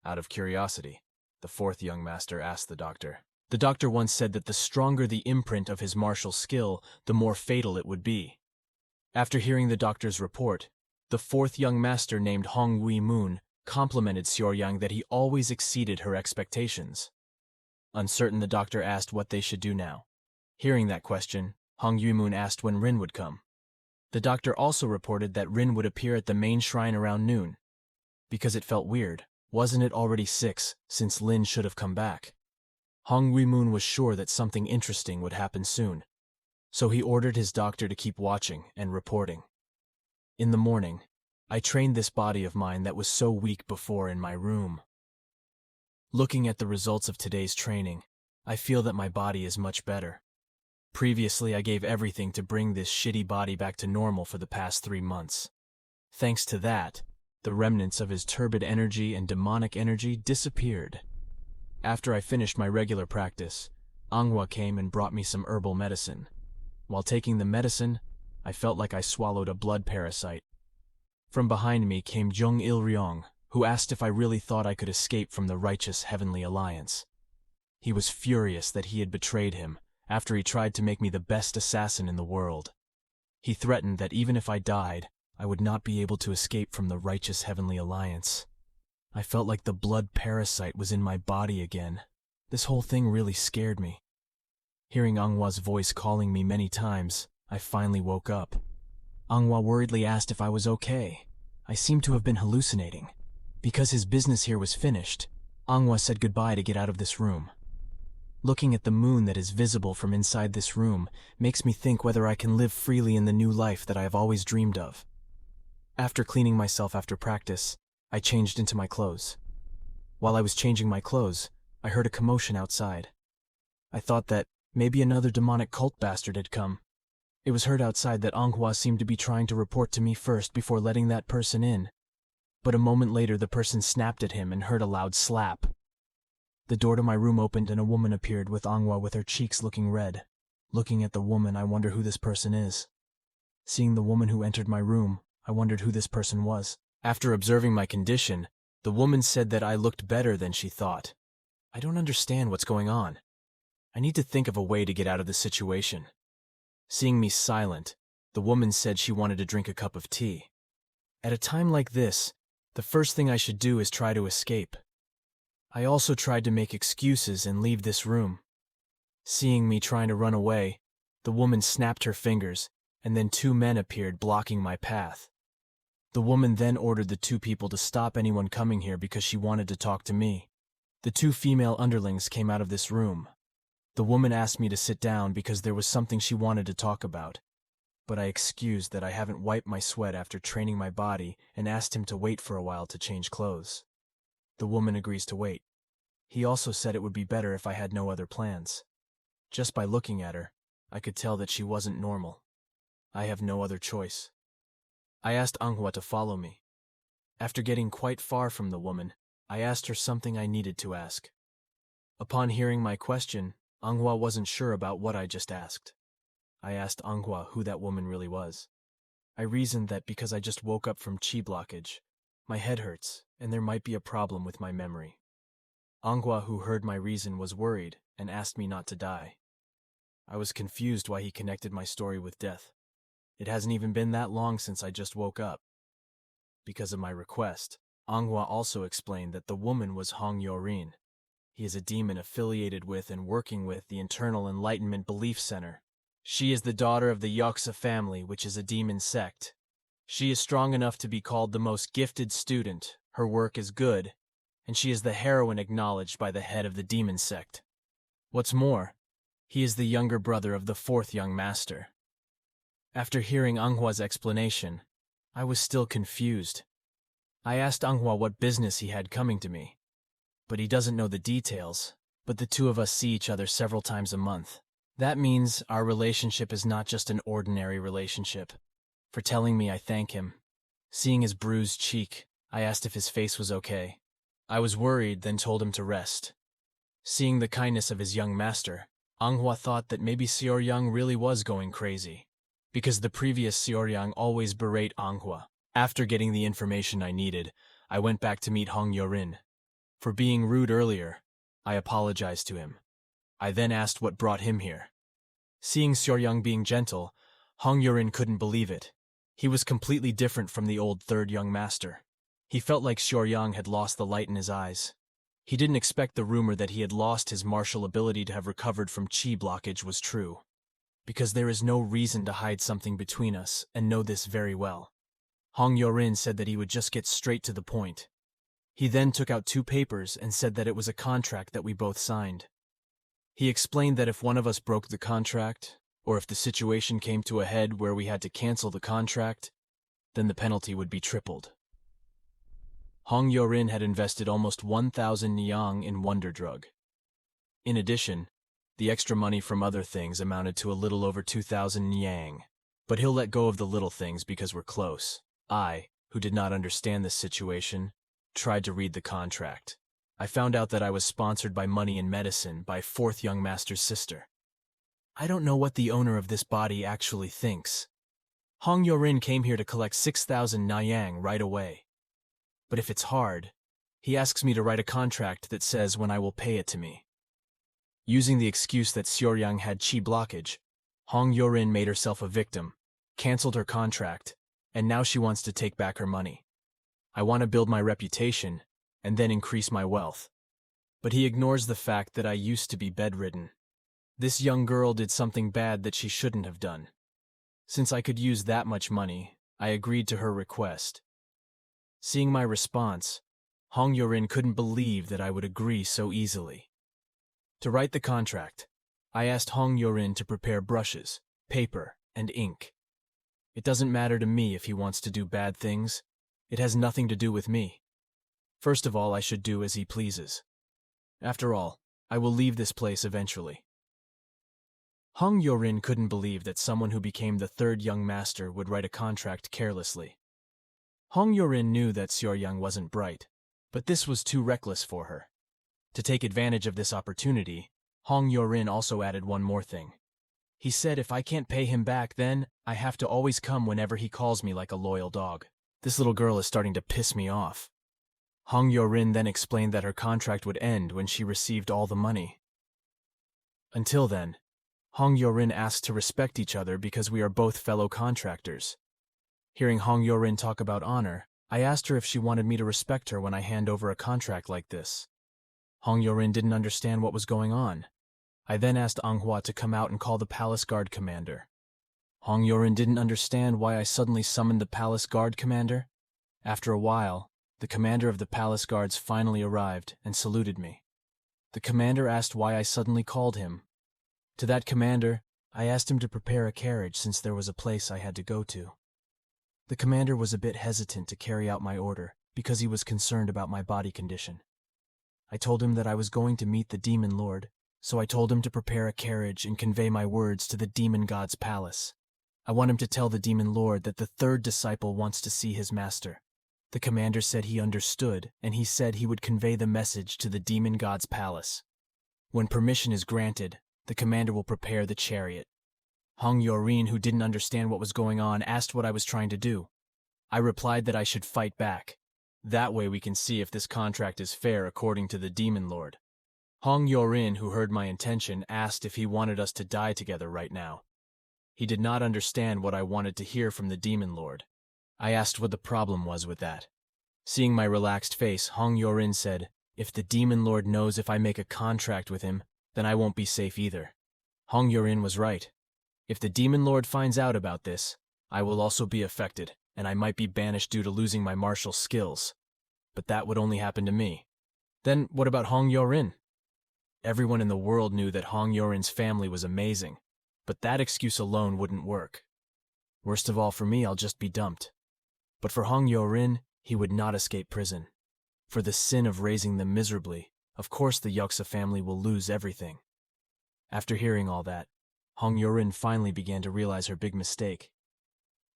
Speaker 1: Out of curiosity, the 4th young master asked the doctor. The doctor once said that the stronger the imprint of his martial skill, the more fatal it would be. After hearing the doctor's report, the 4th young master named Hong Wei Moon complimented Soryang that he always exceeded her expectations. Uncertain, the doctor asked what they should do now. Hearing that question, Hong Wei Moon asked when Rin would come. The doctor also reported that Rin would appear at the main shrine around noon. Because it felt weird, Wasn't it already 6, since Lin should have come back? Hong Moon was sure that something interesting would happen soon, so he ordered his doctor to keep watching and reporting. In the morning, I trained this body of mine that was so weak before in my room. Looking at the results of today's training, I feel that my body is much better. Previously, I gave everything to bring this shitty body back to normal for the past 3 months. Thanks to that, the remnants of his turbid energy and demonic energy disappeared. After I finished my regular practice, Manhwa came and brought me some herbal medicine. While taking the medicine, I felt like I swallowed a blood parasite. From behind me came Jung Il-ryong, who asked if I really thought I could escape from the righteous Heavenly Alliance. He was furious that he had betrayed him after he tried to make me the best assassin in the world. He threatened that even if I died, I would not be able to escape from the righteous Heavenly Alliance. I felt like the blood parasite was in my body again. This whole thing really scared me. Hearing Manhwa's voice calling me many times, I finally woke up. Manhwa worriedly asked if I was okay. I seemed to have been hallucinating. Because his business here was finished, Manhwa said goodbye to get out of this room. Looking at the moon that is visible from inside this room makes me think whether I can live freely in the new life that I have always dreamed of. After cleaning myself after practice, I changed into my clothes. While I was changing my clothes, I heard a commotion outside. I thought that maybe another demonic cult bastard had come. It was heard outside that Manhwa seemed to be trying to report to me first before letting that person in. But a moment later the person snapped at him and heard a loud slap. The door to my room opened and a woman appeared with Manhwa with her cheeks looking red. Looking at the woman, I wonder who this person is. Seeing the woman who entered my room, I wondered who this person was. After observing my condition, the woman said that I looked better than she thought. I don't understand what's going on. I need to think of a way to get out of this situation. Seeing me silent, the woman said she wanted to drink a cup of tea. At a time like this, the first thing I should do is try to escape. I also tried to make excuses and leave this room. Seeing me trying to run away, the woman snapped her fingers, and then 2 men appeared blocking my path. The woman then ordered the 2 people to stop anyone coming here because she wanted to talk to me. The 2 female underlings came out of this room. The woman asked me to sit down because there was something she wanted to talk about, but I excused that I haven't wiped my sweat after training my body and asked him to wait for a while to change clothes. The woman agrees to wait. He also said it would be better if I had no other plans. Just by looking at her, I could tell that she wasn't normal. I have no other choice. I asked Manhwa to follow me. After getting quite far from the woman, I asked her something I needed to ask. Upon hearing my question, Manhwa wasn't sure about what I just asked. I asked Manhwa who that woman really was. I reasoned that because I just woke up from chi blockage, my head hurts, and there might be a problem with my memory. Manhwa, who heard my reason, was worried and asked me not to die. I was confused why he connected my story with death. It hasn't even been that long since I just woke up. Because of my request, Manhwa also explained that the woman was Hong Yorin. He is a demon affiliated with and working with the Internal Enlightenment Belief Center. She is the daughter of the Yoksa family, which is a demon sect. She is strong enough to be called the most gifted student, her work is good, and she is the heroine acknowledged by the head of the demon sect. What's more, he is the younger brother of the 4th young master. After hearing Manhwa's explanation, I was still confused. I asked Manhwa what business he had coming to me, but he doesn't know the details, but the 2 of us see each other several times a month. That means our relationship is not just an ordinary relationship. For telling me, I thank him. Seeing his bruised cheek, I asked if his face was okay. I was worried, then told him to rest. Seeing the kindness of his young master, Manhwa thought that maybe Seoryang really was going crazy, because the previous Seoryang always berate Manhwa. After getting the information I needed, I went back to meet Hong Yorin. For being rude earlier, I apologized to him. I then asked what brought him here. Seeing Seoryang being gentle, Hong Yorin couldn't believe it. He was completely different from the old 3rd young master. He felt like Seoryang had lost the light in his eyes. He didn't expect the rumor that he had lost his martial ability to have recovered from chi blockage was true. Because there is no reason to hide something between us, and know this very well. Hong Yorin said that he would just get straight to the point. He then took out 2 papers and said that it was a contract that we both signed. He explained that if one of us broke the contract, or if the situation came to a head where we had to cancel the contract, then the penalty would be tripled. Hong Yorin had invested almost 1,000 nyang in Wonder Drug. In addition, the extra money from other things amounted to a little over 2,000 nyang. But he'll let go of the little things because we're close. I, who did not understand this situation, tried to read the contract. I found out that I was sponsored by Money and Medicine by 4th young master's sister. I don't know what the owner of this body actually thinks. Hong Yorin came here to collect 6,000 nyang right away. But if it's hard, he asks me to write a contract that says when I will pay it to me. Using the excuse that Xiaoyang had chi blockage, Hong Yorin made herself a victim, canceled her contract, and now she wants to take back her money. I want to build my reputation and then increase my wealth. But he ignores the fact that I used to be bedridden. This young girl did something bad that she shouldn't have done. Since I could use that much money, I agreed to her request. Seeing my response, Hong Yorin couldn't believe that I would agree so easily. To write the contract, I asked Hong Yorin to prepare brushes, paper, and ink. It doesn't matter to me if he wants to do bad things. It has nothing to do with me. First of all, I should do as he pleases. After all, I will leave this place eventually. Hong Yorin couldn't believe that someone who became the 3rd young master would write a contract carelessly. Hong Yorin knew that Xiaoyang wasn't bright, but this was too reckless for her. To take advantage of this opportunity, Hong Yorin also added one more thing. He said if I can't pay him back, then I have to always come whenever he calls me like a loyal dog. This little girl is starting to piss me off. Hong Yorin then explained that her contract would end when she received all the money. Until then, Hong Yorin asked to respect each other because we are both fellow contractors. Hearing Hong Yorin talk about honor, I asked her if she wanted me to respect her when I hand over a contract like this. Hong Yorin didn't understand what was going on. I then asked Manhwa to come out and call the palace guard commander. Hong Yorin didn't understand why I suddenly summoned the palace guard commander. After a while, the commander of the palace guards finally arrived and saluted me. The commander asked why I suddenly called him. To that commander, I asked him to prepare a carriage since there was a place I had to go to. The commander was a bit hesitant to carry out my order because he was concerned about my body condition. I told him that I was going to meet the demon lord, so I told him to prepare a carriage and convey my words to the demon god's palace. I want him to tell the demon lord that the 3rd disciple wants to see his master. The commander said he understood, and he said he would convey the message to the demon god's palace. When permission is granted, the commander will prepare the chariot. Hong Yorin, who didn't understand what was going on, asked what I was trying to do. I replied that I should fight back. That way we can see if this contract is fair according to the demon lord. Hong Yorin, who heard my intention, asked if he wanted us to die together right now. He did not understand what I wanted to hear from the demon lord. I asked what the problem was with that. Seeing my relaxed face, Hong Yorin said, if the demon lord knows if I make a contract with him, then I won't be safe either. Hong Yorin was right. If the demon lord finds out about this, I will also be affected, and I might be banished due to losing my martial skills. But that would only happen to me. Then what about Hong Yorin? Everyone in the world knew that Hong Yorin's family was amazing, but that excuse alone wouldn't work. Worst of all for me, I'll just be dumped. But for Hong Yorin, he would not escape prison. For the sin of raising them miserably, of course the Yuxa family will lose everything. After hearing all that, Hong Yorin finally began to realize her big mistake.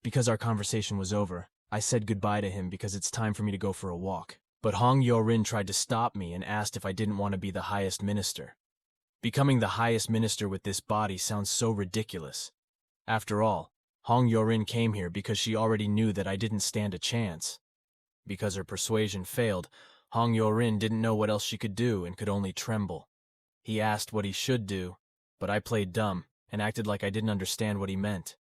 Speaker 1: Because our conversation was over, I said goodbye to him because it's time for me to go for a walk. But Hong Yorin tried to stop me and asked if I didn't want to be the highest minister. Becoming the highest minister with this body sounds so ridiculous. After all, Hong Yorin came here because she already knew that I didn't stand a chance. Because her persuasion failed, Hong Yorin didn't know what else she could do and could only tremble. He asked what he should do, but I played dumb and acted like I didn't understand what he meant.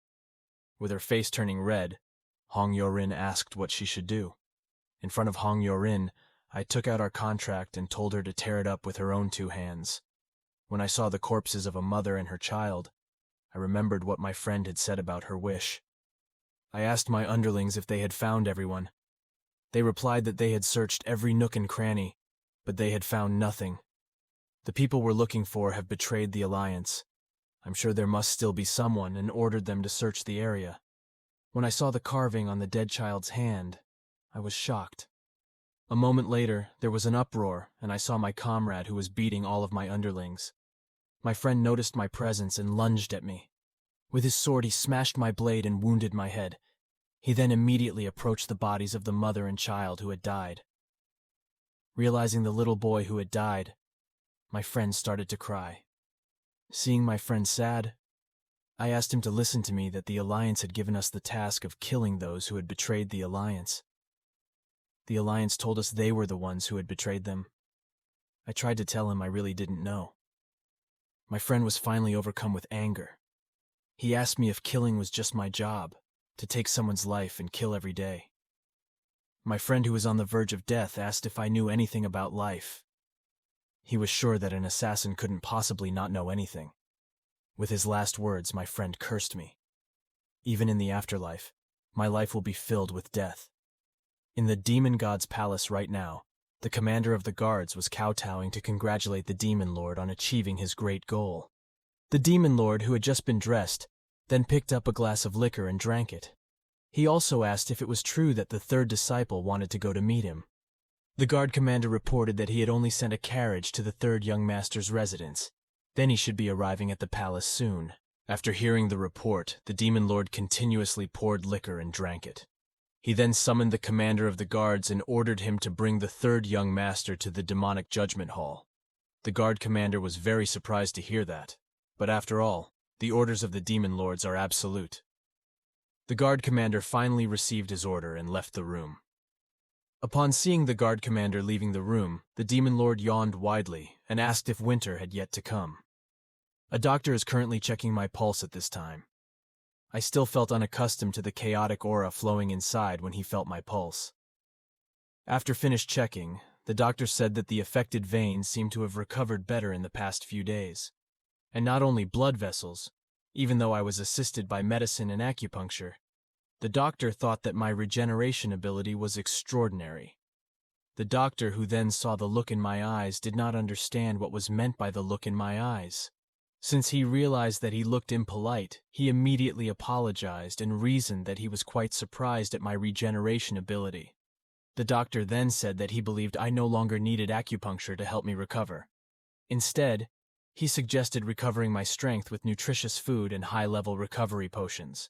Speaker 1: With her face turning red, Hong Yorin asked what she should do. In front of Hong Yorin, I took out our contract and told her to tear it up with her own 2 hands. When I saw the corpses of a mother and her child, I remembered what my friend had said about her wish. I asked my underlings if they had found everyone. They replied that they had searched every nook and cranny, but they had found nothing. The people we're looking for have betrayed the Alliance. I'm sure there must still be someone, and ordered them to search the area. When I saw the carving on the dead child's hand, I was shocked. A moment later, there was an uproar, and I saw my comrade who was beating all of my underlings. My friend noticed my presence and lunged at me. With his sword, he smashed my blade and wounded my head. He then immediately approached the bodies of the mother and child who had died. Realizing the little boy who had died, my friend started to cry. Seeing my friend sad, I asked him to listen to me that the Alliance had given us the task of killing those who had betrayed the Alliance. The Alliance told us they were the ones who had betrayed them. I tried to tell him I really didn't know. My friend was finally overcome with anger. He asked me if killing was just my job, to take someone's life and kill every day. My friend who was on the verge of death asked if I knew anything about life. He was sure that an assassin couldn't possibly not know anything. With his last words, my friend cursed me. Even in the afterlife, my life will be filled with death. In the demon god's palace right now, the commander of the guards was kowtowing to congratulate the demon lord on achieving his great goal. The demon lord, who had just been dressed, then picked up a glass of liquor and drank it. He also asked if it was true that the third disciple wanted to go to meet him. The guard commander reported that he had only sent a carriage to the third young master's residence. Then he should be arriving at the palace soon. After hearing the report, the demon lord continuously poured liquor and drank it. He then summoned the commander of the guards and ordered him to bring the third young master to the demonic judgment hall. The guard commander was very surprised to hear that. But after all, the orders of the demon lords are absolute. The guard commander finally received his order and left the room. Upon seeing the guard commander leaving the room, the demon lord yawned widely and asked if winter had yet to come. A doctor is currently checking my pulse at this time. I still felt unaccustomed to the chaotic aura flowing inside when he felt my pulse. After finished checking, the doctor said that the affected veins seemed to have recovered better in the past few days. And not only blood vessels, even though I was assisted by medicine and acupuncture, the doctor thought that my regeneration ability was extraordinary. The doctor, who then saw the look in my eyes, did not understand what was meant by the look in my eyes. Since he realized that he looked impolite, he immediately apologized and reasoned that he was quite surprised at my regeneration ability. The doctor then said that he believed I no longer needed acupuncture to help me recover. Instead, he suggested recovering my strength with nutritious food and high-level recovery potions.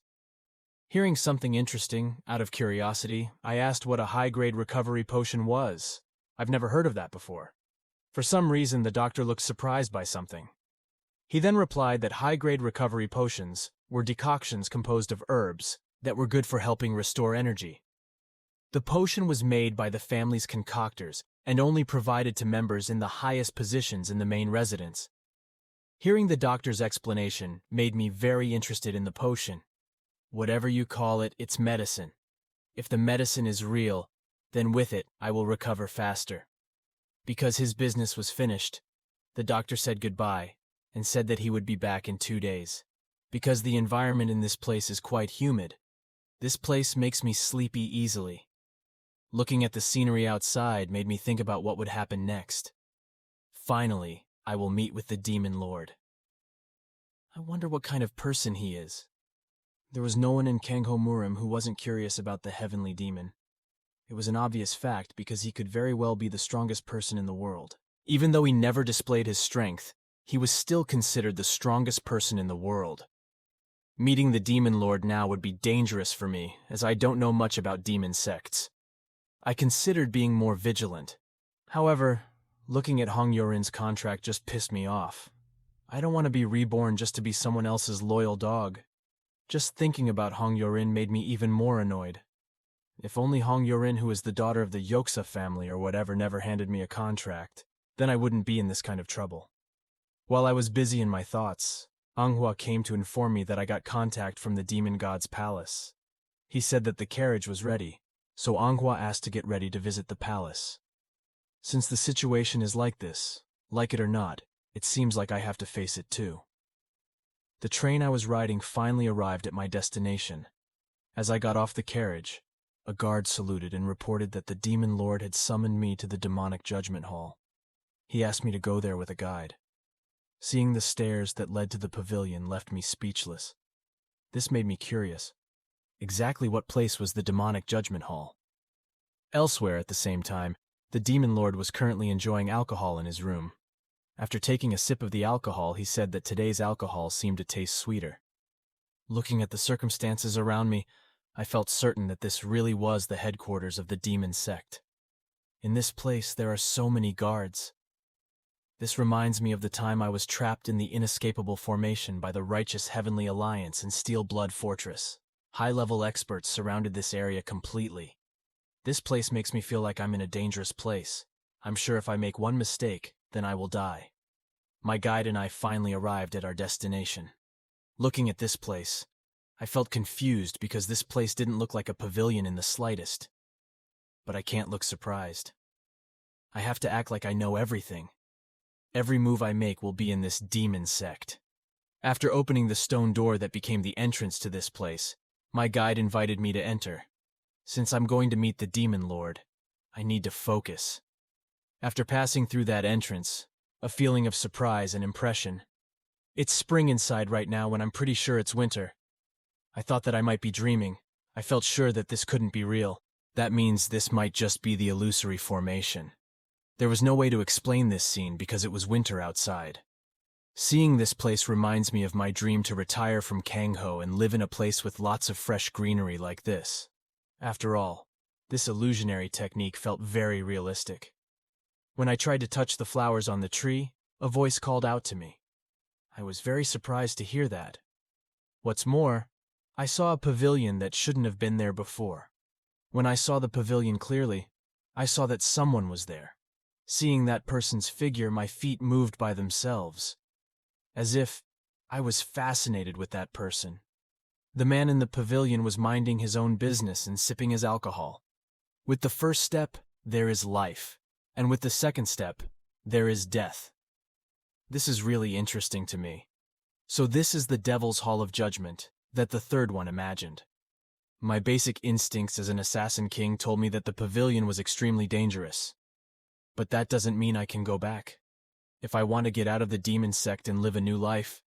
Speaker 1: Hearing something interesting, out of curiosity, I asked what a high-grade recovery potion was. I've never heard of that before. For some reason, the doctor looked surprised by something. He then replied that high-grade recovery potions were decoctions composed of herbs that were good for helping restore energy. The potion was made by the family's concoctors and only provided to members in the highest positions in the main residence. Hearing the doctor's explanation made me very interested in the potion. Whatever you call it, it's medicine. If the medicine is real, then with it I will recover faster. Because his business was finished, the doctor said goodbye and said that he would be back in 2 days. Because the environment in this place is quite humid, this place makes me sleepy easily. Looking at the scenery outside made me think about what would happen next. Finally, I will meet with the demon lord. I wonder what kind of person he is. There was no one in Kangho Murim who wasn't curious about the heavenly demon. It was an obvious fact because he could very well be the strongest person in the world. Even though he never displayed his strength, he was still considered the strongest person in the world. Meeting the demon lord now would be dangerous for me, as I don't know much about demon sects. I considered being more vigilant. However, looking at Hong Yorin's contract just pissed me off. I don't want to be reborn just to be someone else's loyal dog. Just thinking about Hong Yorin made me even more annoyed. If only Hong Yorin, who is the daughter of the Yoksa family or whatever, never handed me a contract, then I wouldn't be in this kind of trouble. While I was busy in my thoughts, Manhwa came to inform me that I got contact from the demon god's palace. He said that the carriage was ready, so Manhwa asked to get ready to visit the palace. Since the situation is like this, like it or not, it seems like I have to face it too. The train I was riding finally arrived at my destination. As I got off the carriage, A guard saluted and reported that the demon lord had summoned me to the demonic judgment hall. He asked me to go there with a guide. Seeing the stairs that led to the pavilion left me speechless. This made me curious. Exactly what place was the demonic judgment hall? Elsewhere at the same time, the demon lord was currently enjoying alcohol in his room. After taking a sip of the alcohol, he said that today's alcohol seemed to taste sweeter. Looking at the circumstances around me, I felt certain that this really was the headquarters of the demon sect. In this place, there are so many guards. This reminds me of the time I was trapped in the inescapable formation by the righteous Heavenly Alliance in Steel Blood Fortress. High-level experts surrounded this area completely. This place makes me feel like I'm in a dangerous place. I'm sure if I make one mistake, then I will die. My guide and I finally arrived at our destination. Looking at this place, I felt confused because this place didn't look like a pavilion in the slightest. But I can't look surprised. I have to act like I know everything. Every move I make will be in this demon sect. After opening the stone door that became the entrance to this place, my guide invited me to enter. Since I'm going to meet the demon lord, I need to focus. After passing through that entrance, a feeling of surprise and impression. It's spring inside right now when I'm pretty sure it's winter. I thought that I might be dreaming. I felt sure that this couldn't be real. That means this might just be the illusory formation. There was no way to explain this scene because it was winter outside. Seeing this place reminds me of my dream to retire from Kangho and live in a place with lots of fresh greenery like this. After all, this illusionary technique felt very realistic. When I tried to touch the flowers on the tree, a voice called out to me. I was very surprised to hear that. What's more, I saw a pavilion that shouldn't have been there before. When I saw the pavilion clearly, I saw that someone was there. Seeing that person's figure, my feet moved by themselves, as if I was fascinated with that person. The man in the pavilion was minding his own business and sipping his alcohol. With the first step, there is life, and with the second step, there is death. This is really interesting to me. So this is the Devil's Hall of Judgment that the third one imagined. My basic instincts as an assassin king told me that the pavilion was extremely dangerous. But that doesn't mean I can go back. If I want to get out of the demon sect and live a new life,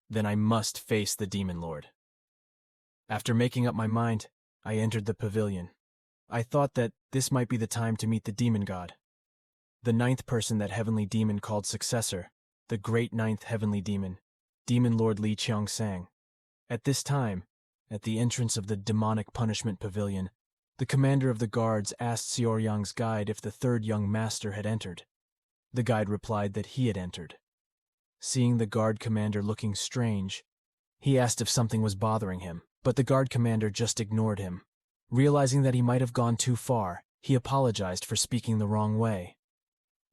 Speaker 1: then I must face the demon lord. After making up my mind, I entered the pavilion. I thought that this might be the time to meet the demon god. The ninth person that heavenly demon called successor, the great ninth heavenly demon, Demon Lord Li Qiangsang. At this time, at the entrance of the demonic punishment pavilion, the commander of the guards asked Xiaoyang's guide if the third young master had entered. The guide replied that he had entered. Seeing the guard commander looking strange, he asked if something was bothering him, but the guard commander just ignored him. Realizing that he might have gone too far, he apologized for speaking the wrong way.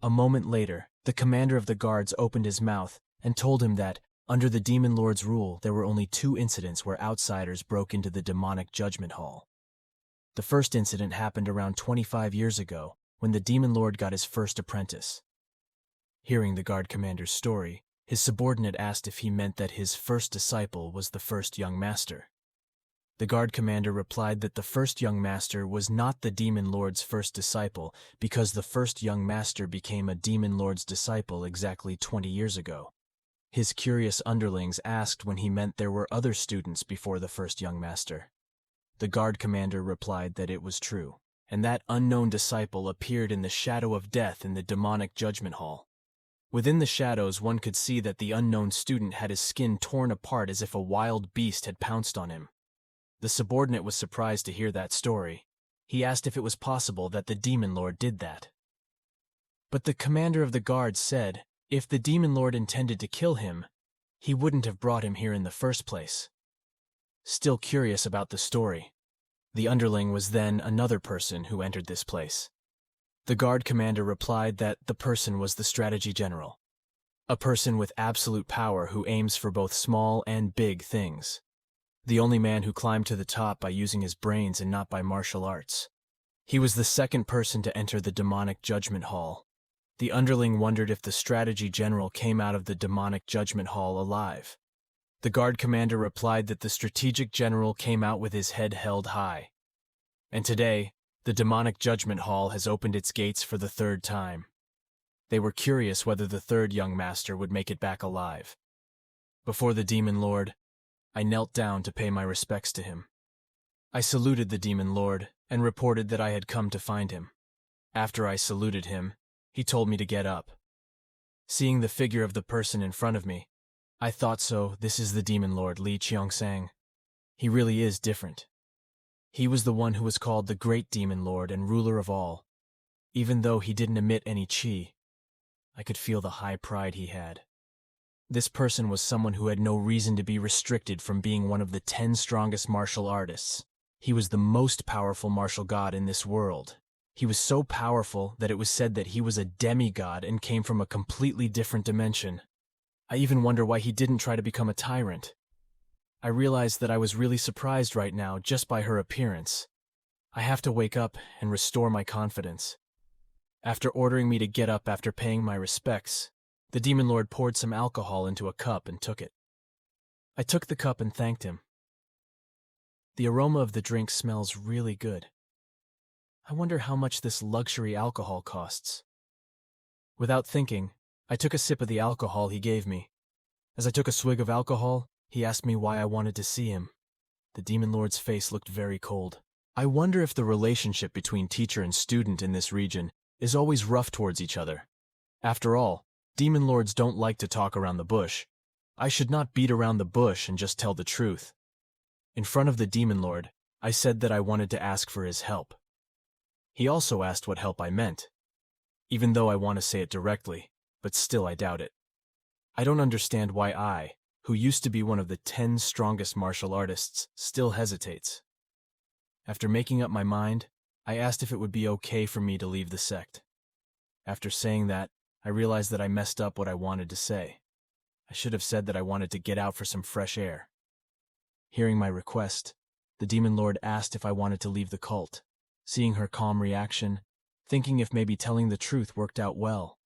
Speaker 1: A moment later, the commander of the guards opened his mouth and told him that, under the demon lord's rule, there were only 2 incidents where outsiders broke into the demonic judgment hall. The first incident happened around 25 years ago, when the demon lord got his first apprentice. Hearing the guard commander's story, his subordinate asked if he meant that his first disciple was the first young master. The guard commander replied that the first young master was not the demon lord's first disciple because the first young master became a demon lord's disciple exactly 20 years ago. His curious underlings asked when he meant there were other students before the first young master. The guard commander replied that it was true, and that unknown disciple appeared in the shadow of death in the demonic judgment hall. Within the shadows, one could see that the unknown student had his skin torn apart as if a wild beast had pounced on him. The subordinate was surprised to hear that story. He asked if it was possible that the demon lord did that. But the commander of the guards said, if the demon lord intended to kill him, he wouldn't have brought him here in the first place. Still curious about the story, the underling was then another person who entered this place. The guard commander replied that the person was the strategy general, a person with absolute power who aims for both small and big things. The only man who climbed to the top by using his brains and not by martial arts. He was the second person to enter the demonic judgment hall. The underling wondered if the strategy general came out of the demonic judgment hall alive. The guard commander replied that the strategic general came out with his head held high. And today, the demonic judgment hall has opened its gates for the third time. They were curious whether the third young master would make it back alive. Before the demon lord, I knelt down to pay my respects to him. I saluted the demon lord and reported that I had come to find him. After I saluted him, he told me to get up. Seeing the figure of the person in front of me, I thought, so this is the demon lord Li Qiangsang. He really is different. He was the one who was called the great demon lord and ruler of all. Even though he didn't emit any qi, I could feel the high pride he had. This person was someone who had no reason to be restricted from being one of the 10 strongest martial artists. He was the most powerful martial god in this world. He was so powerful that it was said that he was a demigod and came from a completely different dimension. I even wonder why he didn't try to become a tyrant. I realized that I was really surprised right now just by her appearance. I have to wake up and restore my confidence. After ordering me to get up after paying my respects, the demon lord poured some alcohol into a cup and took it. I took the cup and thanked him. The aroma of the drink smells really good. I wonder how much this luxury alcohol costs. Without thinking, I took a sip of the alcohol he gave me. As I took a swig of alcohol, he asked me why I wanted to see him. The demon lord's face looked very cold. I wonder if the relationship between teacher and student in this region is always rough towards each other. After all, demon lords don't like to talk around the bush. I should not beat around the bush and just tell the truth. In front of the demon lord, I said that I wanted to ask for his help. He also asked what help I meant, even though I want to say it directly, but still I doubt it. I don't understand why I, who used to be one of the 10 strongest martial artists, still hesitates. After making up my mind, I asked if it would be okay for me to leave the sect. After saying that, I realized that I messed up what I wanted to say. I should have said that I wanted to get out for some fresh air. Hearing my request, the demon lord asked if I wanted to leave the cult. Seeing her calm reaction, thinking if maybe telling the truth worked out well.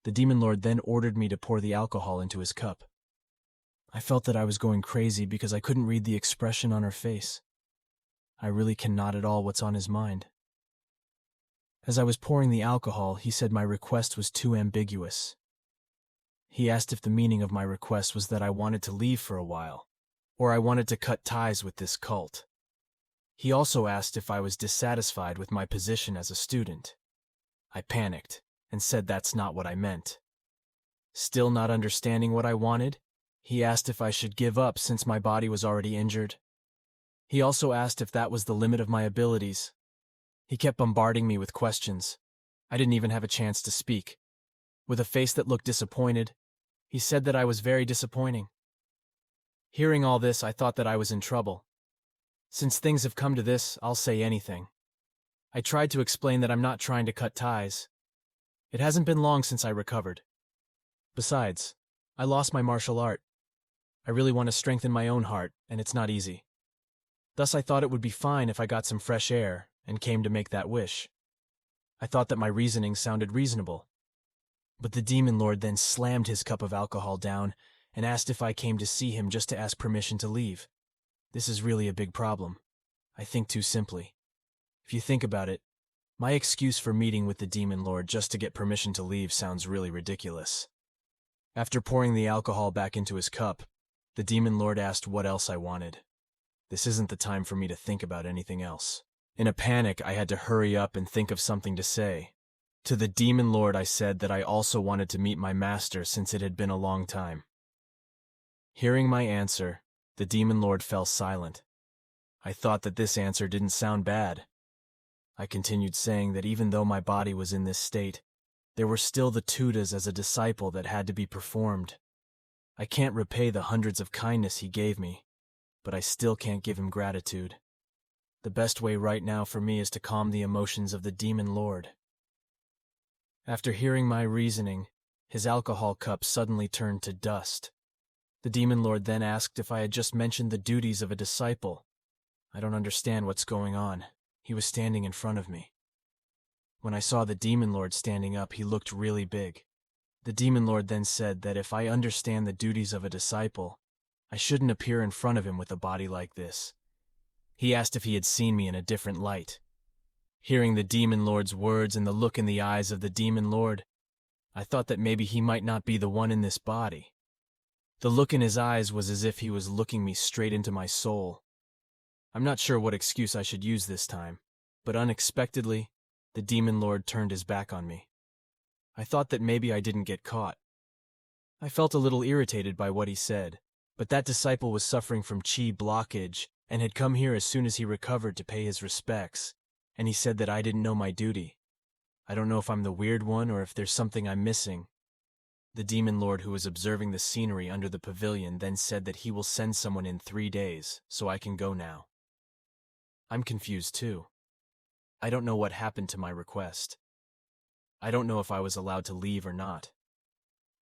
Speaker 1: The demon lord then ordered me to pour the alcohol into his cup. I felt that I was going crazy because I couldn't read the expression on her face. I really cannot at all what's on his mind. As I was pouring the alcohol, he said my request was too ambiguous. He asked if the meaning of my request was that I wanted to leave for a while, or I wanted to cut ties with this cult. He also asked if I was dissatisfied with my position as a student. I panicked and said that's not what I meant. Still not understanding what I wanted, he asked if I should give up since my body was already injured. He also asked if that was the limit of my abilities. He kept bombarding me with questions. I didn't even have a chance to speak. With a face that looked disappointed, he said that I was very disappointing. Hearing all this, I thought that I was in trouble. Since things have come to this, I'll say anything. I tried to explain that I'm not trying to cut ties. It hasn't been long since I recovered. Besides, I lost my martial art. I really want to strengthen my own heart, and it's not easy. Thus I thought it would be fine if I got some fresh air and came to make that wish. I thought that my reasoning sounded reasonable. But the demon lord then slammed his cup of alcohol down and asked if I came to see him just to ask permission to leave. This is really a big problem. I think too simply. If you think about it, my excuse for meeting with the demon lord just to get permission to leave sounds really ridiculous. After pouring the alcohol back into his cup, the demon lord asked what else I wanted. This isn't the time for me to think about anything else. In a panic, I had to hurry up and think of something to say. To the demon lord I said that I also wanted to meet my master since it had been a long time. Hearing my answer, the demon lord fell silent. I thought that this answer didn't sound bad. I continued saying that even though my body was in this state, there were still the tutas as a disciple that had to be performed. I can't repay the hundreds of kindness he gave me, but I still can't give him gratitude. The best way right now for me is to calm the emotions of the demon lord. After hearing my reasoning, his alcohol cup suddenly turned to dust. The demon lord then asked if I had just mentioned the duties of a disciple. I don't understand what's going on. He was standing in front of me. When I saw the demon lord standing up, he looked really big. The demon lord then said that if I understand the duties of a disciple, I shouldn't appear in front of him with a body like this. He asked if he had seen me in a different light. Hearing the demon lord's words and the look in the eyes of the demon lord, I thought that maybe he might not be the one in this body. The look in his eyes was as if he was looking me straight into my soul. I'm not sure what excuse I should use this time, but unexpectedly, the demon lord turned his back on me. I thought that maybe I didn't get caught. I felt a little irritated by what he said, but that disciple was suffering from chi blockage and had come here as soon as he recovered to pay his respects, and he said that I didn't know my duty. I don't know if I'm the weird one or if there's something I'm missing. The demon lord who was observing the scenery under the pavilion then said that he will send someone in 3 days, so I can go now. I'm confused too. I don't know what happened to my request. I don't know if I was allowed to leave or not.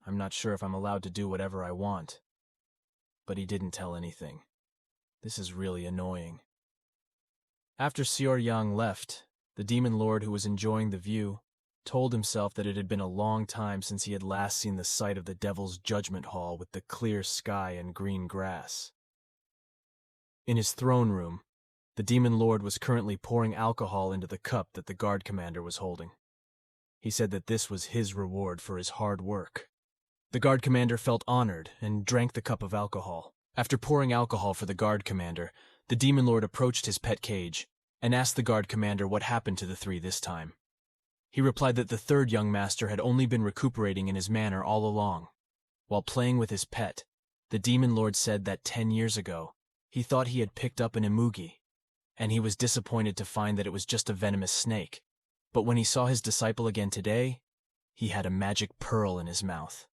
Speaker 1: I'm not sure if I'm allowed to do whatever I want. But he didn't tell anything. This is really annoying. After Xiao Yang left, the demon lord who was enjoying the view told himself that it had been a long time since he had last seen the sight of the Devil's Judgment Hall with the clear sky and green grass. In his throne room, the demon lord was currently pouring alcohol into the cup that the guard commander was holding. He said that this was his reward for his hard work. The guard commander felt honored and drank the cup of alcohol. After pouring alcohol for the guard commander, the demon lord approached his pet cage and asked the guard commander what happened to the 3 this time. He replied that the 3rd young master had only been recuperating in his manor all along. While playing with his pet, the demon lord said that 10 years ago, he thought he had picked up an emugi, and he was disappointed to find that it was just a venomous snake. But when he saw his disciple again today, he had a magic pearl in his mouth.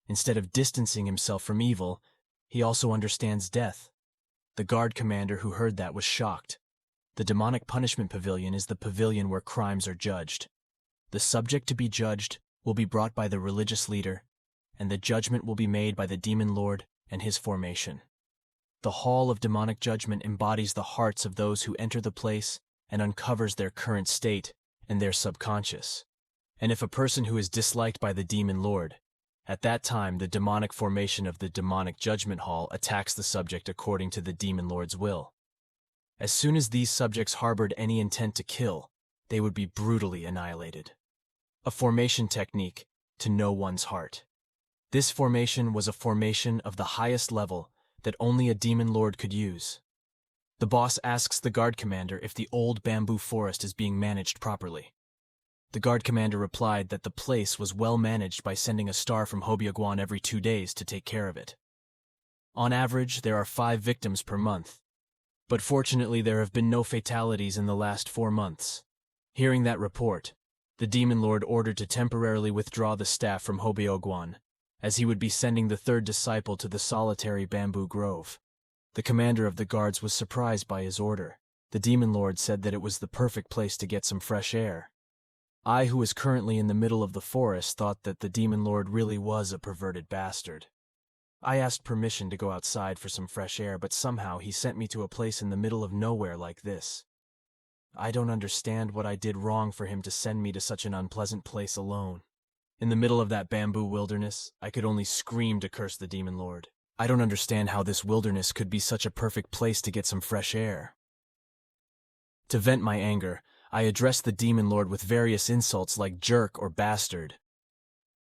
Speaker 1: Instead of distancing himself from evil, he also understands death. The guard commander who heard that was shocked. The demonic punishment pavilion is the pavilion where crimes are judged. The subject to be judged will be brought by the religious leader, and the judgment will be made by the demon lord and his formation. The hall of demonic judgment embodies the hearts of those who enter the place and uncovers their current state and their subconscious. And if a person who is disliked by the demon lord, at that time the demonic formation of the demonic judgment hall attacks the subject according to the demon lord's will. As soon as these subjects harbored any intent to kill, they would be brutally annihilated. A formation technique to know one's heart. This formation was a formation of the highest level that only a demon lord could use. The boss asks the guard commander if the old bamboo forest is being managed properly. The guard commander replied that the place was well managed by sending a star from Hobyaguan every 2 days to take care of it. On average, there are 5 victims per month, but fortunately there have been no fatalities in the last 4 months. Hearing that report, the demon lord ordered to temporarily withdraw the staff from Hobyaguan, as he would be sending the 3rd disciple to the solitary bamboo grove. The commander of the guards was surprised by his order. The demon lord said that it was the perfect place to get some fresh air. I, who was currently in the middle of the forest, thought that the demon lord really was a perverted bastard. I asked permission to go outside for some fresh air, but somehow he sent me to a place in the middle of nowhere like this. I don't understand what I did wrong for him to send me to such an unpleasant place alone. In the middle of that bamboo wilderness, I could only scream to curse the demon lord. I don't understand how this wilderness could be such a perfect place to get some fresh air. To vent my anger, I addressed the demon lord with various insults like jerk or bastard.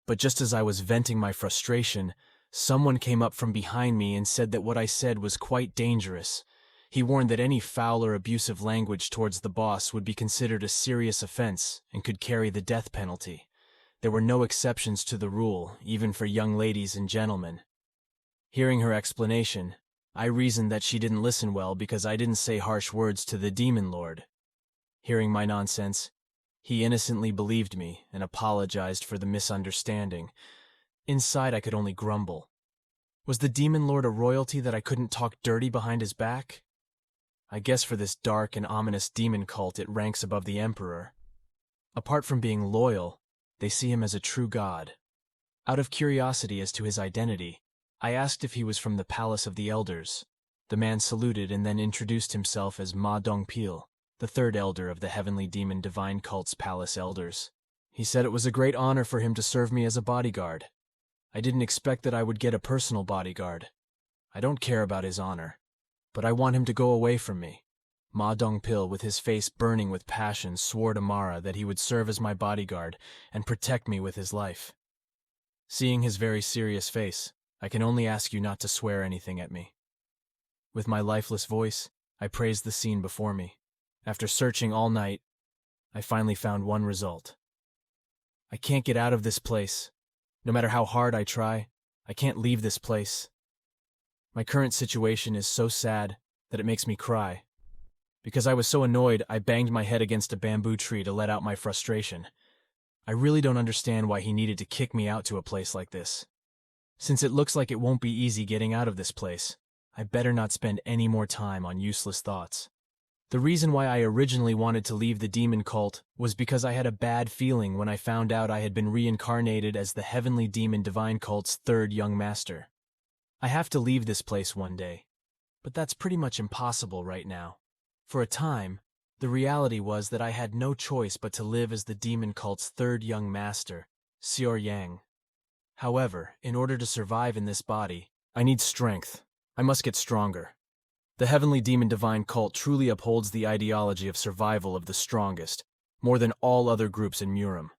Speaker 1: But just as I was venting my frustration, someone came up from behind me and said that what I said was quite dangerous. He warned that any foul or abusive language towards the boss would be considered a serious offense and could carry the death penalty. There were no exceptions to the rule, even for young ladies and gentlemen. Hearing her explanation, I reasoned that she didn't listen well because I didn't say harsh words to the demon lord. Hearing my nonsense, he innocently believed me and apologized for the misunderstanding. Inside, I could only grumble. Was the demon lord a royalty that I couldn't talk dirty behind his back? I guess for this dark and ominous demon cult it ranks above the emperor. Apart from being loyal, they see him as a true god. Out of curiosity as to his identity, I asked if he was from the Palace of the Elders. The man saluted and then introduced himself as Ma Dongpil, the 3rd elder of the Heavenly Demon Divine Cult's Palace Elders. He said it was a great honor for him to serve me as a bodyguard. I didn't expect that I would get a personal bodyguard. I don't care about his honor, but I want him to go away from me. Ma Dongpil, with his face burning with passion, swore to Mara that he would serve as my bodyguard and protect me with his life. Seeing his very serious face, I can only ask you not to swear anything at me. With my lifeless voice, I praised the scene before me. After searching all night, I finally found one result. I can't get out of this place. No matter how hard I try, I can't leave this place. My current situation is so sad that it makes me cry. Because I was so annoyed, I banged my head against a bamboo tree to let out my frustration. I really don't understand why he needed to kick me out to a place like this. Since it looks like it won't be easy getting out of this place, I better not spend any more time on useless thoughts. The reason why I originally wanted to leave the demon cult was because I had a bad feeling when I found out I had been reincarnated as the heavenly demon divine cult's third young master. I have to leave this place one day, but that's pretty much impossible right now. For a time, the reality was that I had no choice but to live as the demon cult's third young master, Xior Yang. However, in order to survive in this body, I need strength. I must get stronger. The heavenly demon divine cult truly upholds the ideology of survival of the strongest, more than all other groups in Murim.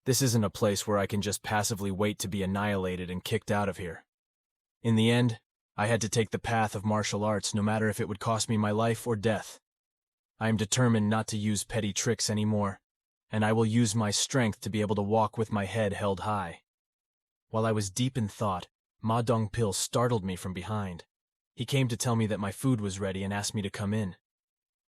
Speaker 1: This isn't a place where I can just passively wait to be annihilated and kicked out of here. In the end, I had to take the path of martial arts no matter if it would cost me my life or death. I am determined not to use petty tricks anymore, and I will use my strength to be able to walk with my head held high. While I was deep in thought, Ma Dongpil startled me from behind. He came to tell me that my food was ready and asked me to come in.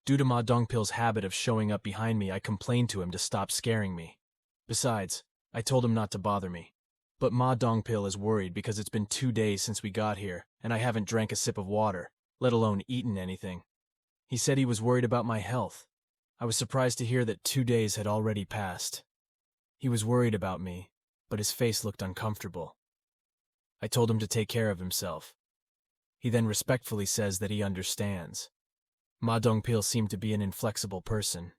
Speaker 1: Due to Ma Dongpil's habit of showing up behind me, I complained to him to stop scaring me. Besides, I told him not to bother me. But Ma Dongpil is worried because it's been 2 days since we got here, and I haven't drank a sip of water, let alone eaten anything. He said he was worried about my health. I was surprised to hear that 2 days had already passed. He was worried about me, but his face looked uncomfortable. I told him to take care of himself. He then respectfully says that he understands. Ma Dongpil seemed to be an inflexible person.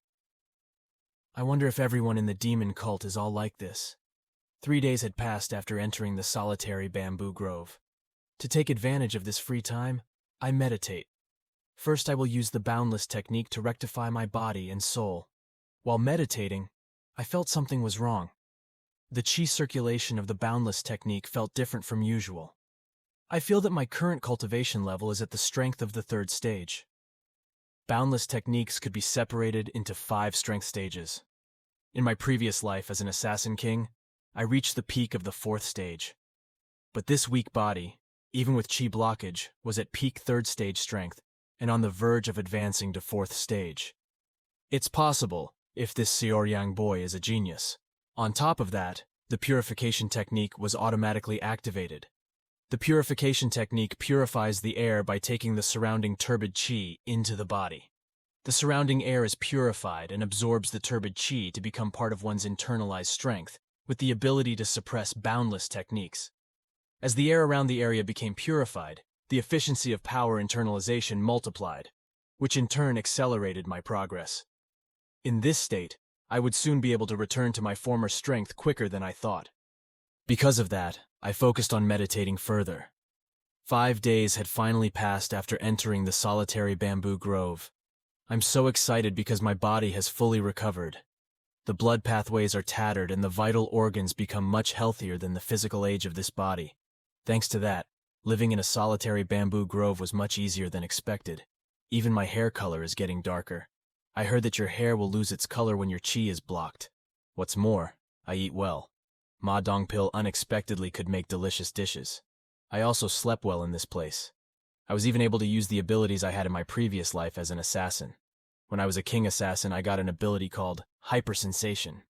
Speaker 1: I wonder if everyone in the demon cult is all like this. 3 days had passed after entering the solitary bamboo grove. To take advantage of this free time, I meditate. First, I will use the boundless technique to rectify my body and soul. While meditating, I felt something was wrong. The chi circulation of the boundless technique felt different from usual. I feel that my current cultivation level is at the strength of the 3rd stage. Boundless techniques could be separated into 5 strength stages. In my previous life as an assassin king, I reached the peak of the 4th stage. But this weak body, even with chi blockage, was at peak 3rd stage strength and on the verge of advancing to 4th stage. It's possible, if this Xior Yang boy is a genius. On top of that, the purification technique was automatically activated. The purification technique purifies the air by taking the surrounding turbid chi into the body. The surrounding air is purified and absorbs the turbid chi to become part of one's internalized strength, with the ability to suppress boundless techniques. As the air around the area became purified, the efficiency of power internalization multiplied, which in turn accelerated my progress. In this state, I would soon be able to return to my former strength quicker than I thought. Because of that, I focused on meditating further. 5 days had finally passed after entering the solitary bamboo grove. I'm so excited because my body has fully recovered. The blood pathways are tattered and the vital organs become much healthier than the physical age of this body. Thanks to that, living in a solitary bamboo grove was much easier than expected. Even my hair color is getting darker. I heard that your hair will lose its color when your chi is blocked. What's more, I eat well. Ma Dongpil unexpectedly could make delicious dishes. I also slept well in this place. I was even able to use the abilities I had in my previous life as an assassin. When I was a king assassin, I got an ability called hypersensation.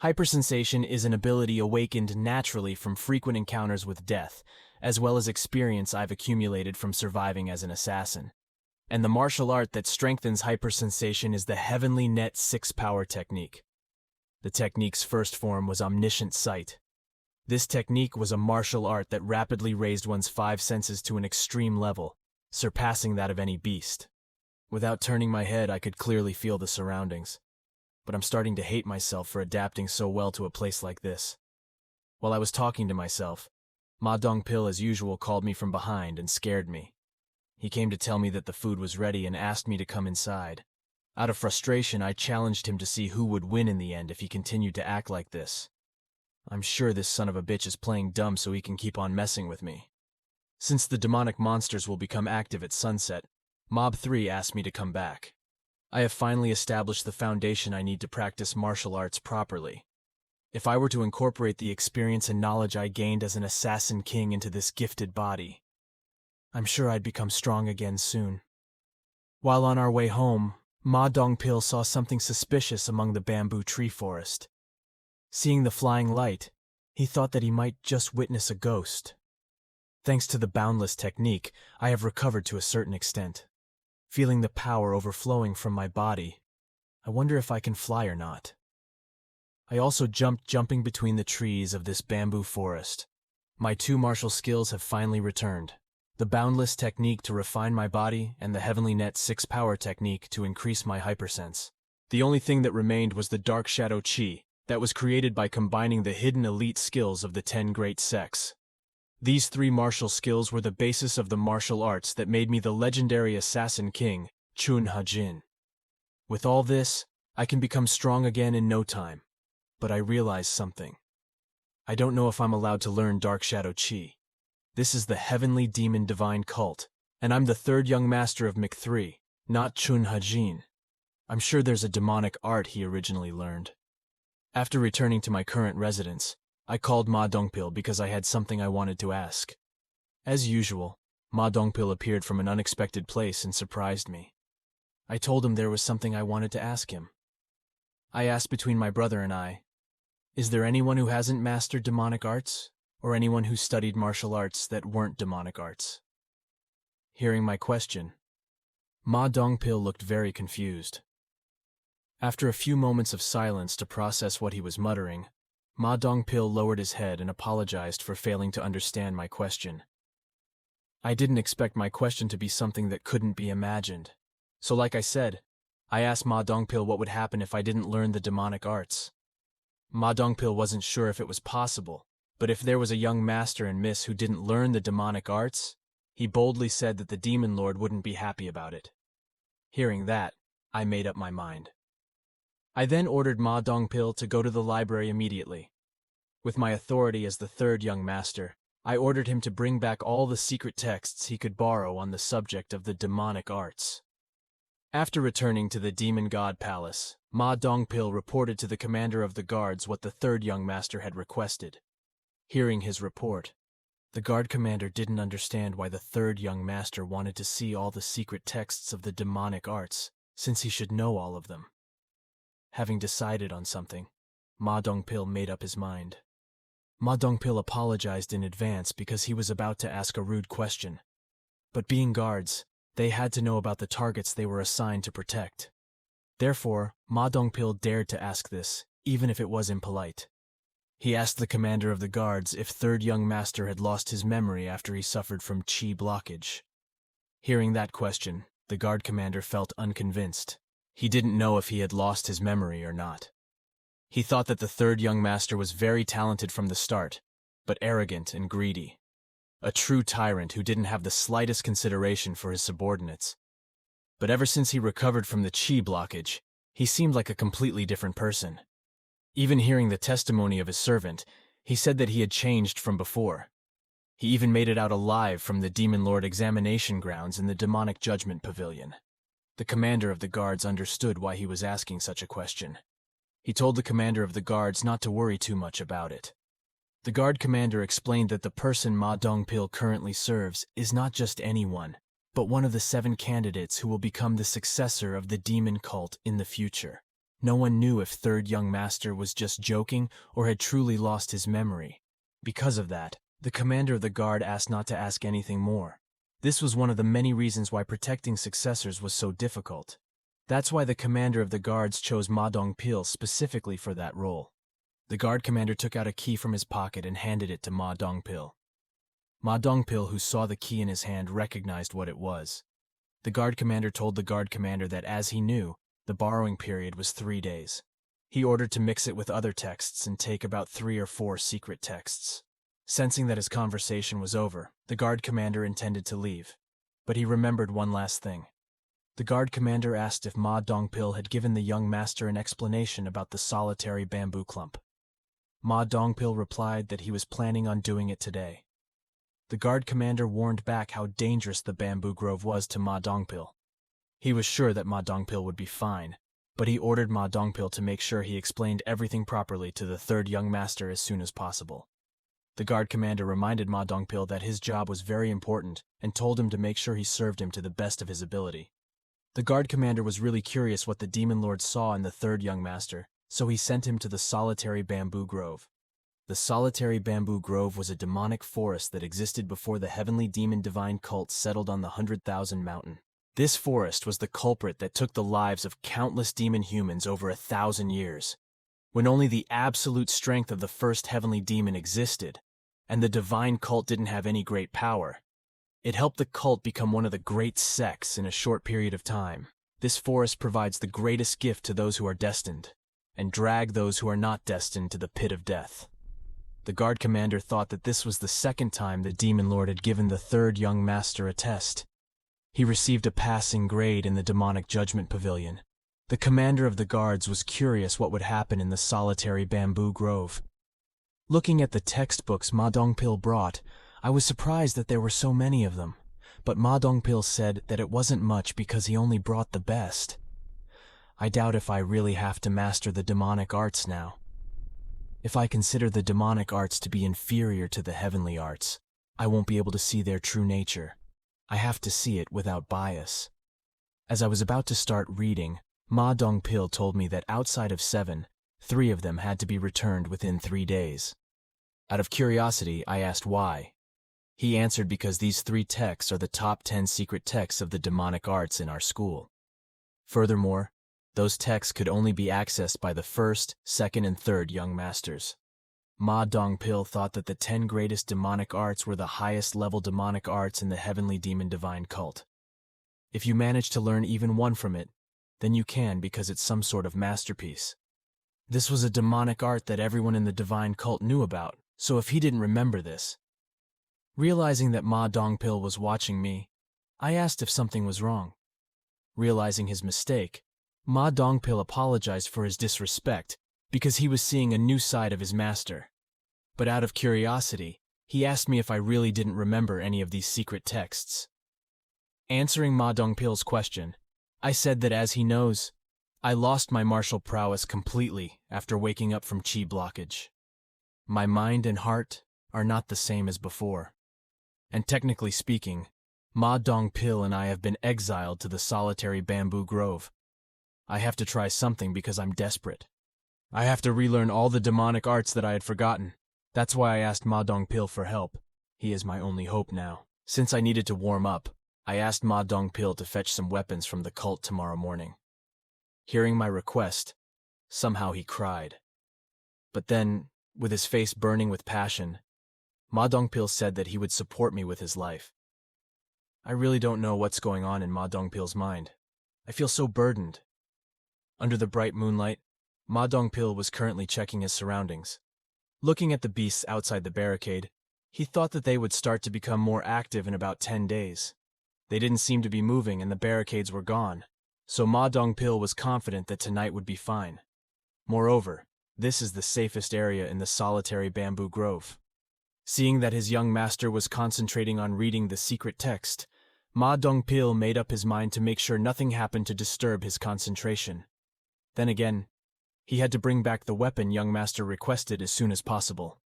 Speaker 1: Hypersensation is an ability awakened naturally from frequent encounters with death, as well as experience I've accumulated from surviving as an assassin. And the martial art that strengthens hypersensation is the Heavenly Net 6 Power Technique. The technique's first form was Omniscient Sight. This technique was a martial art that rapidly raised one's 5 senses to an extreme level, surpassing that of any beast. Without turning my head, I could clearly feel the surroundings. But I'm starting to hate myself for adapting so well to a place like this. While I was talking to myself, Ma Dongpil as usual called me from behind and scared me. He came to tell me that the food was ready and asked me to come inside. Out of frustration, I challenged him to see who would win in the end if he continued to act like this. I'm sure this son of a bitch is playing dumb so he can keep on messing with me. Since the demonic monsters will become active at sunset, Mob 3 asked me to come back. I have finally established the foundation I need to practice martial arts properly. If I were to incorporate the experience and knowledge I gained as an assassin king into this gifted body, I'm sure I'd become strong again soon. While on our way home, Ma Dongpil saw something suspicious among the bamboo tree forest. Seeing the flying light, he thought that he might just witness a ghost. Thanks to the boundless technique, I have recovered to a certain extent. Feeling the power overflowing from my body, I wonder if I can fly or not. I also jumping between the trees of this bamboo forest. My 2 martial skills have finally returned. The boundless technique to refine my body and the heavenly net 6 power technique to increase my hypersense. The only thing that remained was the dark shadow chi that was created by combining the hidden elite skills of the 10 great sects. These 3 martial skills were the basis of the martial arts that made me the legendary assassin king, Chun Ha-jin. With all this, I can become strong again in no time. But I realized something. I don't know if I'm allowed to learn Dark Shadow Chi. This is the Heavenly Demon Divine Cult, and I'm the 3rd young master of Mc 3, not Chun Ha-jin. I'm sure there's a demonic art he originally learned. After returning to my current residence, I called Ma Dongpil because I had something I wanted to ask. As usual, Ma Dongpil appeared from an unexpected place and surprised me. I told him there was something I wanted to ask him. I asked between my brother and I, is there anyone who hasn't mastered demonic arts, or anyone who studied martial arts that weren't demonic arts? Hearing my question, Ma Dongpil looked very confused. After a few moments of silence to process what he was muttering, Ma Dongpil lowered his head and apologized for failing to understand my question. I didn't expect my question to be something that couldn't be imagined. So like I said, I asked Ma Dongpil what would happen if I didn't learn the demonic arts. Ma Dongpil wasn't sure if it was possible, but if there was a young master and miss who didn't learn the demonic arts, he boldly said that the demon lord wouldn't be happy about it. Hearing that, I made up my mind. I then ordered Ma Dongpil to go to the library immediately. With my authority as the 3rd young master, I ordered him to bring back all the secret texts he could borrow on the subject of the demonic arts. After returning to the Demon God Palace, Ma Dongpil reported to the commander of the guards what the 3rd young master had requested. Hearing his report, the guard commander didn't understand why the 3rd young master wanted to see all the secret texts of the demonic arts, since he should know all of them. Having decided on something, Ma Dongpil made up his mind. Ma Dongpil apologized in advance because he was about to ask a rude question. But being guards, they had to know about the targets they were assigned to protect. Therefore, Ma Dongpil dared to ask this, even if it was impolite. He asked the commander of the guards if 3rd young master had lost his memory after he suffered from chi blockage. Hearing that question, the guard commander felt unconvinced. He didn't know if he had lost his memory or not. He thought that the 3rd young master was very talented from the start, but arrogant and greedy. A true tyrant who didn't have the slightest consideration for his subordinates. But ever since he recovered from the chi blockage, he seemed like a completely different person. Even hearing the testimony of his servant, he said that he had changed from before. He even made it out alive from the Demon Lord examination grounds in the Demonic Judgment Pavilion. The commander of the guards understood why he was asking such a question. He told the commander of the guards not to worry too much about it. The guard commander explained that the person Ma Dongpil currently serves is not just anyone, but one of the 7 candidates who will become the successor of the demon cult in the future. No one knew if 3rd young master was just joking or had truly lost his memory. Because of that, the commander of the guard asked not to ask anything more. This was one of the many reasons why protecting successors was so difficult. That's why the commander of the guards chose Ma Dongpil specifically for that role. The guard commander took out a key from his pocket and handed it to Ma Dongpil. Ma Dongpil, who saw the key in his hand, recognized what it was. The guard commander told the guard commander that, as he knew, the borrowing period was 3 days. He ordered to mix it with other texts and take about 3 or 4 secret texts. Sensing that his conversation was over, the guard commander intended to leave. But he remembered one last thing. The guard commander asked if Ma Dongpil had given the young master an explanation about the solitary bamboo clump. Ma Dongpil replied that he was planning on doing it today. The guard commander warned back how dangerous the bamboo grove was to Ma Dongpil. He was sure that Ma Dongpil would be fine, but he ordered Ma Dongpil to make sure he explained everything properly to the third young master as soon as possible. The guard commander reminded Ma Dongpil that his job was very important and told him to make sure he served him to the best of his ability. The guard commander was really curious what the demon lord saw in the third young master, so he sent him to the solitary bamboo grove. The solitary bamboo grove was a demonic forest that existed before the heavenly demon divine cult settled on the 100,000 mountain. This forest was the culprit that took the lives of countless demon humans over 1,000 years, when only the absolute strength of the first heavenly demon existed, and the divine cult didn't have any great power. It helped the cult become one of the great sects in a short period of time. This forest provides the greatest gift to those who are destined, and drag those who are not destined to the pit of death. The guard commander thought that this was the second time the demon lord had given the third young master a test. He received a passing grade in the demonic judgment pavilion. The commander of the guards was curious what would happen in the solitary bamboo grove. Looking at the textbooks Ma Dongpil brought, I was surprised that there were so many of them, but Ma Dongpil said that it wasn't much because he only brought the best. I doubt if I really have to master the demonic arts now. If I consider the demonic arts to be inferior to the heavenly arts, I won't be able to see their true nature. I have to see it without bias. As I was about to start reading, Ma Dongpil told me that outside of 7, 3 of them had to be returned within 3 days. Out of curiosity, I asked why. He answered because these 3 texts are the top 10 secret texts of the demonic arts in our school. Furthermore, those texts could only be accessed by the first, second, and third young masters. Ma Dongpil thought that the 10 greatest demonic arts were the highest level demonic arts in the heavenly demon divine cult. If you manage to learn even one from it, then you can because it's some sort of masterpiece. This was a demonic art that everyone in the divine cult knew about, so if he didn't remember this. Realizing that Ma Dongpil was watching me, I asked if something was wrong. Realizing his mistake, Ma Dongpil apologized for his disrespect because he was seeing a new side of his master. But out of curiosity, he asked me if I really didn't remember any of these secret texts. Answering Ma Dongpil's question, I said that as he knows, I lost my martial prowess completely after waking up from chi blockage. My mind and heart are not the same as before. And technically speaking, Ma Dongpil and I have been exiled to the solitary bamboo grove. I have to try something because I'm desperate. I have to relearn all the demonic arts that I had forgotten. That's why I asked Ma Dongpil for help. He is my only hope now. Since I needed to warm up, I asked Ma Dongpil to fetch some weapons from the cult tomorrow morning. Hearing my request, somehow he cried. But then, with his face burning with passion, Ma Dongpil said that he would support me with his life. I really don't know what's going on in Ma Dongpil's mind. I feel so burdened. Under the bright moonlight, Ma Dongpil was currently checking his surroundings. Looking at the beasts outside the barricade, he thought that they would start to become more active in about 10 days. They didn't seem to be moving and the barricades were gone, so Ma Dongpil was confident that tonight would be fine. Moreover, this is the safest area in the solitary bamboo grove. Seeing that his young master was concentrating on reading the secret text, Ma Dongpil made up his mind to make sure nothing happened to disturb his concentration. Then again, he had to bring back the weapon young master requested as soon as possible.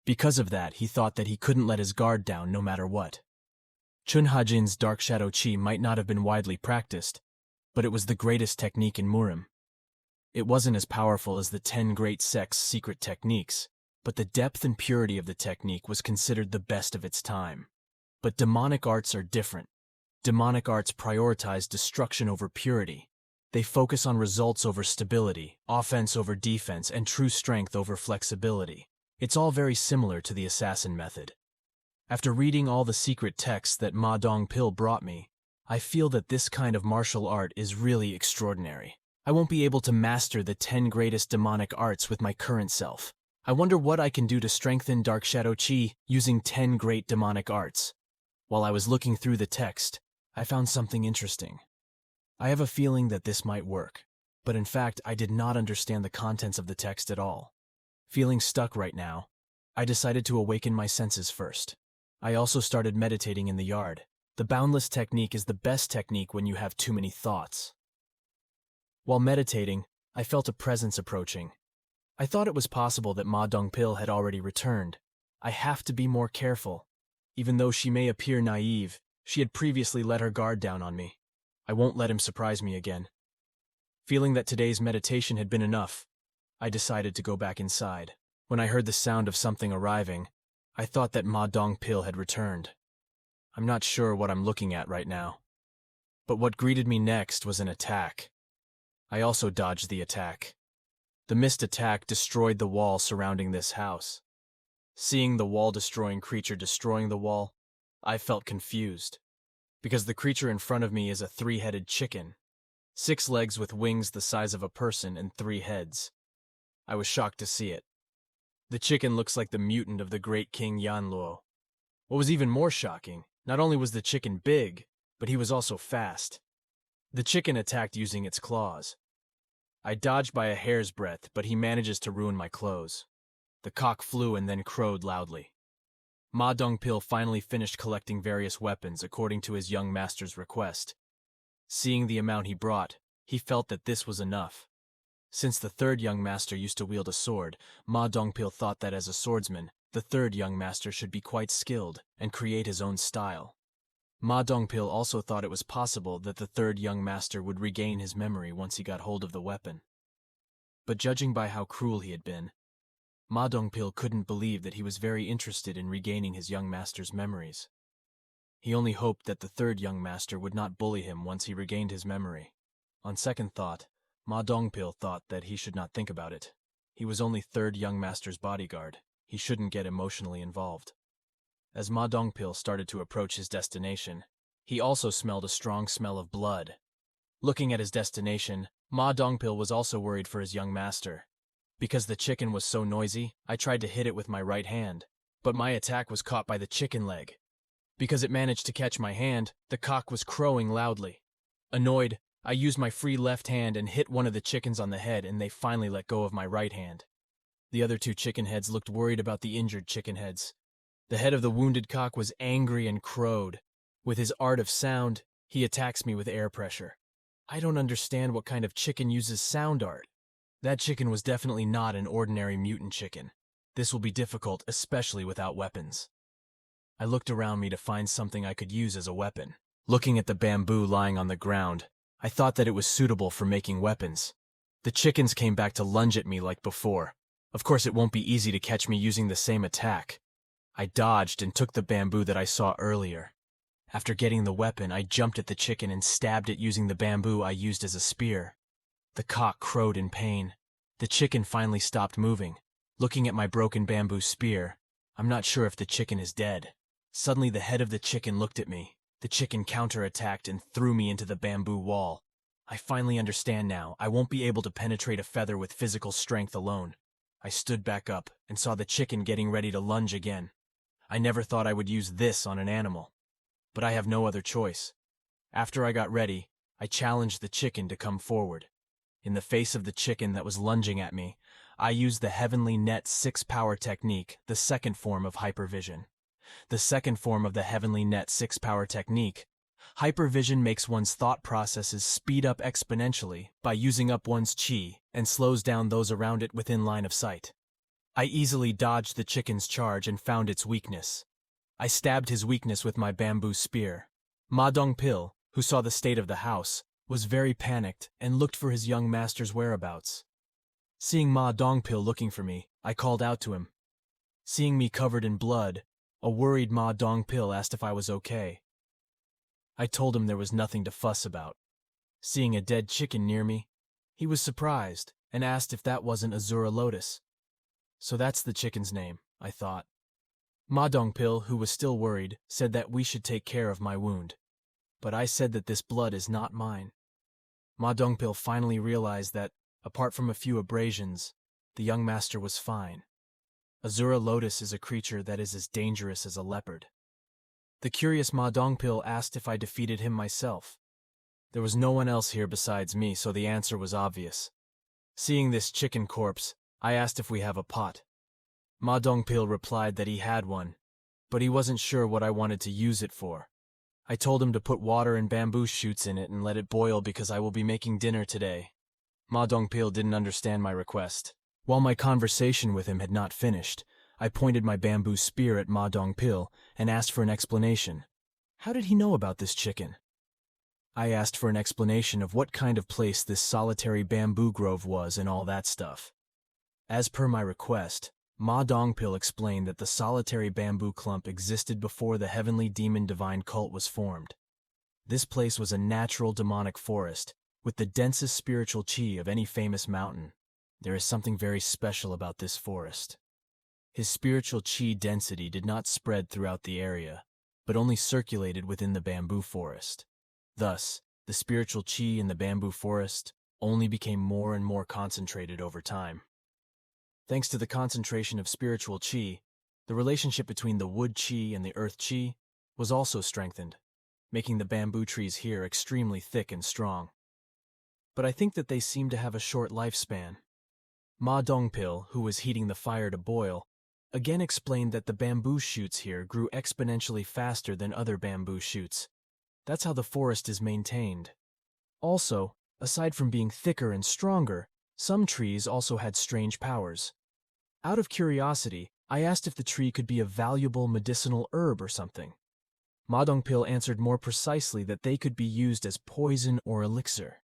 Speaker 1: Because of that, he thought that he couldn't let his guard down no matter what. Chun Hajin's dark shadow chi might not have been widely practiced, but it was the greatest technique in Murim. It wasn't as powerful as the 10 great sects' secret techniques, but the depth and purity of the technique was considered the best of its time. But demonic arts are different. Demonic arts prioritize destruction over purity. They focus on results over stability, offense over defense, and true strength over flexibility. It's all very similar to the assassin method. After reading all the secret texts that Ma Dongpil brought me, I feel that this kind of martial art is really extraordinary. I won't be able to master the 10 greatest demonic arts with my current self. I wonder what I can do to strengthen Dark Shadow Chi using 10 great demonic arts. While I was looking through the text, I found something interesting. I have a feeling that this might work, but in fact, I did not understand the contents of the text at all. Feeling stuck right now, I decided to awaken my senses first. I also started meditating in the yard. The boundless technique is the best technique when you have too many thoughts. While meditating, I felt a presence approaching. I thought it was possible that Ma Dongpil had already returned. I have to be more careful. Even though she may appear naive, she had previously let her guard down on me. I won't let him surprise me again. Feeling that today's meditation had been enough, I decided to go back inside. When I heard the sound of something arriving, I thought that Ma Dongpil had returned. I'm not sure what I'm looking at right now. But what greeted me next was an attack. I also dodged the attack. The mist attack destroyed the wall surrounding this house. Seeing the wall-destroying creature destroying the wall, I felt confused. Because the creature in front of me is a 3-headed chicken. 6 legs with wings the size of a person and 3 heads. I was shocked to see it. The chicken looks like the mutant of the great King Yanluo. What was even more shocking, not only was the chicken big, but he was also fast. The chicken attacked using its claws. I dodged by a hair's breadth, but he manages to ruin my clothes. The cock flew and then crowed loudly. Ma Dongpil finally finished collecting various weapons according to his young master's request. Seeing the amount he brought, he felt that this was enough. Since the 3rd young master used to wield a sword, Ma Dongpil thought that as a swordsman, the 3rd young master should be quite skilled and create his own style. Ma Dongpil also thought it was possible that the 3rd young master would regain his memory once he got hold of the weapon. But judging by how cruel he had been, Ma Dongpil couldn't believe that he was very interested in regaining his young master's memories. He only hoped that the 3rd young master would not bully him once he regained his memory. On second thought, Ma Dongpil thought that he should not think about it. He was only 3rd young master's bodyguard. He shouldn't get emotionally involved. As Ma Dongpil started to approach his destination, he also smelled a strong smell of blood. Looking at his destination, Ma Dongpil was also worried for his young master. Because the chicken was so noisy, I tried to hit it with my right hand, but my attack was caught by the chicken leg. Because it managed to catch my hand, the cock was crowing loudly. Annoyed, I used my free left hand and hit one of the chickens on the head, and they finally let go of my right hand. The other 2 chicken heads looked worried about the injured chicken heads. The head of the wounded cock was angry and crowed. With his art of sound, he attacks me with air pressure. I don't understand what kind of chicken uses sound art. That chicken was definitely not an ordinary mutant chicken. This will be difficult, especially without weapons. I looked around me to find something I could use as a weapon. Looking at the bamboo lying on the ground, I thought that it was suitable for making weapons. The chickens came back to lunge at me like before. Of course, it won't be easy to catch me using the same attack. I dodged and took the bamboo that I saw earlier. After getting the weapon, I jumped at the chicken and stabbed it using the bamboo I used as a spear. The cock crowed in pain. The chicken finally stopped moving. Looking at my broken bamboo spear, I'm not sure if the chicken is dead. Suddenly the head of the chicken looked at me. The chicken counterattacked and threw me into the bamboo wall. I finally understand now. I won't be able to penetrate a feather with physical strength alone. I stood back up and saw the chicken getting ready to lunge again. I never thought I would use this on an animal. But I have no other choice. After I got ready, I challenged the chicken to come forward. In the face of the chicken that was lunging at me, I used the Heavenly Net 6-power technique, the 2nd form of hypervision. The 2nd form of the Heavenly Net 6-power technique, hypervision makes one's thought processes speed up exponentially by using up one's chi and slows down those around it within line of sight. I easily dodged the chicken's charge and found its weakness. I stabbed his weakness with my bamboo spear. Ma Dongpil, who saw the state of the house, was very panicked and looked for his young master's whereabouts. Seeing Ma Dongpil looking for me, I called out to him. Seeing me covered in blood, a worried Ma Dongpil asked if I was okay. I told him there was nothing to fuss about. Seeing a dead chicken near me, he was surprised and asked if that wasn't Azura Lotus. So that's the chicken's name, I thought. Ma Dongpil, who was still worried, said that we should take care of my wound. But I said that this blood is not mine. Ma Dongpil finally realized that, apart from a few abrasions, the young master was fine. Azura Lotus is a creature that is as dangerous as a leopard. The curious Ma Dongpil asked if I defeated him myself. There was no one else here besides me, so the answer was obvious. Seeing this chicken corpse, I asked if we have a pot. Ma Dongpil replied that he had one, but he wasn't sure what I wanted to use it for. I told him to put water and bamboo shoots in it and let it boil because I will be making dinner today. Ma Dongpil didn't understand my request. While my conversation with him had not finished, I pointed my bamboo spear at Ma Dongpil and asked for an explanation. How did he know about this chicken? I asked for an explanation of what kind of place this solitary bamboo grove was and all that stuff. As per my request, Ma Dongpil explained that the solitary bamboo clump existed before the heavenly demon divine cult was formed. This place was a natural demonic forest, with the densest spiritual chi of any famous mountain. There is something very special about this forest. His spiritual chi density did not spread throughout the area, but only circulated within the bamboo forest. Thus, the spiritual chi in the bamboo forest only became more and more concentrated over time. Thanks to the concentration of spiritual chi, the relationship between the wood chi and the earth chi was also strengthened, making the bamboo trees here extremely thick and strong. But I think that they seem to have a short lifespan. Ma Dongpil, who was heating the fire to boil, again explained that the bamboo shoots here grew exponentially faster than other bamboo shoots. That's how the forest is maintained. Also, aside from being thicker and stronger, some trees also had strange powers. Out of curiosity, I asked if the tree could be a valuable medicinal herb or something. Ma Dongpil answered more precisely that they could be used as poison or elixir.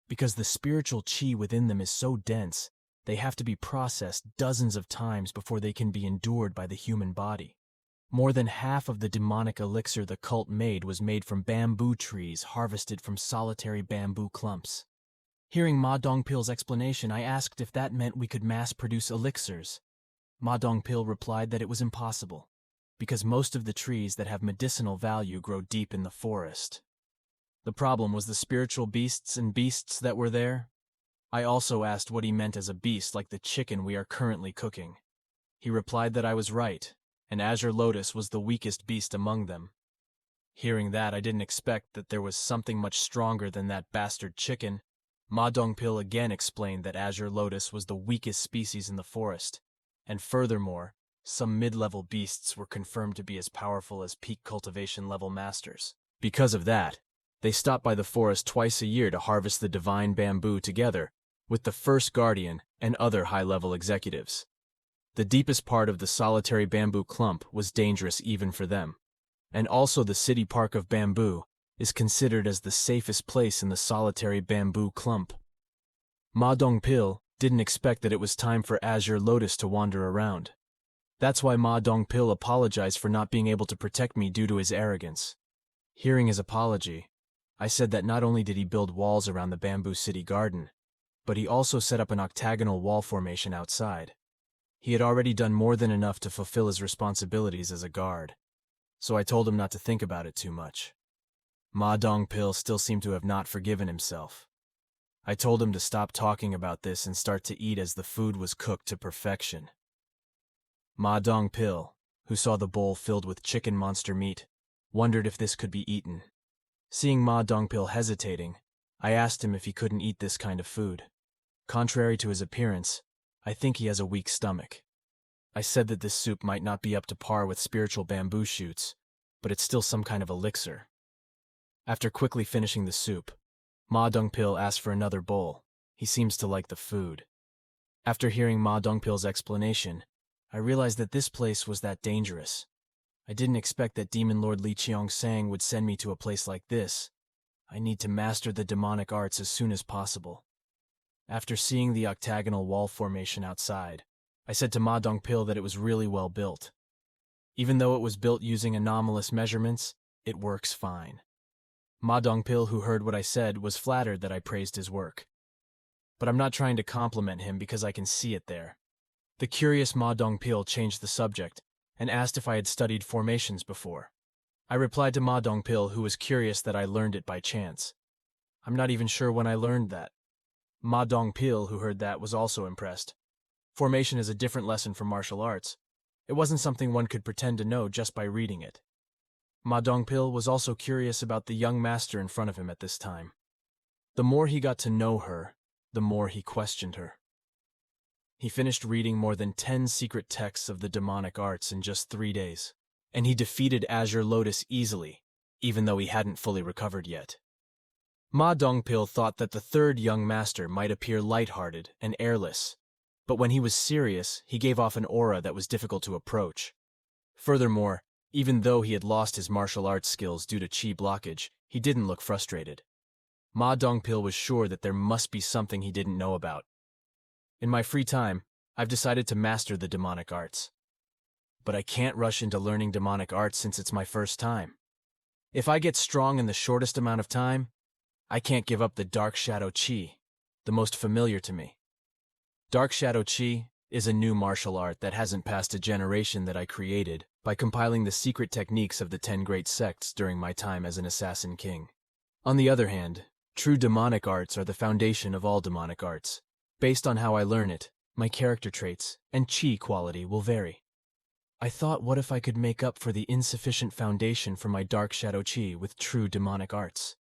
Speaker 1: Because the spiritual chi within them is so dense, they have to be processed dozens of times before they can be endured by the human body. More than half of the demonic elixir the cult made was made from bamboo trees harvested from solitary bamboo clumps. Hearing Ma Dongpil's explanation, I asked if that meant we could mass-produce elixirs. Ma Dongpil replied that it was impossible, because most of the trees that have medicinal value grow deep in the forest. The problem was the spiritual beasts and beasts that were there. I also asked what he meant as a beast like the chicken we are currently cooking. He replied that I was right, and Azure Lotus was the weakest beast among them. Hearing that, I didn't expect that there was something much stronger than that bastard chicken. Ma Dongpil again explained that Azure Lotus was the weakest species in the forest, and furthermore, some mid-level beasts were confirmed to be as powerful as peak cultivation level masters. Because of that, they stop by the forest twice a year to harvest the divine bamboo together with the first guardian and other high-level executives. The deepest part of the solitary bamboo clump was dangerous even for them, and also the city park of bamboo is considered as the safest place in the solitary bamboo clump. Ma Dongpil didn't expect that it was time for Azure Lotus to wander around. That's why Ma Dongpil apologized for not being able to protect me due to his arrogance. Hearing his apology, I said that not only did he build walls around the bamboo city garden, but he also set up an octagonal wall formation outside. He had already done more than enough to fulfill his responsibilities as a guard, so I told him not to think about it too much. Ma Dongpil still seemed to have not forgiven himself. I told him to stop talking about this and start to eat as the food was cooked to perfection. Ma Dongpil, who saw the bowl filled with chicken monster meat, wondered if this could be eaten. Seeing Ma Dongpil hesitating, I asked him if he couldn't eat this kind of food. Contrary to his appearance, I think he has a weak stomach. I said that this soup might not be up to par with spiritual bamboo shoots, but it's still some kind of elixir. After quickly finishing the soup, Ma Dongpil asked for another bowl. He seems to like the food. After hearing Ma Dongpil's explanation, I realized that this place was that dangerous. I didn't expect that Demon Lord Li Qiangsang would send me to a place like this. I need to master the demonic arts as soon as possible. After seeing the octagonal wall formation outside, I said to Ma Dongpil that it was really well built. Even though it was built using anomalous measurements, it works fine. Ma Dongpil, who heard what I said, was flattered that I praised his work. But I'm not trying to compliment him because I can see it there. The curious Ma Dongpil changed the subject and asked if I had studied formations before. I replied to Ma Dongpil, who was curious that I learned it by chance. I'm not even sure when I learned that. Ma Dongpil, who heard that, was also impressed. Formation is a different lesson from martial arts. It wasn't something one could pretend to know just by reading it. Ma Dongpil was also curious about the young master in front of him at this time. The more he got to know her, the more he questioned her. He finished reading more than 10 secret texts of the demonic arts in just 3 days, and he defeated Azure Lotus easily, even though he hadn't fully recovered yet. Ma Dongpil thought that the third young master might appear lighthearted and airless, but when he was serious, he gave off an aura that was difficult to approach. Furthermore, even though he had lost his martial arts skills due to chi blockage, he didn't look frustrated. Ma Dongpil was sure that there must be something he didn't know about. In my free time, I've decided to master the demonic arts. But I can't rush into learning demonic arts since it's my first time. If I get strong in the shortest amount of time, I can't give up the Dark Shadow Chi, the most familiar to me. Dark Shadow Chi is a new martial art that hasn't passed a generation that I created by compiling the secret techniques of the 10 great sects during my time as an assassin king. On the other hand, true demonic arts are the foundation of all demonic arts. Based on how I learn it, my character traits and chi quality will vary. I thought, what if I could make up for the insufficient foundation for my Dark Shadow Chi with true demonic arts?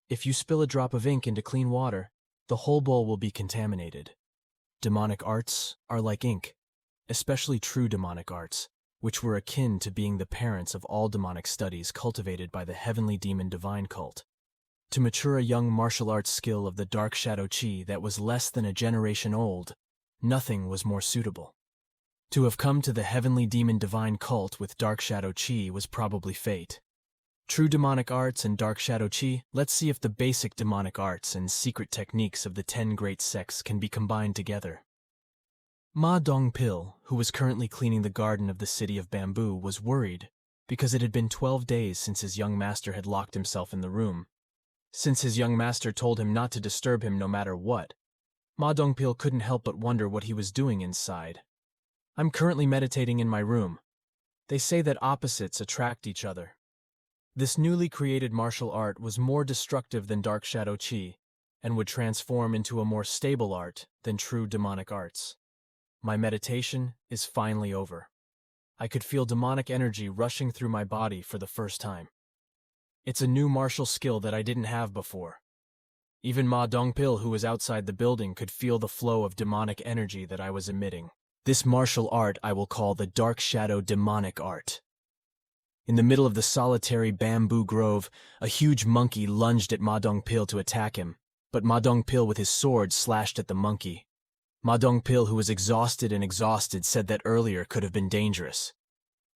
Speaker 1: If you spill a drop of ink into clean water, the whole bowl will be contaminated. Demonic arts are like ink, especially true demonic arts, which were akin to being the parents of all demonic studies cultivated by the heavenly demon divine cult. To mature a young martial arts skill of the Dark Shadow Chi that was less than a generation old, nothing was more suitable. To have come to the heavenly demon divine cult with Dark Shadow Chi was probably fate. True demonic arts and Dark Shadow Chi, let's see if the basic demonic arts and secret techniques of the 10 great sects can be combined together. Ma Dongpil, who was currently cleaning the garden of the city of bamboo, was worried because it had been 12 days since his young master had locked himself in the room. Since his young master told him not to disturb him no matter what, Ma Dongpil couldn't help but wonder what he was doing inside. I'm currently meditating in my room. They say that opposites attract each other. This newly created martial art was more destructive than Dark Shadow Chi and would transform into a more stable art than true demonic arts. My meditation is finally over. I could feel demonic energy rushing through my body for the first time. It's a new martial skill that I didn't have before. Even Ma Dongpil, who was outside the building, could feel the flow of demonic energy that I was emitting. This martial art I will call the Dark Shadow Demonic Art. In the middle of the solitary bamboo grove, a huge monkey lunged at Ma Dongpil to attack him, but Ma Dongpil with his sword slashed at the monkey. Ma Dongpil, who was exhausted, said that earlier could have been dangerous.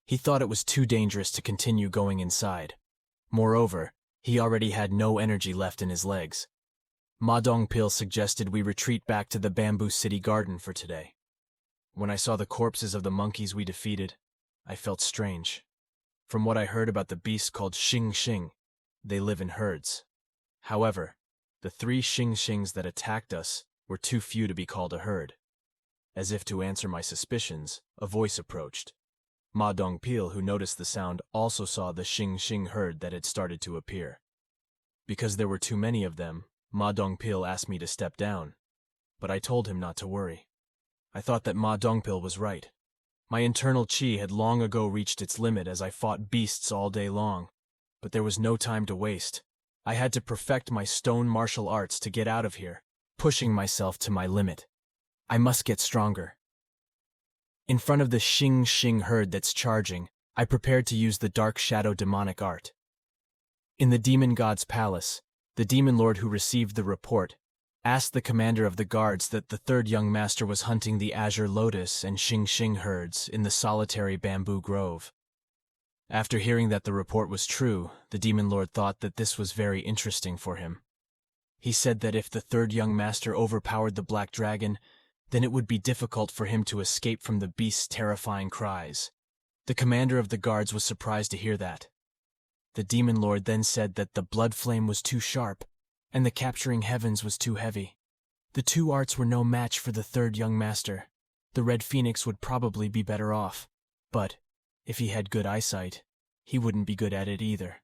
Speaker 1: He thought it was too dangerous to continue going inside. Moreover, he already had no energy left in his legs. Ma Dongpil suggested we retreat back to the Bamboo City Garden for today. When I saw the corpses of the monkeys we defeated, I felt strange. From what I heard about the beast called Xing Xing, they live in herds. However, the 3 Xing Xings that attacked us were too few to be called a herd. As if to answer my suspicions, a voice approached. Ma Dongpil, who noticed the sound, also saw the Xing Xing herd that had started to appear. Because there were too many of them, Ma Dongpil asked me to step down, but I told him not to worry. I thought that Ma Dongpil was right. My internal chi had long ago reached its limit as I fought beasts all day long, but there was no time to waste. I had to perfect my stone martial arts to get out of here, pushing myself to my limit. I must get stronger. In front of the Xing Xing herd that's charging, I prepared to use the Dark Shadow Demonic Art. In the demon god's palace, the demon lord who received the report asked the commander of the guards that the third young master was hunting the Azure Lotus and Xing Xing herds in the solitary bamboo grove. After hearing that the report was true, the demon lord thought that this was very interesting for him. He said that if the third young master overpowered the black dragon, then it would be difficult for him to escape from the beast's terrifying cries. The commander of the guards was surprised to hear that. The demon lord then said that the blood flame was too sharp, and the capturing heavens was too heavy. The 2 arts were no match for the third young master. The Red Phoenix would probably be better off, but if he had good eyesight, he wouldn't be good at it either.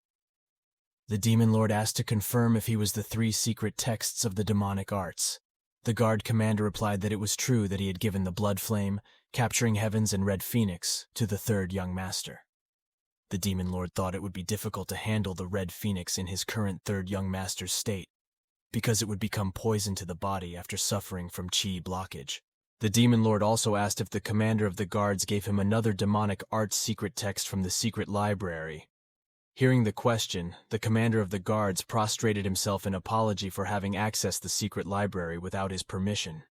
Speaker 1: The demon lord asked to confirm if he was the 3 secret texts of the demonic arts. The guard commander replied that it was true that he had given the blood flame, capturing heavens, and Red Phoenix to the third young master. The Demon Lord thought it would be difficult to handle the Red Phoenix in his current third young master's state, because it would become poison to the body after suffering from chi blockage. The Demon Lord also asked if the commander of the guards gave him another demonic arts secret text from the secret library. Hearing the question, the commander of the guards prostrated himself in apology for having accessed the secret library without his permission.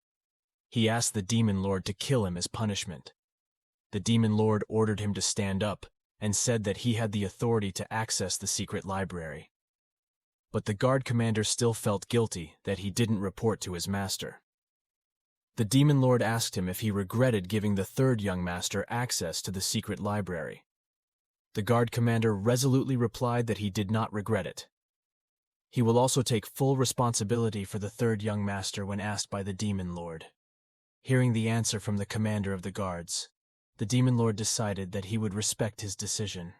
Speaker 1: He asked the Demon Lord to kill him as punishment. The Demon Lord ordered him to stand up and said that he had the authority to access the secret library. But the guard commander still felt guilty that he didn't report to his master. The Demon Lord asked him if he regretted giving the third young master access to the secret library. The guard commander resolutely replied that he did not regret it. He will also take full responsibility for the third young master when asked by the Demon Lord. Hearing the answer from the commander of the guards, the Demon Lord decided that he would respect his decision.